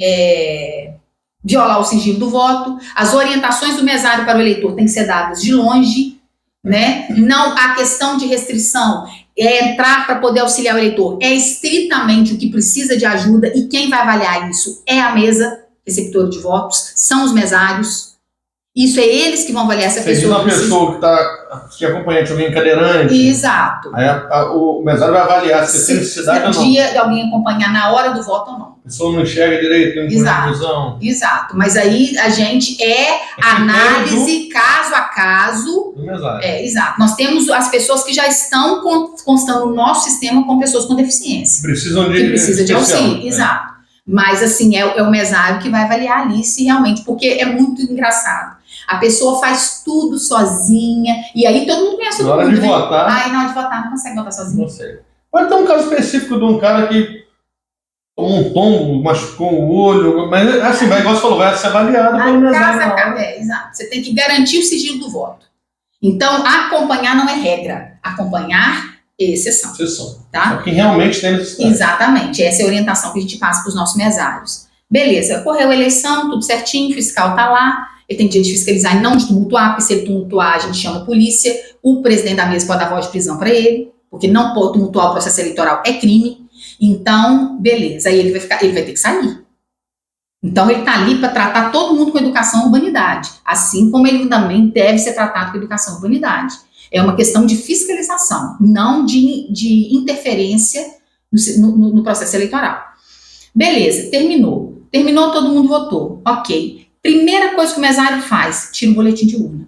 [SPEAKER 2] violar o sigilo do voto, as orientações do mesário para o eleitor têm que ser dadas de longe, né? Não, a questão de restrição é entrar para poder auxiliar o eleitor, é estritamente o que precisa de ajuda, e quem vai avaliar isso é a mesa receptora de votos, são os mesários. Isso é eles que vão avaliar se a pessoa
[SPEAKER 1] uma pessoa que é acompanhante, alguém cadeirante.
[SPEAKER 2] Exato.
[SPEAKER 1] Aí o mesário vai avaliar se tem necessidade ou não.
[SPEAKER 2] Se dia de alguém acompanhar na hora do voto ou não.
[SPEAKER 1] A pessoa não enxerga direito, tem uma confusão.
[SPEAKER 2] Exato. Mas aí a gente análise caso a caso.
[SPEAKER 1] Do mesário.
[SPEAKER 2] Exato. Nós temos as pessoas que já estão constando no nosso sistema com pessoas com deficiência.
[SPEAKER 1] Precisam
[SPEAKER 2] que precisa de auxílio. Exato. Mas assim, é o mesário que vai avaliar ali se realmente, porque é muito engraçado. A pessoa faz tudo sozinha, e aí todo mundo conhece todo mundo.
[SPEAKER 1] Na hora de votar.
[SPEAKER 2] Na hora de votar, não consegue votar sozinho.
[SPEAKER 1] Não sei. Pode ter um caso específico de um cara que tomou um tombo, machucou o olho, mas assim, igual você falou, vai ser avaliado pelo mesário.
[SPEAKER 2] Exato. Você tem que garantir o sigilo do voto. Então, acompanhar não é regra. Acompanhar é exceção. Tá?
[SPEAKER 1] Só que realmente tem necessidade.
[SPEAKER 2] Exatamente. Essa é a orientação que a gente passa para os nossos mesários. Beleza, correu a eleição, tudo certinho, o fiscal está lá. Ele tem direito de fiscalizar e não de tumultuar, porque se ele tumultuar, a gente chama a polícia. O presidente da mesa pode dar voz de prisão para ele, porque não pode tumultuar o processo eleitoral é crime. Então, beleza, aí ele vai ter que sair. Então, ele está ali para tratar todo mundo com educação e urbanidade, assim como ele também deve ser tratado com educação e urbanidade. É uma questão de fiscalização, não de interferência no processo eleitoral. Beleza, terminou. Terminou, todo mundo votou. Ok. Primeira coisa que o mesário faz, tira o boletim de urna.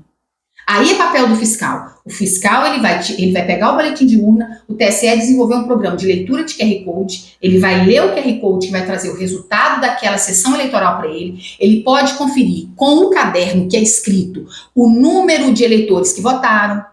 [SPEAKER 2] Aí é papel do fiscal. O fiscal ele vai pegar o boletim de urna, o TSE desenvolveu um programa de leitura de QR Code, ele vai ler o QR Code que vai trazer o resultado daquela sessão eleitoral para ele pode conferir com o caderno que é escrito o número de eleitores que votaram,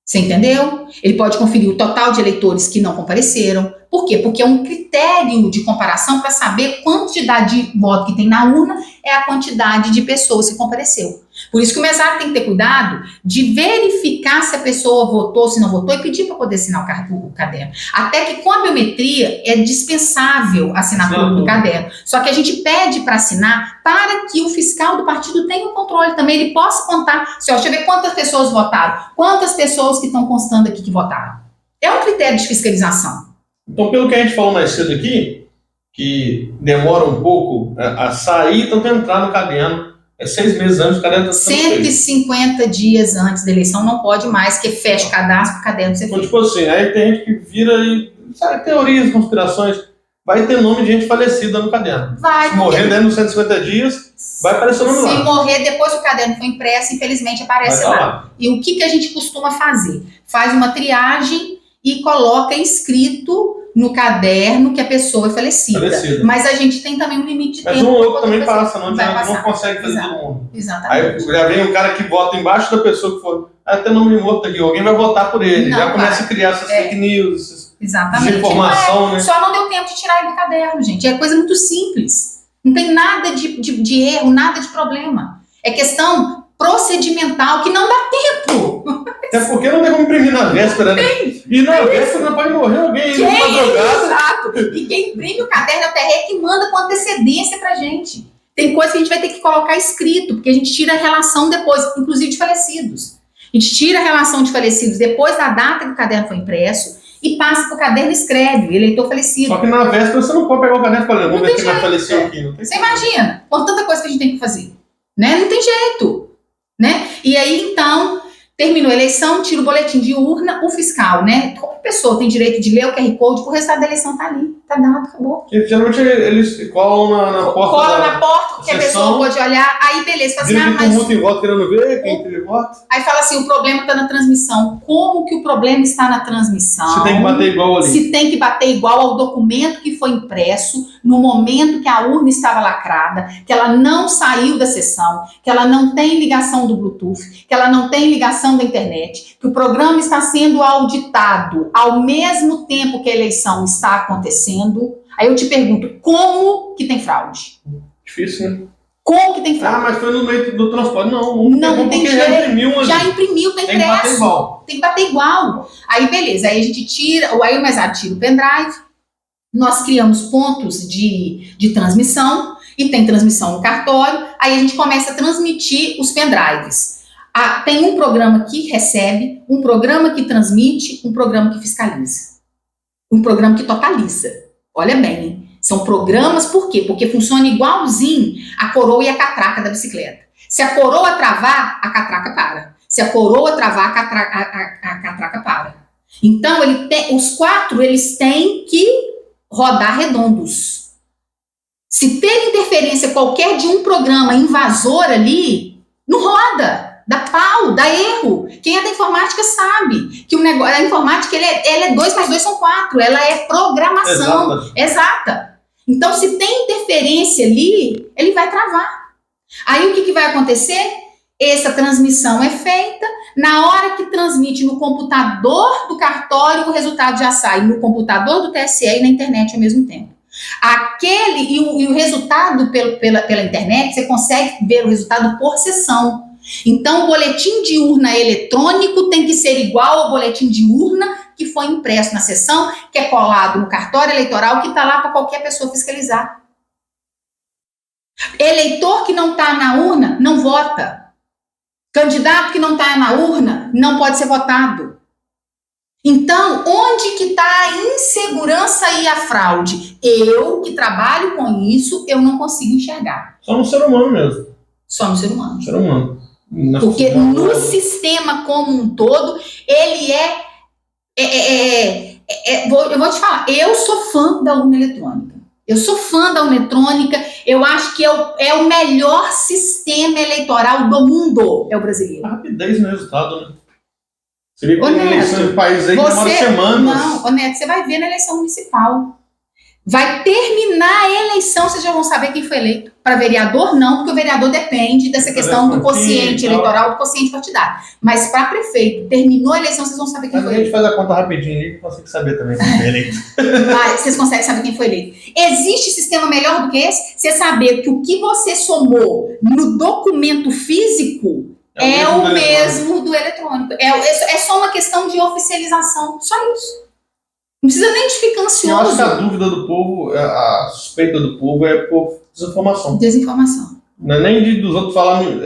[SPEAKER 2] você entendeu? Ele pode conferir o total de eleitores que não compareceram. Por quê? Porque é um critério de comparação para saber quantidade de voto que tem na urna é a quantidade de pessoas que compareceu. Por isso que o mesário tem que ter cuidado de verificar se a pessoa votou, se não votou, e pedir para poder assinar o caderno. Até que com a biometria é dispensável a assinatura do caderno. Só que a gente pede para assinar para que o fiscal do partido tenha o controle também, ele possa contar. Deixa eu ver quantas pessoas votaram, quantas pessoas que estão constando aqui que votaram. É um critério de fiscalização.
[SPEAKER 1] Então, pelo que a gente falou mais cedo aqui, que demora um pouco a sair, tanto entrar no caderno, 6 meses antes do caderno está sendo
[SPEAKER 2] 150 dias antes da eleição não pode mais, que fecha o cadastro para o caderno ser feito.
[SPEAKER 1] Tipo assim, aí tem gente que vira e, sabe, teorias, conspirações, vai ter nome de gente falecida no caderno.
[SPEAKER 2] Vai.
[SPEAKER 1] Se morrer dentro dos 150 dias, vai aparecer o nome lá.
[SPEAKER 2] Se morrer depois que o caderno foi impresso, infelizmente aparece lá. E o que a gente costuma fazer? Faz uma triagem e coloca escrito no caderno que a pessoa é falecida. Mas a gente tem também um limite de tempo.
[SPEAKER 1] Mas um outro também passa, não consegue fazer todo mundo.
[SPEAKER 2] Exatamente.
[SPEAKER 1] Aí já vem um cara que vota embaixo da pessoa que for, tem nome morto aqui, alguém vai votar por ele. Não, já começa a criar essas fake news, desinformação, né?
[SPEAKER 2] Só não deu tempo de tirar ele do caderno, gente. É coisa muito simples. Não tem nada de erro, nada de problema. É questão procedimental que não dá tempo.
[SPEAKER 1] Até porque não tem como imprimir na véspera, né? E na véspera não pode morrer alguém indo pra jogada.
[SPEAKER 2] Exato. E quem imprime o caderno é o TRE que manda com antecedência pra gente. Tem coisa que a gente vai ter que colocar escrito, porque a gente tira a relação depois, inclusive de falecidos. A gente tira a relação de falecidos depois da data que o caderno foi impresso e passa pro caderno e escreve, eleitor falecido.
[SPEAKER 1] Só que na véspera você não pode pegar o caderno e falar, vamos ver quem vai falecer aqui. Não tem
[SPEAKER 2] você imagina, com tanta coisa que a gente tem que fazer. Né? Não tem jeito. Né? E aí, então, terminou a eleição, tira o boletim de urna, o fiscal, né? Qualquer pessoa tem direito de ler o QR Code, o resultado da eleição tá ali, tá dado, acabou.
[SPEAKER 1] E, geralmente eles colam na porta.
[SPEAKER 2] Cola na porta, porque a pessoa pode olhar, aí beleza, fala assim,
[SPEAKER 1] mas... muito em voto querendo ver quem teve voto.
[SPEAKER 2] Aí fala assim, o problema tá na transmissão. Como que o problema está na transmissão?
[SPEAKER 1] Se tem que bater igual ali.
[SPEAKER 2] Se tem que bater igual ao documento que foi impresso no momento que a urna estava lacrada, que ela não saiu da sessão, que ela não tem ligação do Bluetooth, que ela não tem ligação da internet, que o programa está sendo auditado ao mesmo tempo que a eleição está acontecendo. Aí eu te pergunto, como que tem fraude?
[SPEAKER 1] Difícil, né?
[SPEAKER 2] Como que tem fraude?
[SPEAKER 1] Mas foi no meio do transporte.
[SPEAKER 2] Não tem jeito. Já imprimiu, tá impresso.
[SPEAKER 1] Tem que bater igual.
[SPEAKER 2] Tem que bater igual. Aí beleza, aí a gente tira, aí o mesário tira o pendrive, nós criamos pontos de transmissão, e tem transmissão no cartório, aí a gente começa a transmitir os pendrives. Tem um programa que recebe, um programa que transmite, um programa que fiscaliza. Um programa que totaliza. Olha bem, hein? São programas, por quê? Porque funciona igualzinho a coroa e a catraca da bicicleta. Se a coroa travar, a catraca para. Se a coroa travar, a catraca para. Então, os 4, eles têm que rodar redondos. Se ter interferência qualquer de um programa invasor ali, não roda. Dá pau, dá erro. Quem é da informática sabe que o negócio, a informática ela é 2 mais 2 são 4. Ela é programação exata. Então, se tem interferência ali, ele vai travar. Aí, o que vai acontecer? Essa transmissão é feita. Na hora que transmite no computador do cartório, o resultado já sai no computador do TSE e na internet ao mesmo tempo. E o resultado pela internet, você consegue ver o resultado por sessão. Então, o boletim de urna eletrônico tem que ser igual ao boletim de urna que foi impresso na sessão, que é colado no cartório eleitoral, que está lá para qualquer pessoa fiscalizar. Eleitor que não está na urna, não vota. Candidato que não está na urna, não pode ser votado. Então, onde que está a insegurança e a fraude? Eu, que trabalho com isso, eu não consigo enxergar.
[SPEAKER 1] Só no ser humano mesmo.
[SPEAKER 2] Só no ser humano.
[SPEAKER 1] Ser humano.
[SPEAKER 2] Porque no sistema como um todo, ele eu vou te falar, eu sou fã da urna eletrônica. Eu sou fã da urna eletrônica, eu acho que é o melhor sistema eleitoral do mundo, é o brasileiro.
[SPEAKER 1] A rapidez no resultado, né? Seria como eleição de país aí que demora semanas.
[SPEAKER 2] Não, Neto, você vai ver na eleição municipal. Vai terminar a eleição, vocês já vão saber quem foi eleito. Para vereador, não, porque o vereador depende dessa questão do quociente eleitoral, do quociente partidário. Mas para prefeito, terminou a eleição, vocês vão saber quem foi eleito.
[SPEAKER 1] A gente faz a conta rapidinho e consegue saber também quem foi eleito.
[SPEAKER 2] Vocês conseguem saber quem foi eleito. Existe sistema melhor do que esse? Você saber que o que você somou no documento físico é o mesmo do eletrônico. É só uma questão de oficialização. Só isso. Não precisa nem de ficar ansioso.
[SPEAKER 1] Eu acho que a dúvida do povo, a suspeita do povo é por desinformação.
[SPEAKER 2] Desinformação.
[SPEAKER 1] Não é nem dos outros falarem,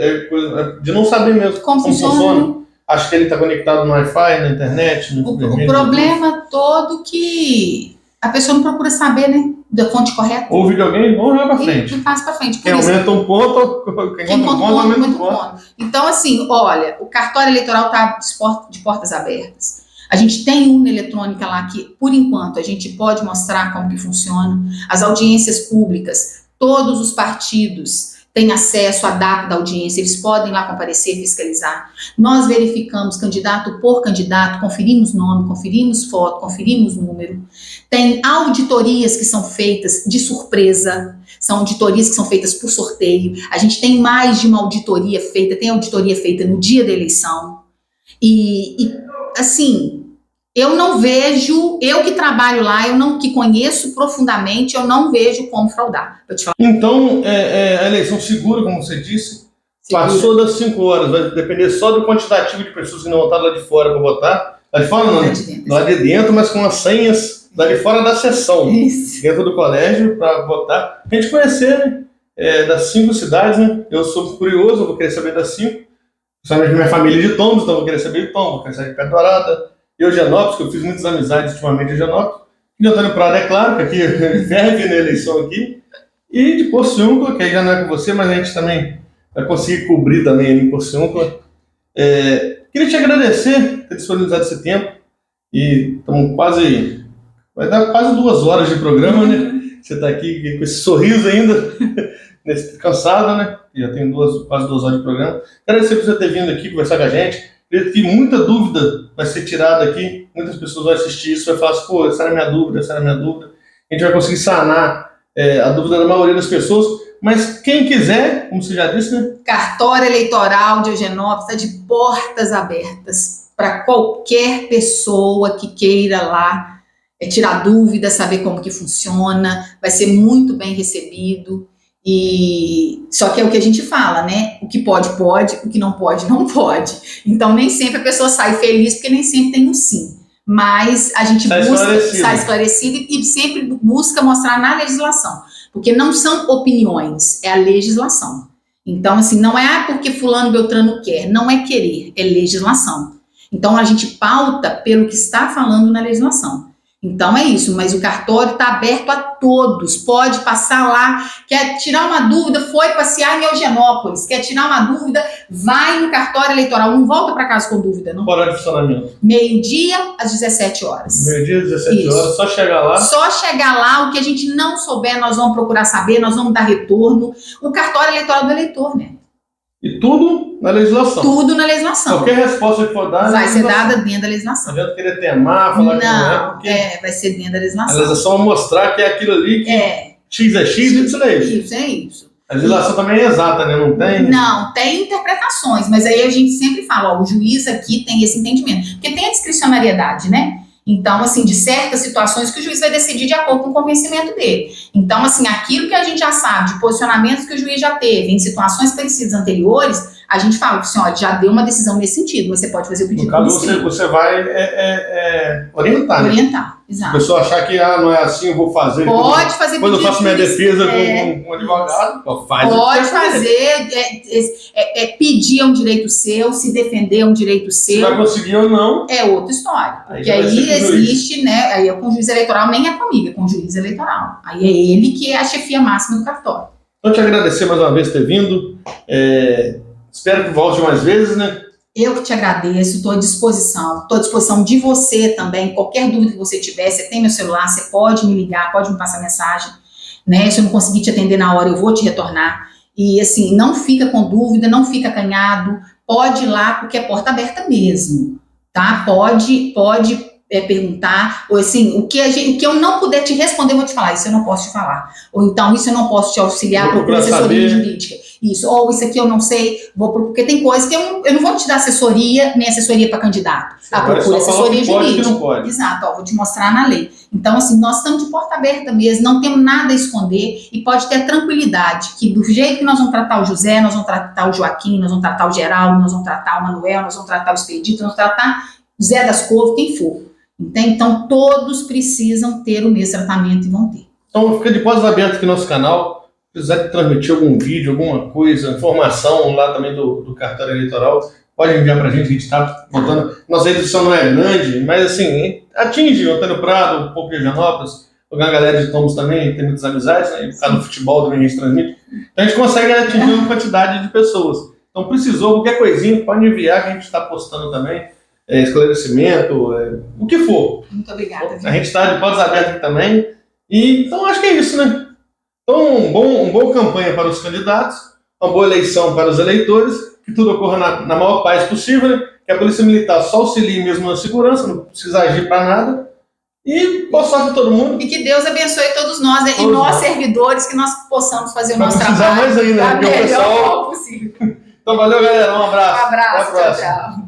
[SPEAKER 1] de não saber mesmo como funciona. Acho que ele está conectado no Wi-Fi, na internet.
[SPEAKER 2] O problema todo que a pessoa não procura saber, né? Da fonte correta.
[SPEAKER 1] Ouve de alguém, vamos lá para frente.
[SPEAKER 2] E passa para frente.
[SPEAKER 1] Quem aumenta um ponto, quem conta um ponto, aumenta um ponto.
[SPEAKER 2] Então, assim, olha, o cartório eleitoral está de portas abertas. A gente tem urna eletrônica lá que, por enquanto, a gente pode mostrar como que funciona. As audiências públicas, todos os partidos têm acesso à data da audiência, eles podem lá comparecer, fiscalizar. Nós verificamos candidato por candidato, conferimos nome, conferimos foto, conferimos número. Tem auditorias que são feitas de surpresa, são auditorias que são feitas por sorteio. A gente tem mais de uma auditoria feita, tem auditoria feita no dia da eleição. Assim, eu não vejo, eu que trabalho lá, que conheço profundamente, eu não vejo como fraudar. Vou te falar.
[SPEAKER 1] Então, a eleição segura, como você disse, passou das 5 horas, vai depender só do quantitativo de pessoas que não votaram lá de fora para votar. Lá de fora não, lá de dentro, mas com as senhas lá de fora da sessão, dentro do colégio, para votar. A gente conhecer, né, das 5 cidades, né? Eu sou curioso, eu vou querer saber das 5. Principalmente minha família de Tombos, então eu vou querer saber de Tombos, vou querer saber de Pedra Dourada, Eugenópolis, que eu fiz muitas amizades ultimamente em Eugenópolis, e de Antônio Prado, é claro, que aqui ferve na eleição aqui, e de Porciúncula, que aí já não é com você, mas a gente também vai conseguir cobrir também ali em Porciúncula. Queria te agradecer por ter disponibilizado esse tempo, e estamos vai dar quase 2 horas de programa, né? Você está aqui com esse sorriso ainda, cansado, né? Já tem quase 2 horas de programa. Agradecer por você ter vindo aqui conversar com a gente. Acredito que muita dúvida vai ser tirada aqui. Muitas pessoas vão assistir isso e vai falar assim, pô, essa era a minha dúvida, essa era a minha dúvida. A gente vai conseguir sanar a dúvida da maioria das pessoas. Mas quem quiser, como você já disse, né?
[SPEAKER 2] Cartório eleitoral de Eugenópolis está de portas abertas para qualquer pessoa que queira lá tirar dúvida, saber como que funciona. Vai ser muito bem recebido. Só que é o que a gente fala, né? O que pode, pode, o que não pode, não pode. Então, nem sempre a pessoa sai feliz, porque nem sempre tem um sim. Mas a gente sai esclarecido e sempre busca mostrar na legislação. Porque não são opiniões, é a legislação. Então, assim, não é porque fulano Beltrano quer, não é querer, é legislação. Então, a gente pauta pelo que está falando na legislação. Então é isso, mas o cartório está aberto a todos, pode passar lá, quer tirar uma dúvida, foi passear em Eugenópolis, quer tirar uma dúvida, vai no cartório eleitoral, não volta para casa com dúvida, não.
[SPEAKER 1] Qual hora de funcionamento?
[SPEAKER 2] 12h às 17 horas.
[SPEAKER 1] 12h às 17 horas, só chegar lá?
[SPEAKER 2] Só chegar lá, o que a gente não souber, nós vamos procurar saber, nós vamos dar retorno. O cartório eleitoral do eleitor, né?
[SPEAKER 1] E tudo na legislação.
[SPEAKER 2] Tudo na legislação.
[SPEAKER 1] Qualquer resposta que for dada
[SPEAKER 2] vai ser dada dentro da legislação.
[SPEAKER 1] Não adianta querer temar, falar que não é, porque
[SPEAKER 2] vai ser dentro da legislação.
[SPEAKER 1] A legislação vai mostrar que é aquilo ali, que X é X e isso é isso.
[SPEAKER 2] Isso é isso.
[SPEAKER 1] A legislação também é exata, né? Não tem?
[SPEAKER 2] Não, tem interpretações, mas aí a gente sempre fala, o juiz aqui tem esse entendimento. Porque tem a discricionariedade, né? Então, assim, de certas situações que o juiz vai decidir de acordo com o convencimento dele. Então, assim, aquilo que a gente já sabe, de posicionamentos que o juiz já teve em situações parecidas anteriores, a gente fala assim, olha, já deu uma decisão nesse sentido, mas você pode fazer o pedido.
[SPEAKER 1] No caso, você vai orientar, né?
[SPEAKER 2] Orientar, exato.
[SPEAKER 1] A pessoa achar que não é assim, eu vou fazer.
[SPEAKER 2] Pode fazer
[SPEAKER 1] quando eu faço minha defesa com um advogado, faz.
[SPEAKER 2] Pode fazer, pedir é um direito seu, se defender é um direito seu.
[SPEAKER 1] Se vai conseguir ou não.
[SPEAKER 2] É outra história. Porque aí existe, né? Aí é com o juiz eleitoral, nem é comigo, é com o juiz eleitoral. Aí é ele que é a chefia máxima do cartório.
[SPEAKER 1] Então, te agradecer mais uma vez por ter vindo. Espero que volte mais vezes, né?
[SPEAKER 2] Eu que te agradeço, estou à disposição de você também, qualquer dúvida que você tiver, você tem meu celular, você pode me ligar, pode me passar mensagem, né? Se eu não conseguir te atender na hora, eu vou te retornar. E assim, não fica com dúvida, não fica acanhado, pode ir lá, porque é porta aberta mesmo, tá? Pode perguntar, ou assim, o que eu não puder te responder, eu vou te falar, isso eu não posso te falar. Ou então, isso eu não posso te auxiliar, procura assessoria jurídica. Isso, ou isso aqui eu não sei, porque tem coisas que eu não vou te dar assessoria, nem assessoria para candidato. Procura assessoria jurídica.
[SPEAKER 1] Não pode.
[SPEAKER 2] Exato, vou te mostrar na lei. Então, assim, nós estamos de porta aberta mesmo, não temos nada a esconder e pode ter tranquilidade que do jeito que nós vamos tratar o José, nós vamos tratar o Joaquim, nós vamos tratar o Geraldo, nós vamos tratar o Manuel, nós vamos tratar o Expedito, nós vamos tratar o Zé das Couve, quem for. Então, todos precisam ter o mesmo tratamento e vão ter.
[SPEAKER 1] Então, fica de portas abertas aqui no nosso canal. Se quiser transmitir algum vídeo, alguma coisa, informação lá também do cartório eleitoral, pode enviar para a gente está botando. Nossa edição não é grande, mas assim, atinge o Antônio Prado, um pouco de Higienópolis, a galera de Tombos também, tem muitas amizades, né? Por causa do futebol também a gente transmite. Então a gente consegue atingir uma quantidade de pessoas. Então precisou, qualquer coisinha, pode enviar que a gente está postando também. Esclarecimento, o que for.
[SPEAKER 2] Muito obrigada.
[SPEAKER 1] A gente está de portas abertas aqui também. E, então acho que é isso, né? Então, uma boa campanha para os candidatos, uma boa eleição para os eleitores, que tudo ocorra na maior paz possível, né? Que a Polícia Militar só auxilie mesmo na segurança, não precisa agir para nada. E boa sorte a todo mundo.
[SPEAKER 2] E que Deus abençoe todos nós, né? E nós, servidores, que nós possamos fazer o nosso trabalho
[SPEAKER 1] mais ainda,
[SPEAKER 2] da
[SPEAKER 1] porque o
[SPEAKER 2] melhor
[SPEAKER 1] pessoal...
[SPEAKER 2] forma possível.
[SPEAKER 1] Então, valeu, galera. Um abraço.
[SPEAKER 2] Um abraço. Tchau, tchau.